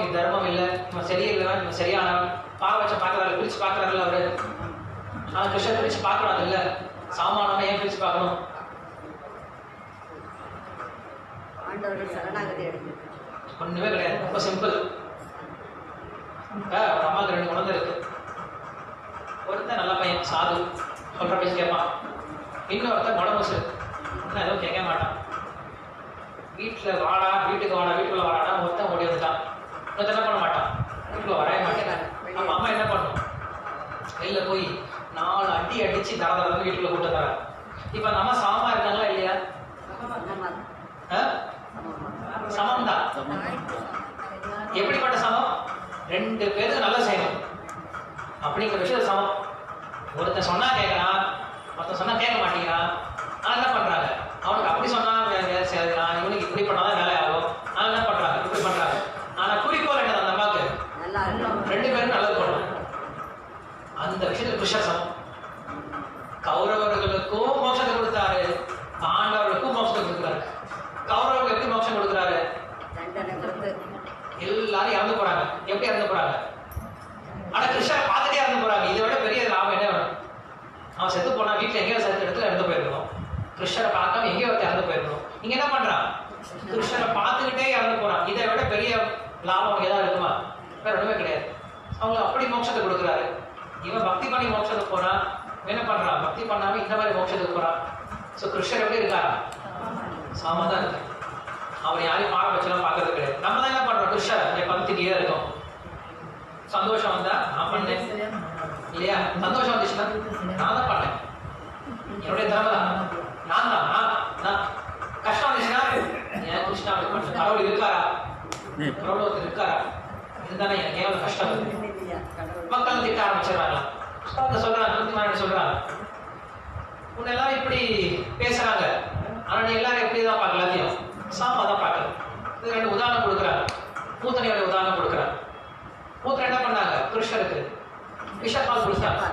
நீ தர்மம் இல்லை, இவன் சரியில்லைவன், இவன் சரியானவன், பாரபட்ச பார்க்கறாரு, பிரிச்சு பார்க்கறாருல்ல அவரு. ஆனா கிருஷ்ணர் பிரிச்சு பார்க்கறாரு இல்ல. சாமானவனை ஏன் பிரிச்சு பார்க்கணும்? ஒண்ணுமே கிடையாது, ரொம்ப சிம்பிள். ஒரு அம்மாவுக்கு 2 குழந்தை இருக்கு. ஒருத்தன் நல்ல பையன், சாது, சொல்ற பேச்சு கேட்பான். இன்னொருத்தன் உடம்பு எதுவும் கேட்க மாட்டான். வீட்டில் வாடா, வீட்டுக்கு வாடா, வீட்டுக்குள்ள வாடா, ஒருத்தன் ஓடி வந்துட்டான். இன்னொருத்தன் என்ன பண்ண மாட்டான், வீட்டுக்குள்ள வரவே மாட்டேன். நம்ம அம்மா என்ன பண்ணும், வெளில போய் 4 அடி அடிச்சு தரதரன்னு வீட்டுக்குள்ள கூட்டு தர. இப்ப அந்த அம்மா சமமா இருக்காங்களா இல்லையா? சமம் தான். எப்படிப்பட்ட சமம்? 2 பேருக்கு நல்லா செய்யணும் அப்படிங்கிற விஷயம் சமம். ஒருத்தன் சொன்னா கேட்கறான், ஒருத்தன் சொன்னா கேட்க மாட்டேங்கிறான். ஆனா என்ன பண்றாங்க, அவனுக்கு அப்படி சொன்னா வேலை செய்யறான், இவனுக்கு இப்படி பண்ணாதான் வேலை ஆகும். ஆனா என்ன பண்றாங்க, இப்படி பண்றாங்க. ஆனா குறிக்கோள் என்ன, அந்த அம்மாவுக்கு 2 பேரும் நல்லது பண்ணணும். அந்த விஷயத்துல கிருஷ்ணர் சமம். கௌரவர்களுக்கும் மோட்சத்தை கொடுத்தாரு, பாண்டவர்களுக்கும் மோட்சத்தை கொடுக்குறாரு. கௌரவர்களுக்கு எப்படி மோட்சம் கொடுக்குறாரு? எல்லாரும் இறந்து போறாங்க. எப்படி இறந்து போறாங்க? ஆனா கிருஷ்ணரை பார்த்துட்டே இறந்து போறாங்க. இதை விட பெரிய லாபம் என்ன வேணும்? அவன் செத்து போனா வீட்டுல எங்கேயோ செத்து இடத்துல இறந்து போயிருக்கணும். கிருஷ்ணரை பார்க்காம எங்கேயோ இறந்து போயிருக்கணும். நீங்க என்ன பண்றான், கிருஷ்ணரை பார்த்துக்கிட்டே இறந்து போறான். இதை விட பெரிய லாபம் அவங்க ஏதாவது இருக்குமா? வேற ஒண்ணுமே கிடையாது. அவங்க அப்படி மோட்சத்தை கொடுக்குறாரு. இவன் பக்தி பண்ணி மோட்சத்துக்கு போறான், என்ன பண்றான், பக்தி பண்ணாம இந்த மாதிரி மோட்சத்துக்கு போறான். ஸோ கிருஷ்ணர் எப்படி இருக்காரா? சாமா தான் இருக்கு. அவர் யாரையும் பாட வச்செல்லாம் பார்க்கறது கிடையாது. நம்ம தான் என்ன பண்றோம், கிருஷ்ணர் பக்திக்கே இருக்கோம். சந்தோஷம் வந்தா நான் பண்ணேன் இல்லையா? சந்தோஷம் வந்துச்சுன்னா நான் தான் பண்ணேன், என்னுடைய திறமை தான், நான் தான். நான் கஷ்டம் வந்துச்சுன்னா ஏன் கிருஷ்ணா அப்படி பண்ண, கடவுள் இருக்காரா, கடவுள் ஒருத்தர் இருக்காரா, இதுதானே எனக்கு ஏன் கஷ்டம். மக்கள் திட்ட ஆரம்பிச்சிடறாங்களா, சொல்றாங்க சொல்றாங்க உன்னை எல்லாரும் இப்படி பேசுறாங்க, ஆனா நீ எல்லாரும் எப்படி தான் பார்க்க, எல்லாத்தையும் சாமா தான் பார்க்கல. இது 2 உதாரணம் கொடுக்குறாங்க. பூத்தனையோட உதாரணம் கொடுக்குறாங்க. பூத்தனை என்ன பண்ணாங்க, கிருஷ்ணருக்கு விஷப்பால் கொடுத்தாங்க.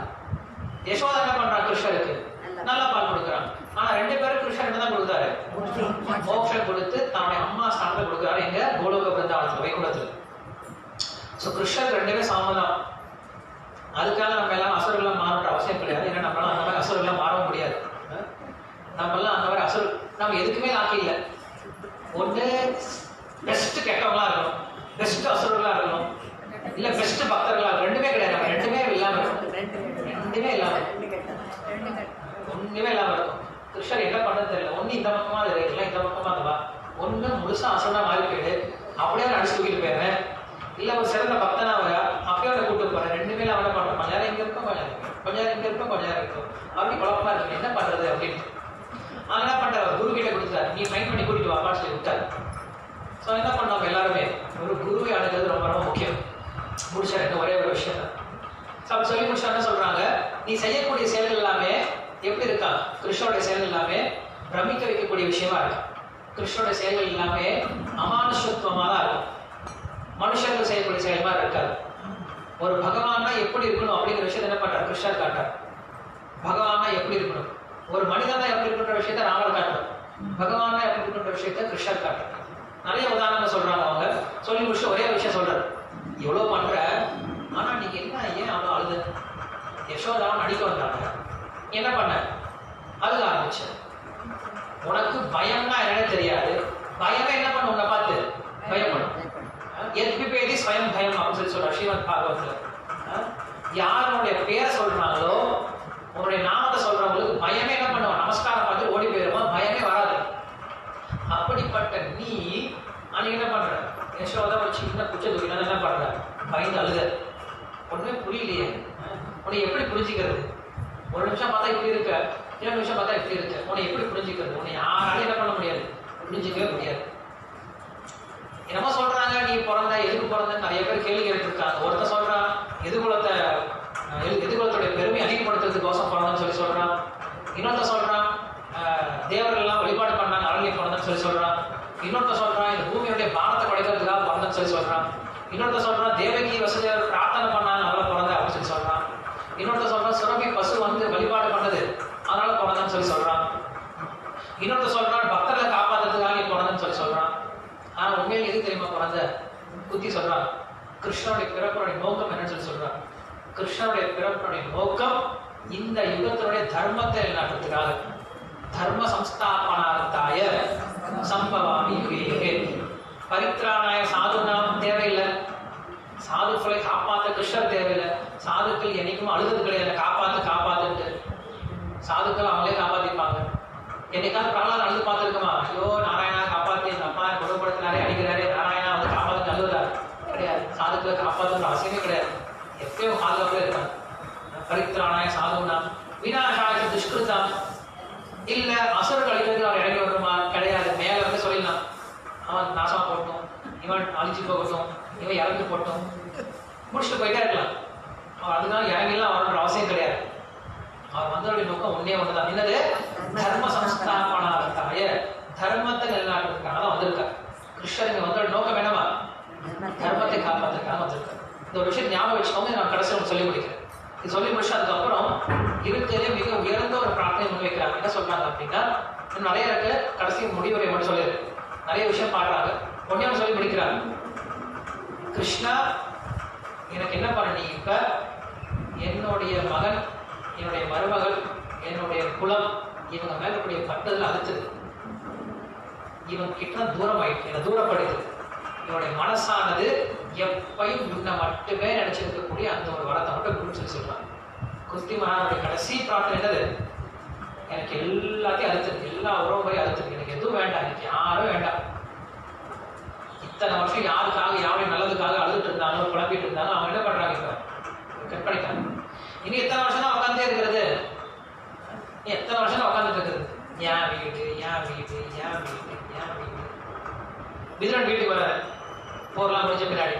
யசோதா என்ன பண்றாங்க, கிருஷ்ணருக்கு நல்ல பால் கொடுக்குறாங்க. ஆனா 2 பேரும் கிருஷ்ணர் என்ன தான் கொடுத்தாரு, மோட்சம் கொடுத்து தன்னுடைய அம்மா ஸ்தானத்தை கொடுக்குறாரு. எங்க கோலோக பிருந்தாவனத்துல, வைகுண்டத்துல. ஸோ கிருஷ்ணருக்கு 2 பேரும் சாமதான். அதுக்காக நம்ம எல்லாம் அசுரெல்லாம் மாறுற அவசியம் கிடையாது. ஏன்னா நம்மளால அந்த மாதிரி அசுரெல்லாம் மாறவும் முடியாது. நம்மளாம் அந்த மாதிரி அசுர நம்ம எதுக்குமே லாக்கி இல்லை. ஒன்று பெஸ்ட் கெட்டவங்களா இருக்கணும், பெஸ்ட் அசுரர்களா இருக்கணும், இல்ல பெஸ்ட் பக்தர்களா இருக்கணும். 2மே கிடையாது. நம்ம 2மே இல்லாம இருக்கும். 2மே இல்லாம ஒண்ணுமே இல்லாம இருக்கும். கிருஷ்ணர் என்ன பண்ணது தெரியல. ஒண்ணு இந்த பக்கமா அது இல்லை, இந்த பக்கமா அதுவா. ஒண்ணு முழுசா அசுரனா மாறி போயிடு, அப்படியே அடிச்சு தூக்கிட்டு போயிடுறேன். இல்ல ஒரு சிறந்த பக்தனா வர அப்பயே அவனை கூட்டு போறேன். 2மே அவனை பண்றேன். கொஞ்ச நேரம் இங்க இருக்கும், கொஞ்ச நேரம் கொஞ்ச நேரம் இங்க இருக்கும், கொஞ்ச நேரம் இருக்கும். அப்படி குழப்பமா இருக்கு, என்ன பண்றது அப்படின்னு. ஆனா என்ன பண்றாரு, குரு கிட்ட கொடுத்தாரு, நீ மைண்ட் பண்ணி கூட்டிட்டு வாப்பான்னு சொல்லி விட்டாரு. ஸோ என்ன பண்ணாங்க எல்லாருமே, ஒரு குருவை அணுகிறது ரொம்ப ரொம்ப முக்கியம். முடிச்சாரு ஒரே ஒரு விஷயம் தான். அப்படி சொல்லி முடிச்சா என்ன சொல்றாங்க, நீ செய்யக்கூடிய செயல்கள் எல்லாமே எப்படி இருக்கா, கிருஷ்ணனுடைய செயல்கள் எல்லாமே பிரமிக்க வைக்கக்கூடிய விஷயமா இருக்கு. கிருஷ்ணனுடைய செயல்கள் எல்லாமே அமானுஷத்துவமா தான் இருக்கும். மனுஷர்கள் செய்யக்கூடிய செயல் மாதிரி இருக்காது. ஒரு பகவான்னா எப்படி இருக்கணும் அப்படிங்கிற விஷயத்தை என்ன பண்றாரு, கிருஷ்ணர் காட்டுறார். பகவான்னா எப்படி இருக்கணும், ஒரு மனிதனா எப்படி இருக்குன்ற விஷயத்த ராமர் காட்டுறார். பகவானா எப்படி இருக்குன்ற விஷயத்த கிருஷ்ணர் காட்டுறார். நிறைய உதாரணங்கள் சொல்றாங்க. அவங்க சொல்லி முடிச்சு ஒரே விஷயம் சொல்றாரு, இவ்வளவு பண்ற, ஆனா நீங்க என்ன ஏன் அவ்வளவு அழுது, யசோதாவை நடிக்க வந்தாங்க, என்ன பண்ண, அழுக ஆரம்பிச்ச. உனக்கு பயம்னா என்னன்னு தெரியாது, பயமே என்ன பண்ண, உன்னை பார்த்து பயப்படும். எத்பிபேதி ஸ்வயம் பயம் அப்படின்னு சொல்லி சொல்ற ஸ்ரீமத் பாகவத்துல. யாருடைய பேரை சொல்றாங்களோ, உன்னுடைய நாமத்தை சொல்றவங்களுக்கு பயமே என்ன பண்ணுவான், நமஸ்காரம் பார்த்து ஓடி போயிருமா, பயமே வராது. அப்படிப்பட்ட நீ அன்னைக்கு என்ன பண்ற, யசோதா ஒரு சின்ன குச்ச தூக்கினா என்ன பண்ற, பயந்து அழுத. ஒண்ணுமே புரியலையே, உன்னை எப்படி புரிஞ்சுக்கிறது, ஒரு நிமிஷம் பார்த்தா இப்படி இருக்க, இன்னொரு நிமிஷம் பார்த்தா இப்படி இருக்க, உன்னை எப்படி புரிஞ்சுக்கிறது, உன்னை யாராலையும் என்ன பண்ண முடியாது, புரிஞ்சிக்கவே முடியாது. என்னமோ சொல்றாங்க, நீ பிறந்த எதுக்கு பிறந்தன்னு நிறைய பேர் கேள்வி கேட்டுருக்காங்க. ஒருத்தர் சொல்றான் எதிர்குலத்துடைய பெருமை அதிகப்படுத்துறதுக்கோசம் பிறந்தன்னு சொல்லி சொல்றான். இன்னொருத்த சொல்றான் தேவர்கள் எல்லாம் வழிபாடு பண்ணாங்க அழகை பிறந்தன்னு சொல்லி சொல்றான். இன்னொருத்த சொல்றான் இந்த பூமியுடைய பாரத்தை குறைக்கிறதுக்காக பிறந்தன்னு சொல்லி சொல்றான். இன்னொருத்த சொல்றான் தேவகி வசதியார் பிரார்த்தனை பண்ணாங்க அதனால பிறந்த அப்படின்னு சொல்லி சொல்றான். இன்னொருத்த சொல்றான் சுரபி பசு வந்து வழிபாடு பண்ணது அதனால பிறந்தன்னு சொல்லி சொல்றான். இன்னொருத்த சொல்றான் பக்தர்களை காப்பாற்றுறதுக்காக நீ பிறந்தன்னு சொல்லி சொல்றான். ஆனா உண்மையில எது தெரியுமா பிறந்த, குத்தி சொல்றாங்க கிருஷ்ணனுடைய பிறப்புடைய நோக்கம் என்னன்னு சொல்லி சொல்றாங்க. கிருஷ்ணனுடைய பிறப்புடைய நோக்கம் இந்த யுகத்தினுடைய தர்மத்தை நிலைநாட்டுறதுக்காக. தர்ம சம்ஸ்தாபனார்த்தாய சம்பவாமி யுகே பரித்ராணாய சாதுனாம் தேவையில்லை. சாதுக்களை காப்பாற்ற கிருஷ்ணர் தேவையில்லை. சாதுக்கள் என்னைக்கும் அழுது கிடையாது காப்பாத்துட்டு. சாதுக்கள் அவங்களே காப்பாத்திப்பாங்க. என்னைக்காவது பிரகலாத் அழுது பார்த்துருக்குமா? ஐயோ நாராயணா காப்பாத்தி எங்க அப்பா கொடுப்படுத்தினாரே அடிக்கிறாரே, நாராயணா வந்து காப்பாத்து அழுகுறாரு கிடையாது. சாதுக்களை காப்பாற்றுற அவசியமே கிடையாது. எப்பயும் பாதுகாப்பே இருக்காங்க. பரித்ராணாய சாதுனா விநாசாய துஷ்கிருதம் இல்ல அசுரர்கள் அழிவதற்கு அவர் இறங்கி வருமா? கிடையாது. மேல வந்து சொல்லிடலாம் அவன் நாசமா போட்டோம், இவன் அழிச்சு போகட்டும், இவன் இறந்து போட்டோம், முடிச்சுட்டு போயிட்டே இருக்கலாம். அவர் அதுக்காக இறங்கிலாம் அவரோட அவசியம் கிடையாது. அவர் வந்தவருடைய நோக்கம் ஒன்னே ஒண்ணுதான். என்னது? தர்ம சம்ஸ்தாபனார்த்தாய தர்மத்தை நிலைநாட்டுறதுக்காக தான் வந்திருக்கார். கிருஷ்ணர் வந்தோட நோக்கம் என்னவா? தர்மத்தை காப்பாற்றுறதுக்காக வந்திருக்கார். இந்த ஒரு விஷயம் ஞாபகம் வச்சுக்கோங்க. நான் கடைசியில் சொல்லி முடிக்கிறேன். இது சொல்லி முடிச்சு அதுக்கப்புறம் இருக்கிறதே மிக உயர்ந்த ஒரு பிரார்த்தனை முன்வைக்கிறாங்க. என்ன சொல்றாங்க அப்படின்னா, நிறைய இருக்கு. கடைசி முடிவுரை மட்டும் சொல்லியிருக்கு. நிறைய விஷயம் பாடுறாங்க. ஒன்னே ஒன்று சொல்லி முடிக்கிறாங்க. கிருஷ்ணா எனக்கு என்ன பண்ண, நீ இப்ப என்னுடைய மகன், என்னுடைய மருமகள், என்னுடைய குலம், இவங்க மேல கூடிய பட்டதில் அழுத்துது. இவங்க கிட்ட தூரம் ஆயிட்டு, என்னை தூரப்படுது. என்னுடைய மனசானது எப்பையும் உன்னை மட்டுமே நினைச்சிருக்கக்கூடிய அந்த ஒரு வரத்தை மட்டும் குரு சொல்லி சொல்றாங்க. குஸ்தி மகானுடைய கடைசி பிரார்த்தனை என்னது? எனக்கு எல்லாத்தையும் அழுத்துருக்கு, எல்லா உறவும் போய் அழுத்துருக்கு, எனக்கு எதுவும் வேண்டாம், எனக்கு யாரும் வேண்டாம். இத்தனை வருஷம் யாருக்காக, யாருடைய நல்லதுக்காக அழுதுட்டு இருந்தாங்களோ, குழம்பிட்டு இருந்தாலும் அவங்க என்ன பண்றாங்க? இப்ப கட் பண்ணிட்டாங்க. இனி எத்தனை வருஷம் தான் உட்காந்தே இருக்கிறது? எத்தனை வருஷம் தான் உட்காந்துட்டு இருக்கிறது? ஏன் வீடு, ஏன் வீடு, ஏன் வீடு, ஏன் வீடு. விதுரன் வீட்டுக்கு வராரு. போர்லாம் முடிஞ்ச பின்னாடி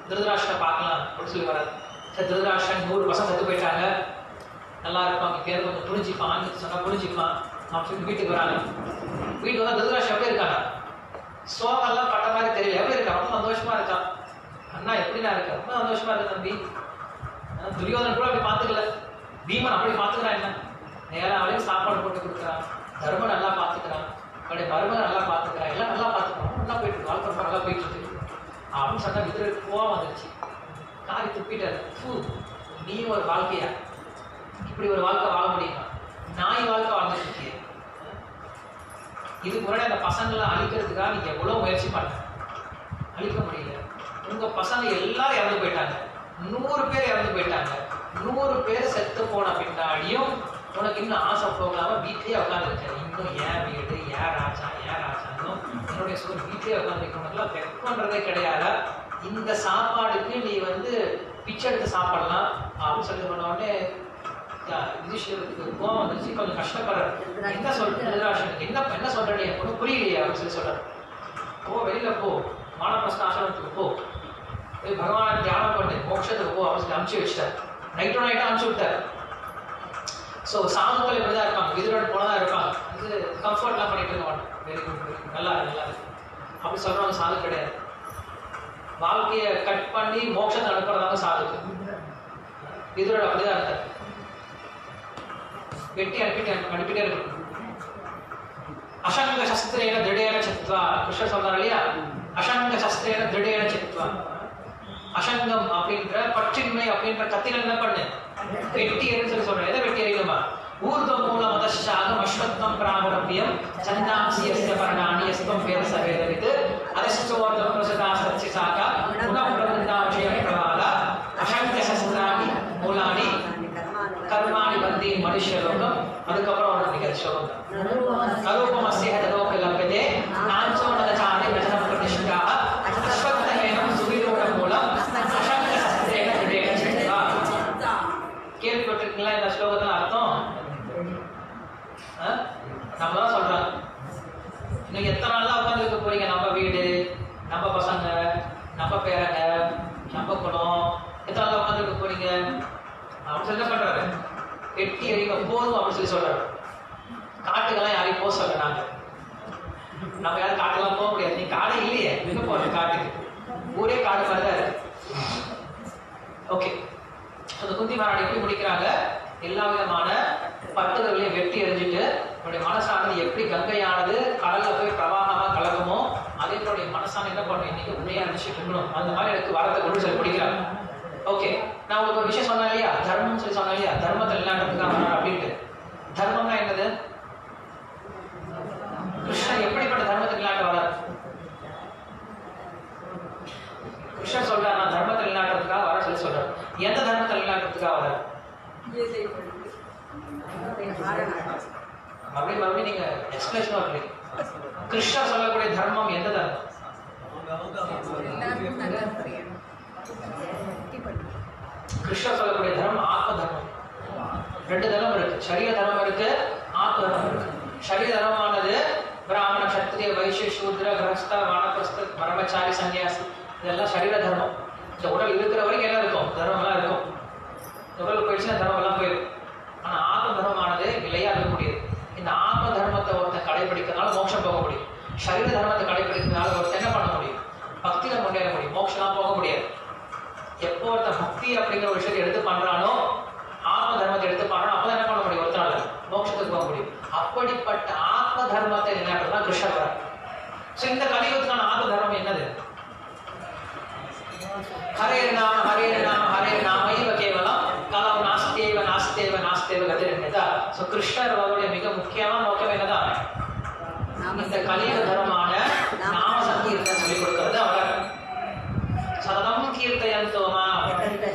திருதராஷ்டிரனை பார்க்கலாம் அப்படின்னு சொல்லி வராது. சரி, திருதராஷ்டிரன் 100 பசங்க செத்து போயிட்டாங்க, நல்லா இருப்பாங்க, பேர் கொஞ்சம் புரிஞ்சுப்பான், சொன்னா புரிஞ்சுப்பான் அப்படின்னு சொல்லி வீட்டுக்கு வராங்க. வீட்டுக்கு வந்தா திருதராஷ்டிரன் எப்படி இருக்காங்க? சோகம்லாம் பட்ட மாதிரி தெரியல. எப்படி இருக்கா? ரொம்ப சந்தோஷமா இருக்கான். அண்ணா எப்படின்னா இருக்க? ரொம்ப சந்தோஷமா இருக்கு தம்பி. துரியோதனன் கூட அப்படி பார்த்துக்கல, பீமன் அப்படி பார்த்துக்கிறான். என்ன நேரம் அவளையும் சாப்பாடு போட்டு கொடுக்குறான், தர்மம் நல்லா பார்த்துக்கிறான், அவருடைய மருமகன் நல்லா பார்த்துக்கிறான், எல்லாம் நல்லா பார்த்துக்கிறான், நல்லா போயிட்டு இருக்கு, வாழ்க்கை ரொம்ப நல்லா போயிட்டு இருக்கு அப்படின்னு சொன்னா விதுரருக்கு கோவம் வந்துருச்சு. காரி துப்பிட்டாரு. நீ ஒரு வாழ்க்கையா? இப்படி ஒரு வாழ்க்கை வாழ முடியுமா? நாய் வாழ்க்கை வாழ்ந்துட்டு இருக்கிய. இதுக்கு முன்னாடி அந்த பசங்களை அழிக்கிறதுக்காக நீங்க எவ்வளவு முயற்சி பண்ண, அழிக்க முடியல. உங்க பசங்க எல்லாரும் இறந்து போயிட்டாங்க, 100 பேர் இறந்து போயிட்டாங்க. 100 பேர் செத்து போன பின்னாடியும் உனக்கு இன்னும் ஆசை போகாம வீட்லயே உட்காந்துருக்க. இன்னும் ஏன் வீடு, ஏன் ராஜா, ஏன் ராஜான்னு என்னுடைய சூழல் வீட்லயே உட்காந்துருக்கவனுக்குலாம் வெப்பன்றதே கிடையாது. இந்த சாப்பாடுக்கு நீ வந்து பிச்சை எடுத்து சாப்பிடலாம் அப்படின்னு சொல்லி சொன்ன உடனே யுதிஷ்டிரருக்கு கோவம் வந்துருச்சு. கொஞ்சம் கஷ்டப்படுறாரு. என்ன சொல்ற திருதராஷ்டிரனுக்கு, என்ன சொல்ற நீ ஒன்றும் புரியலையே அப்படின்னு சொல்லி சொல்றாரு. வெளியில போ, வானப்பிரஸ்த ஆசிரமத்துக்கு போ, போய் பகவானை தியானம் பண்ணு, மோட்சத்துக்கு போ அப்படின்னு சொல்லி அனுப்பிச்சு வச்சிட்டார். நைட்டோ நைட்டா அனுப்பிச்சு விட்டார். ஸோ சாதுக்கள் இப்படிதான் இருப்பாங்க, விதுரன் போலதான் இருப்பாங்க. இது கம்ஃபர்ட்லாம் பண்ணிட்டு இருக்க மாட்டோம். வெரி குட், வெரி குட், நல்லா இருக்கு, நல்லா இருக்கு அப்படி சொல்றவங்க சாது கிடையாது. வாழ்க்கையை கட் பண்ணி மோட்சத்தை அனுப்புறதாங்க சாதுக்கு. விதுரன் அப்படிதான் இருக்காரு. வெட்டி அனுப்பிட்டே இருக்கணும். அசங்க சஸ்திரேன திருடேன சித்வா, கிருஷ்ணர் சொல்றாரு இல்லையா, அசங்க சஸ்திரேன திருடேன சித்வா. அசங்கம் அப்படின்ற பற்றின்மை அப்படின்ற கத்தில என்ன பண்ணு, வெட்டி எறின்னு சொல்லி சொல்றேன். எதை வெட்டி எறியணுமா? ஊர்தம் மூலம் அதஷாகம் அஸ்வத்தம் பிராமரபியம் சந்தாம்சியஸ்ய பரணாணி யஸ்தம் வேத சவேதவித் அதஷ்டோர்தம் பிரசதா சத்ய சாகா குணம் பிரபந்தா விஷயம் பிரவால அசங்க சஸ்திராணி மூலானி கர்மாணி பந்தி மனுஷ்யலோகம். அதுக்கப்புறம் ஒரு நிகழ்ச்சி ஸ்லோகம் கரூபமஸ்ய ததோபி லப்யதே நாஞ்சோனதானே வசனம் பிரதிஷ்டா அஸ்வத்தமேனம் சுவிரோட மூலம் அசங்க சஸ்திரேன திருடேன சித்வா. கேள்விப்பட்டிருக்கீங்களா இந்த ஸ்லோகத்துல அர்த்தம்? நம்ம தான் சொல்றாங்க. இன்னைக்கு எத்தனை நாள் தான் உட்காந்து இருக்க போறீங்க? நம்ம வீடு, நம்ம பசங்க, நம்ம பேரங்க, நம்ம குலம், எத்தனை நாள் உட்காந்து இருக்க போறீங்க அப்படின்னு சொல்லி என்ன பண்றாரு? வெட்டி எறிங்க போதும் அப்படின்னு சொல்லி சொல்றாரு. காட்டுக்கெல்லாம் யாரையும் போக சொல்ல, நாங்க நம்ம யாரும் காட்டுக்கெல்லாம் போக முடியாது. நீ காடே இல்லையே, எங்க போறது காட்டுக்கு? ஊரே காடு மாதிரி தான் இருக்கு. ஓகே, அந்த குந்தி மகாராணி எப்படி முடிக்கிறாங்க? எல்லா விதமான பட்டுதல்களையும் வெட்டி எறிஞ்சிட்டு, உன்னுடைய மனசானது எப்படி கங்கையானது கடல்ல போய் பிரவாகமா கலக்குமோ மனிதனுடைய மனசான என்ன பண்ணணும், இன்னைக்கு உண்மையா நினைச்சிட்டு இருக்கணும். அந்த மாதிரி எனக்கு வரத்தை கொண்டு சொல்லி பிடிக்கிறாங்க. ஓகே, நான் உங்களுக்கு ஒரு விஷயம் சொன்னேன் இல்லையா, தர்மம் சொல்லி சொன்னேன் இல்லையா, தர்மத்தில் என்ன அப்படின்ட்டு. தர்மம்னா என்னது? கிருஷ்ணன் எப்படிப்பட்ட தர்மத்தில் இல்லாட்ட வராது? கிருஷ்ணன் சொல்றாரு, நான் தர்மத்தில் இல்லாட்டதுக்காக வர சொல்லி சொல்றாரு. எந்த தர்மத்தில் இல்லாட்டதுக்காக வராது? மறுபடியும் நீங்க எக்ஸ்பிளேஷன் வரல. கிருஷ்ணர் சொல்லக்கூடிய தர்மம் எந்த தர்மம்? கிருஷ்ணர் சொல்லக்கூடிய தர்மம் ஆத்ம தர்மம். ரெண்டு தர்மம் இருக்கு, சரீர தர்மம் இருக்கு, ஆத்ம தர்மம் இருக்கு. சரீர தர்மமானது பிராமண, சத்திரிய, வைசிய, சூத்ர, கிரகஸ்த, வானப்பிரஸ்த, பிரம்மச்சாரி, சன்னியாசி, இதெல்லாம் சரீர தர்மம். இந்த உடல் இருக்கிற வரைக்கும் எல்லாம் இருக்கும், தர்மம்லாம் இருக்கும். இந்த உடல் போயிடுச்சுன்னா தர்மம் எல்லாம் போயிடும். ஆனா ஆத்ம தர்மமானது நிலையா இருக்கக்கூடியது. இந்த ஆத்ம தர்மத்தை ஒருத்தன் கடைபிடிக்கிறதுனால மோட்சம் போக முடியும். சரீர தர்மத்தை கடைபிடிக்கிறதுனால ஒருத்தன் என்ன பண்ண முடியும்? பக்தியில முன்னேற முடியும், மோட்சம்லாம் போக முடியாது. எப்போ ஒருத்தன் பக்தி அப்படிங்கிற ஒரு விஷயத்தை எடுத்து பண்றானோ, ஆத்ம தர்மத்தை எடுத்து பண்றானோ, அப்பதான் என்ன பண்ண முடியும்? ஒருத்தனால மோட்சத்துக்கு போக முடியும். அப்படிப்பட்ட ஆத்ம தர்மத்தை நிலையாட்டுதான் கிருஷ்ணர். சோ இந்த கலியுகத்துக்கான ஆத்ம தர்மம் என்னது? ஹரே நாம ஹரே நாம ஹரே நாமைவ கேவலம் கலம் நாஸ்தேவ நாஸ்தேவ நாஸ்தேவ கதிரன்யதா. சோ கிருஷ்ணர் அவருடைய மிக முக்கியமான நோக்கம் என்னதான்? இந்த கலியுக தர்மமான நாம சங்கீர்த்தனை சொல்லிக் கொடுக்கிறது. அவர் சததம் கீர்த்தயந்தோமா,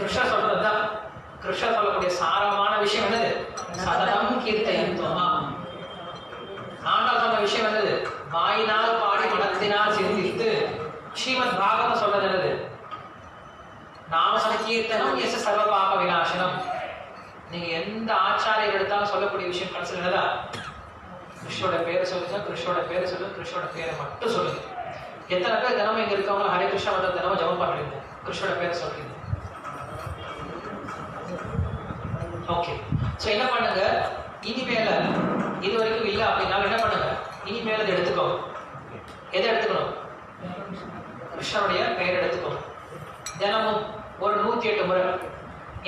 கிருஷ்ணர் சொல்றதுதான். கிருஷ்ணர் சொல்லக்கூடிய சாரமான விஷயம் என்னது? சததம் கீர்த்தயந்தோமா. ஆண்டாள் சொன்ன விஷயம் என்னது? வாயினால் பாடி மனத்தினால் சிந்தித்து. ஸ்ரீமத் பாகவதம் சொல்றது என்னது? நாம சங்கீர்த்தனம் எஸ் சர்வ பாப விநாசனம். நீங்க எந்த ஆச்சாரியர் எடுத்தாலும் சொல்லக்கூடிய விஷயம் கடைசியில் என்னதா? கிருஷ்ணோட பேரை சொல்லுங்க, கிருஷ்ணோட பேரை சொல்லுங்க, கிருஷ்ணோட பேரை மட்டும் சொல்லுங்க. எத்தனை பேர் தினமும் இங்க இருக்கவங்க ஹரே கிருஷ்ணா வந்து தினமும் ஜபம் பண்றீங்க, கிருஷ்ணோட பேரை சொல்றீங்க. ஓகே, சோ என்ன பண்ணுங்க, இனிமேல இது வரைக்கும் இல்லை அப்படின்னாலும் என்ன பண்ணுங்க, இனிமேல அதை எடுத்துக்கோ. எதை எடுத்துக்கணும்? கிருஷ்ணனுடைய பெயர் எடுத்துக்கணும். தினமும் ஒரு 108 முறை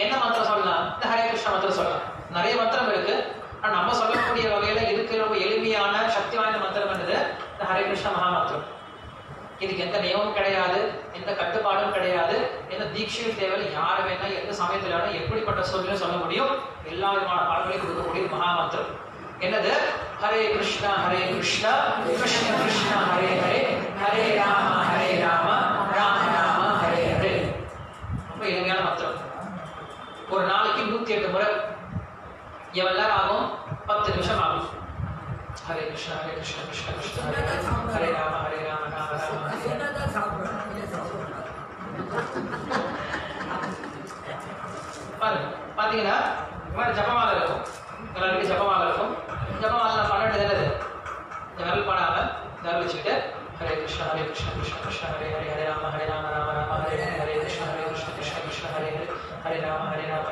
என்ன மந்திரம் சொல்லலாம்? இந்த ஹரே கிருஷ்ணா மந்திரம் சொல்லலாம். நிறைய மந்திரம் இருக்கு, ஆனா நம்ம சொல்லக்கூடிய வகையில இருக்கிற ரொம்ப எளிமையான சக்தி வாய்ந்த மந்திரம் என்னது? இந்த ஹரே கிருஷ்ணா மகா மந்திரம். இதுக்கு எந்த நியமமும் கிடையாது, எந்த கட்டுப்பாடும் கிடையாது, எந்த தீட்சையும் தேவையில்லை. யாரு வேணா எந்த சமயத்துல வேணா எப்படிப்பட்ட சூழ்நிலை சொல்ல முடியும். எல்லா விதமான பாடங்களையும் கொடுக்கக்கூடிய மகா மந்திரம் என்னது? ஹரே கிருஷ்ணா கிருஷ்ண கிருஷ்ணா ஹரே ஹரே, ஹரே ராம ராம ராம ஹரே ஹரே. ரொம்ப எளிமையான மந்திரம். ஒரு நாளைக்கு 108 முறை. எவ்வளவு நேரம் ஆகும்? 10 நிமிஷம் ஆகும். ஹரே கிருஷ்ணா கிருஷ்ண கிருஷ்ண ஹரே ஹரே, ஹரே ராம ராம ராம பாருங்க. பாத்தீங்கன்னா ஜபமாலை இருக்கும், எல்லாருக்கும் ஜபமாலை இருக்கும். ஜபமாலை 12 என்னது? இந்த விரல் பாடாம விரல் வச்சுக்கிட்டு ஹரே கிருஷ்ண கிருஷ்ண கிருஷ்ண ஹரே ஹரே, ஹரே ராம ராம ராம ஹரே ஹரே கிருஷ்ண கிருஷ்ண கிருஷ்ண ஹரே ஹரே, ஹரே ராம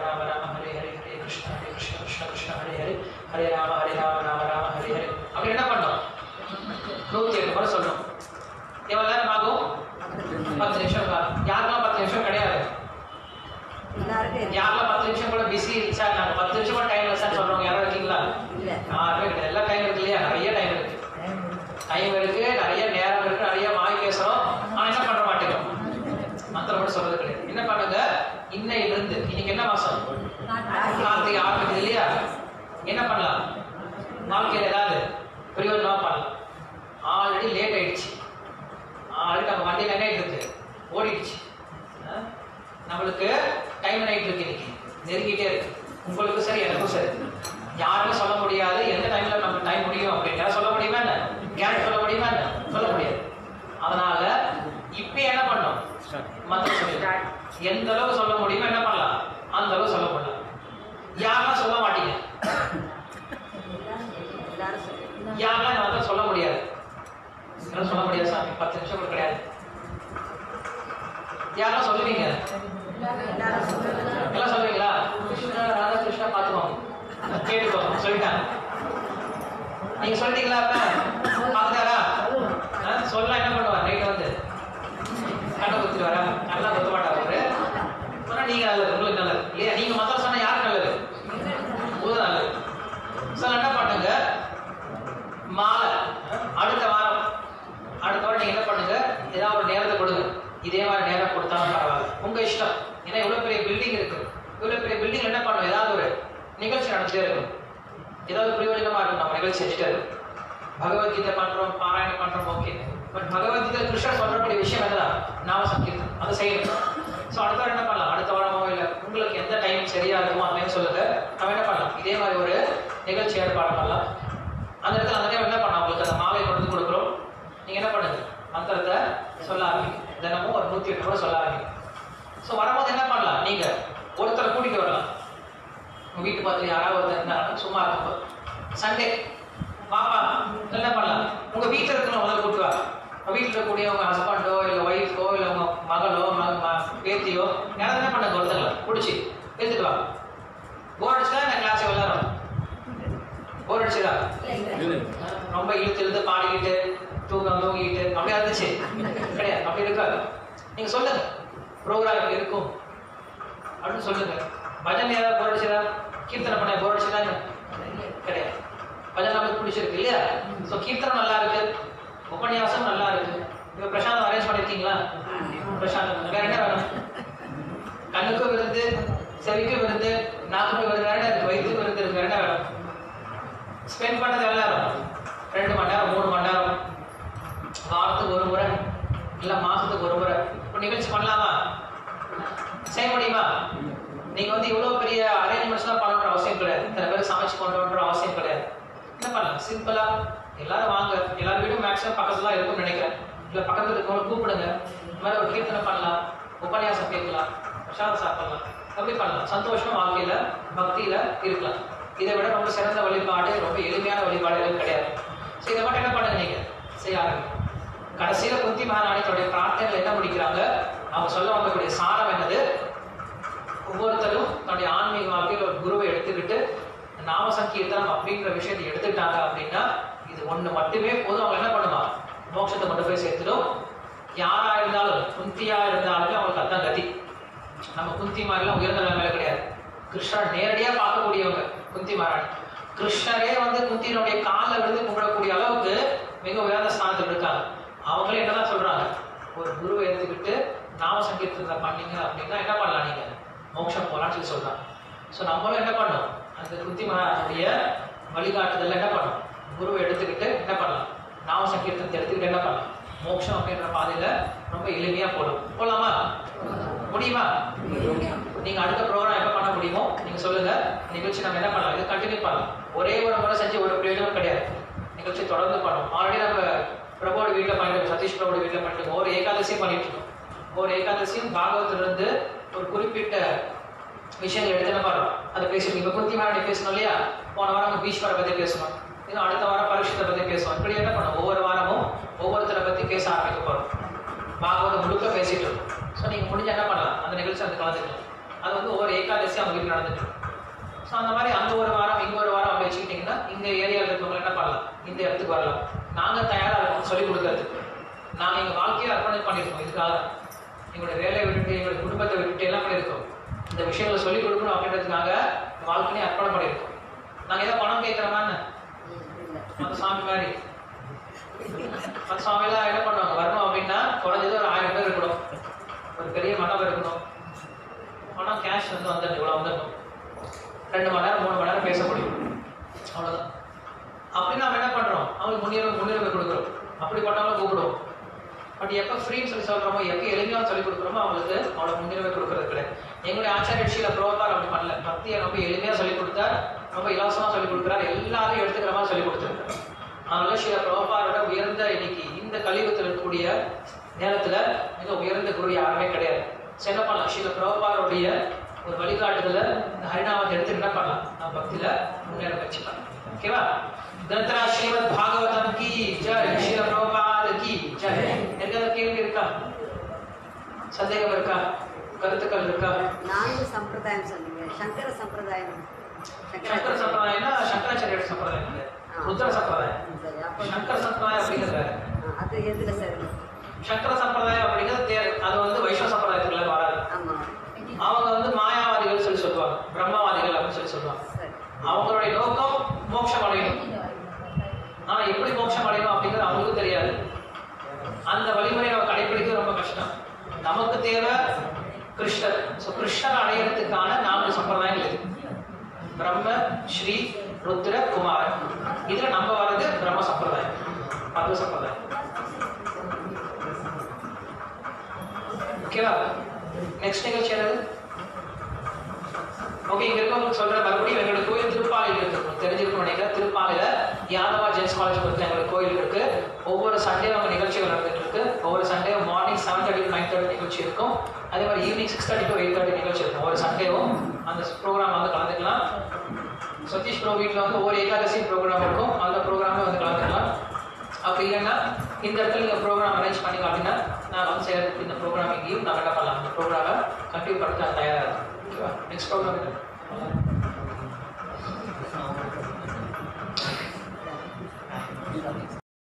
ராம ராம ஹரே ஹரே, ஹரே கிருஷ்ண கிருஷ்ண கிருஷ்ண ஹரே ஹரே, ஹரே ராம ராம ராம ஹரே ஹரே. அப்படி என்ன பண்ணோம்? 108 முறை சொல்லணும். எவ்வளவு நேரம் ஆகும்? 10 நிமிஷம். யாருக்கெல்லாம் 10 நிமிஷம் கிடையாது? யாரெல்லாம் 10 நிமிஷம் கூட பிஸி சார், நாங்க 10 நிமிஷம் கூட டைம் சார் சொல்றோம், யாரும் இருக்கீங்களா? யாருமே கிடையாது. எல்லா டைம் இருக்கு இல்லையா? நிறைய டைம் இருக்கு, நிறைய நேரம் இருக்கு, நிறைய வாய் பேசுறோம். ஆனா என்ன பண்ண மாட்டேங்கிறோம்? மந்திரம் கூட சொல்றது கிடையாது. என்ன பண்ணுங்க, இன்னையிலிருந்து, இன்னைக்கு என்ன மாசம்? கார்த்திகை ஆரம்பிக்குது இல்லையா? என்ன பண்ணலாம்? வாழ்க்கையில் ஏதாவது பிரயோஜனமா பண்ணலாம். ஆல்ரெடி லேட் ஆயிடுச்சு, ஆல்ரெடி நம்ம வண்டியில் என்ன இருக்கு, ஓடிடுச்சு. நம்மளுக்கு டைம் நைட் இருக்கு, இன்னைக்கு நெருங்கிட்டே இருக்கு. உங்களுக்கு சரி, எனக்கும் சரி. யாருமே சொல்ல முடியாது எந்த டைம்ல நம்ம டைம் முடியும் அப்படின்னு. சொல்ல முடியுமா என்ன? கேரண்ட் சொல்ல முடியுமா என்ன? சொல்ல முடியாது. அதனால இப்ப என்ன பண்ணோம்? மந்திரம் சொல்லி எந்த அளவுக்கு சொல்ல முடியுமோ என்ன பண்ணலாம், அந்த அளவுக்கு சொல்ல முடியலாம். யாரெல்லாம் சொல்ல மாட்டீங்க? யாரெல்லாம் இந்த மந்திரம் சொல்ல முடியாது? சொல்ல முடியாது சாமி, 10 நிமிஷம் கூட கிடையாது. யாரெல்லாம் சொல்லுவீங்க? எல்லாம் சொல்லுவீங்களா? கிருஷ்ணா ராதா கிருஷ்ணா பாத்துக்கோங்க, கேட்டுக்கோங்க, சொல்லிட்டாங்க. நீங்க சொல்லிட்டீங்களா? பாத்துட்டாரா? சொல்ல என்ன பண்ணுவார்? நைட்டு வந்து கண்ணை குத்திட்டு வரா, நல்லா குத்த மாட்டார் அவரு. சொன்னா நீங்க நல்லது, உங்களுக்கு நல்லது இல்லையா? நீங்க மத்தம் சொன்னா யாருக்கு நல்லது? உங்களுக்கு நல்லது. சார் என்ன பண்ணுங்க, மாலை அடுத்த வாரம் நீங்க என்ன பண்ணுங்க, இஷ்டம். ஏன்னா இவ்வளவு பெரிய பில்டிங் இருக்கு. இவ்வளவு பெரிய பில்டிங் என்ன பண்ணும்? ஏதாவது ஒரு நிகழ்ச்சி நடந்துட்டே இருக்கும். ஏதாவது பிரயோஜனமா இருக்கும் நம்ம நிகழ்ச்சி செஞ்சுட்டு இருக்கும். பகவத்கீதை பண்றோம், பாராயணம் பண்றோம், ஓகே. பட் பகவத்கீதை கிருஷ்ணர் சொல்லக்கூடிய விஷயம் என்னதான்? நாம சங்கீர்த்தனம். அதை செய்யணும். ஸோ அடுத்த வாரம் என்ன பண்ணலாம்? அடுத்த வாரமோ இல்லை உங்களுக்கு எந்த டைம் சரியா இருக்குமோ அப்படின்னு சொல்லுங்க. நம்ம என்ன பண்ணலாம்? இதே மாதிரி ஒரு நிகழ்ச்சி ஏற்பாடு பண்ணலாம். அந்த இடத்துல அந்த டைம் என்ன பண்ணலாம்? உங்களுக்கு அந்த மாலை கொண்டு கொடுக்குறோம். நீங்க என்ன பண்ணுங்க? மந்திரத்தை சொல்ல ஆரம்பிங்க. தினமும் ஒரு 108 கூட சொல்ல ஆரம்பிங்க. ஸோ வரும்போது என்ன பண்ணலாம்? நீங்க ஒருத்தரை கூட்டிட்டு வரலாம். உங்க வீட்டு பக்கத்துல யாராவது ஒருத்தர் இருந்தாலும் சும்மா இருக்கும்போது சண்டே பாப்பா என்ன பண்ணலாம்? உங்க வீட்டில் இருக்கிறவங்க முதல்ல கூட்டுவா. வீட்டில் இருக்கக்கூடிய உங்க ஹஸ்பண்டோ இல்லை ஒய்ஃபோ இல்லை உங்க மகளோ பேத்தியோ யாராவது என்ன பண்ணுங்க? ஒருத்தர்ல பிடிச்சி எடுத்துட்டு வா. போர் அடிச்சுதா இந்த கிளாஸ் விளாட்றோம்? போர் அடிச்சுதா? ரொம்ப இழுத்து பாடிக்கிட்டு தூங்கிட்டு அப்படியே இருந்துச்சு கிடையாது. அப்படி இருக்காது. நீங்க சொல்லுங்க ப்ரோக்ராம் இருக்கும் அப்படின்னு சொல்லுங்க. பஜன் ஏதாவது போர் அடிச்சதா? கீர்த்தனை பண்ண போர் அடிச்சதா? கிடையாது. பஜன் நமக்கு பிடிச்சிருக்கு இல்லையா? ஸோ கீர்த்தனம் நல்லா இருக்கு, உபன்யாசம் நல்லா இருக்கு. இப்போ பிரசாந்தம் அரேஞ்ச் பண்ணிருக்கீங்களா? பிரசாந்தம் வேற என்ன வேணும்? கண்ணுக்கும் விருந்து, செவிக்கும் விருந்து, நாக்குக்கும் விருந்து, வேற இருக்கு, வயிற்றுக்கு விருந்து இருக்கு. வேற என்ன வேணும்? ஸ்பெண்ட் பண்ணது எவ்வளோ நேரம்? 2 மணி நேரம், 3 மணி நேரம், வாரத்துக்கு ஒரு முறை இல்லை மாசத்துக்கு ஒரு முறை இப்போ நிகழ்ச்சி பண்ணலாமா? செய்ய முடியுமா? நீங்க வந்து இவ்வளவு பெரிய அரேஞ்ச்மெண்ட்ஸ்லாம் பண்ணணுன்ற அவசியம் கிடையாது. இத்தனை பேருக்கு சமைச்சு கொண்டுன்ற அவசியம் கிடையாது. என்ன பண்ணலாம்? சிம்பிளா எல்லாரும் வாங்க. எல்லாரும் வீடும் மேக்ஸிமம் பக்கத்துல தான் இருக்கும்னு நினைக்கிறேன். இல்லை பக்கத்துல இருக்கவங்க கூப்பிடுங்க. இந்த மாதிரி ஒரு கீர்த்தனை பண்ணலாம், உபன்யாசம் கேட்கலாம், பிரசாதம் சாப்பிடலாம். அப்படி பண்ணலாம். சந்தோஷமா வாழ்க்கையில பக்தியில இருக்கலாம். இதை விட ரொம்ப சிறந்த வழிபாடு, ரொம்ப எளிமையான வழிபாடுகள் கிடையாது. ஸோ இதை மட்டும் என்ன பண்ணுங்க? நீங்க செய்ய ஆரம்பிங்க. கடைசியில குந்தி மகாராணி தன்னுடைய பிரார்த்தனைகள் என்ன முடிக்கிறாங்க? அவங்க சொல்ல வந்தக்கூடிய சாரம் என்னது? ஒவ்வொருத்தரும் தன்னுடைய ஆன்மீக வாழ்க்கையில் ஒரு குருவை எடுத்துக்கிட்டு நாம சங்கீர்த்தனம் அப்படிங்கிற விஷயத்தை எடுத்துக்கிட்டாங்க அப்படின்னா இது ஒண்ணு மட்டுமே போதும். அவங்க என்ன பண்ணுவாங்க? மோட்சத்தை கொண்டு போய் சேர்த்துடும். யாரா இருந்தாலும், குந்தியா இருந்தாலுமே அவங்களுக்கு அதான் கதி. நம்ம குந்தி மாதிரிலாம் உயர்ந்த நிலைமையில கிடையாது. கிருஷ்ணர் நேரடியா பார்க்கக்கூடியவங்க குந்தி மகாராணி. கிருஷ்ணரே வந்து குந்தியினுடைய காலில் விழுந்து கும்பிடக்கூடிய அளவுக்கு மிக உயர்ந்த ஸ்தானத்தில் இருக்காங்க. அவங்களே என்னதான் சொல்றாங்க? ஒரு குருவை எடுத்துக்கிட்டு நாம சங்கீர்த்தனத்தை பண்ணீங்க அப்படின்னா என்ன பண்ணலாம்? நீங்க மோட்சம் போலான்னு சொல்லி சொல்றாங்க. ஸோ நம்மளும் என்ன பண்ணணும்? அந்த குந்தி மகாராணியுடைய வழிகாட்டுதல் என்ன பண்ணணும்? குருவை எடுத்துக்கிட்டு என்ன பண்ணலாம்? நாம சங்கீர்த்தனத்தை எடுத்துக்கிட்டு என்ன பண்ணலாம்? மோட்சம் அப்படின்ற பாதையில ரொம்ப எளிமையா போலாமா? முடியுமா? நீங்க அடுத்த ப்ரோக்ராம் எப்ப பண்ண முடியுமோ நீங்க சொல்லுங்க. நிகழ்ச்சி நம்ம என்ன பண்ணலாம்? இதை கண்டினியூ பண்ணலாம். ஒரே ஒரு முறை செஞ்சு ஒரு பிரயோஜனம் கிடையாது. நிகழ்ச்சி தொடர்ந்து பண்ணுவோம். ஆல்ரெடி நம்ம பிரபோட வீட்டில் பண்ணிட்டு, சதீஷ் பிரபோட வீட்டில் பண்ணிட்டு ஒரு ஏகாதசியும் பண்ணிட்டு இருக்கோம். ஒரு ஏகாதசியும் பாகவத்திலிருந்து ஒரு குறிப்பிட்ட விஷயங்கள் எடுத்து என்ன பண்ணுறோம்? அதை பேசணும். இப்போ குந்தி மகாராணி பேசணும் இல்லையா? போன வாரம் நம்ம பீஷ்மரை பற்றி பேசணும். இன்னும் அடுத்த வாரம் பரீட்சத்தை பற்றி பேசுவோம். இப்படி என்ன பண்ணும்? ஒவ்வொரு வாரமும் ஒவ்வொருத்தரை பற்றி பேச ஆரம்பிக்க போகிறோம். பாகவதம் முழுக்க பேசிட்டு இருக்கோம். ஸோ நீங்கள் முடிஞ்ச என்ன பண்ணலாம்? அந்த நிகழ்ச்சி வந்து கலந்துக்கலாம். அது வந்து ஒவ்வொரு ஏகாதசி அவங்க வீட்டில் நடந்துட்டு. ஸோ அந்த மாதிரி அந்த ஒரு வாரம் இங்க ஒரு வாரம் அப்படி வச்சுக்கிட்டிங்கன்னா இந்த ஏரியாவில் இருக்கவங்க என்ன பண்ணலாம்? இந்த இடத்துக்கு வரலாம். நாங்கள் தயாராக இருக்கோம் சொல்லிக் கொடுக்கறதுக்கு. நாங்கள் எங்கள் வாழ்க்கையை அர்ப்பணம் பண்ணியிருக்கோம். இதுக்காக எங்களுடைய வேலையை விட்டுட்டு, எங்களுடைய குடும்பத்தை விட்டுட்டு எல்லாம் பண்ணியிருக்கோம். இந்த விஷயங்களை சொல்லிக் கொடுக்கணும் அப்படின்றதுக்காக வாழ்க்கையை அர்ப்பணம் பண்ணியிருக்கோம். நாங்கள் ஏதோ பணம் கேட்குறோமான்னு அந்த சாமி மாதிரி அந்த சுவாமியெல்லாம் என்ன பண்ணுவாங்க? வரணும் அப்படின்னா குறைஞ்சது ஒரு 1000 பேர் இருக்கணும், ஒரு பெரிய மண்டபம் இருக்கணும். ஆனால் கேஷ் வந்து வந்துடணும், இவ்வளோ வந்துடணும். 2 மணி நேரம் 3 மணி நேரம் பேச முடியும், அவ்வளோதான். அப்படி நம்ம என்ன பண்ணுறோம்? அவங்களுக்கு முன்னுரிமை கொடுக்குறோம். அப்படிப்பட்டவங்களும் கூப்பிடுவோம். பட் எப்போ ஃப்ரீன்னு சொல்லி சொல்கிறோமோ, எப்போ எளிமையாக சொல்லிக் கொடுக்குறோமோ அவங்களுக்கு அவ்வளோ முன்னுரிமை கொடுக்குறது கிடையாது. எங்களுடைய ஆச்சாரிய ரிஷியில பிரபுபாதர் அப்படி பண்ணல. பக்தியை ரொம்ப எளிமையாக சொல்லிக் கொடுத்தார், ரொம்ப இலவசமாக சொல்லிக் கொடுக்குறாரு, எல்லாரும் எடுத்துக்கிற மாதிரி சொல்லிக் கொடுத்துருக்காரு. அதனால ஸ்ரீல பிரபுபாதரோட உயர்ந்த இன்னைக்கு இந்த கலியுகத்தில் இருக்கக்கூடிய நேரத்தில் மிக உயர்ந்த குரு யாருமே கிடையாது. என்ன பண்ணலாம்? ஸ்ரீல பிரபுபாதருடைய ஒரு வழிகாட்டுதலை இந்த ஹரிநாமத்தை எடுத்து என்ன பண்ணலாம்? நம்ம பக்தியில முன்னேற வச்சுக்கலாம். ஓகேவா? கிரந்தரா ஸ்ரீமத் பாகவதம் கி ஜெய், ஸ்ரீல பிரபுபாத கி ஜெய். எந்த கேள்வி இருக்கா? சந்தேகம் இருக்கா? கருத்துக்கள் இருக்கா? 4 சம்பிரதாயம் சொன்னீங்க. சங்கர சம்பிரதாயம். சங்கர சம்பிரதாயம்னா சங்கராச்சாரியோட சம்பிரதாயம் இல்லை, ருத்ர சம்பிரதாயம். சங்கர சம்பிரதாயம் அப்படிங்கிறது அது எதுல சார்? சங்கர சம்பிரதாயம் அப்படிங்கிறது அது வந்து வைஷ்ணவ சம்பிரதாயத்துக்குள்ள வராது. அவங்க வந்து மாயாவாதிகள் சொல்லி சொல்லுவாங்க, பிரம்மவாதிகள் அப்படின்னு சொல்லி சொல்லுவாங்க. அவங்களுடைய நோக்கம் மோட்சம் அடையணும். ஆனா எப்படி மோட்சம் அடையணும் அப்படிங்கிறது அவங்களுக்கும் தெரியாது. அந்த வழிமுறையை அவங்க கடைபிடிக்க ரொம்ப கஷ்டம். நமக்கு தேவை கிருஷ்ணர். ஸோ கிருஷ்ணர் அடையிறதுக்கான 4 சம்பிரதாயங்கள் இது. பிரம்ம, ஸ்ரீ, ருத்ர, குமாரன். இதுல நம்ம வர்றது பிரம்ம சம்பிரதாயம், மது சம்பிரதாயம். ஓகேவா? நெக்ஸ்ட் நிகழ்ச்சி என்னது? ஓகே, இங்க இருக்கவங்களுக்கு சொல்ற மறுபடியும் எங்களோட கோயில் திருப்பாலையில் இருக்கு, தெரிஞ்சிருக்கும் நினைக்கிறேன். திருப்பாலையில யாதவா ஜென்ஸ் காலேஜ் பொறுத்த எங்களோட கோயில் இருக்கு. ஒவ்வொரு சண்டே அவங்க நிகழ்ச்சிகள் நடந்துட்டு இருக்கு. ஒவ்வொரு சண்டே மார்னிங் 7:30 to 9:30 நிகழ்ச்சி இருக்கும். அதே மாதிரி ஈவினிங் 6:30 to 8:30 நிகழ்ச்சி இருக்கும். ஒவ்வொரு சண்டேவும் அந்த ப்ரோக்ராம் வந்து கலந்துக்கலாம். சதீஷ் ப்ரோ வீட்டில் வந்து ஒவ்வொரு ஏகாதசி ப்ரோக்ராம் இருக்கும், அந்த ப்ரோக்ராமே வந்து கலந்துக்கலாம். அப்படி இல்லைன்னா இந்த இடத்துல நீங்கள் ப்ரோக்ராம் அரேஞ்ச் பண்ணி அப்படின்னா நான் வந்து செய்யறதுக்கு இந்த ப்ரோக்ராம் இங்கேயும் நான் என்ன பண்ணலாம், இந்த ப்ரோக்ராமை கண்டினியூ பண்ணுறது தயாராக இருக்கும். ஓகேவா? Next program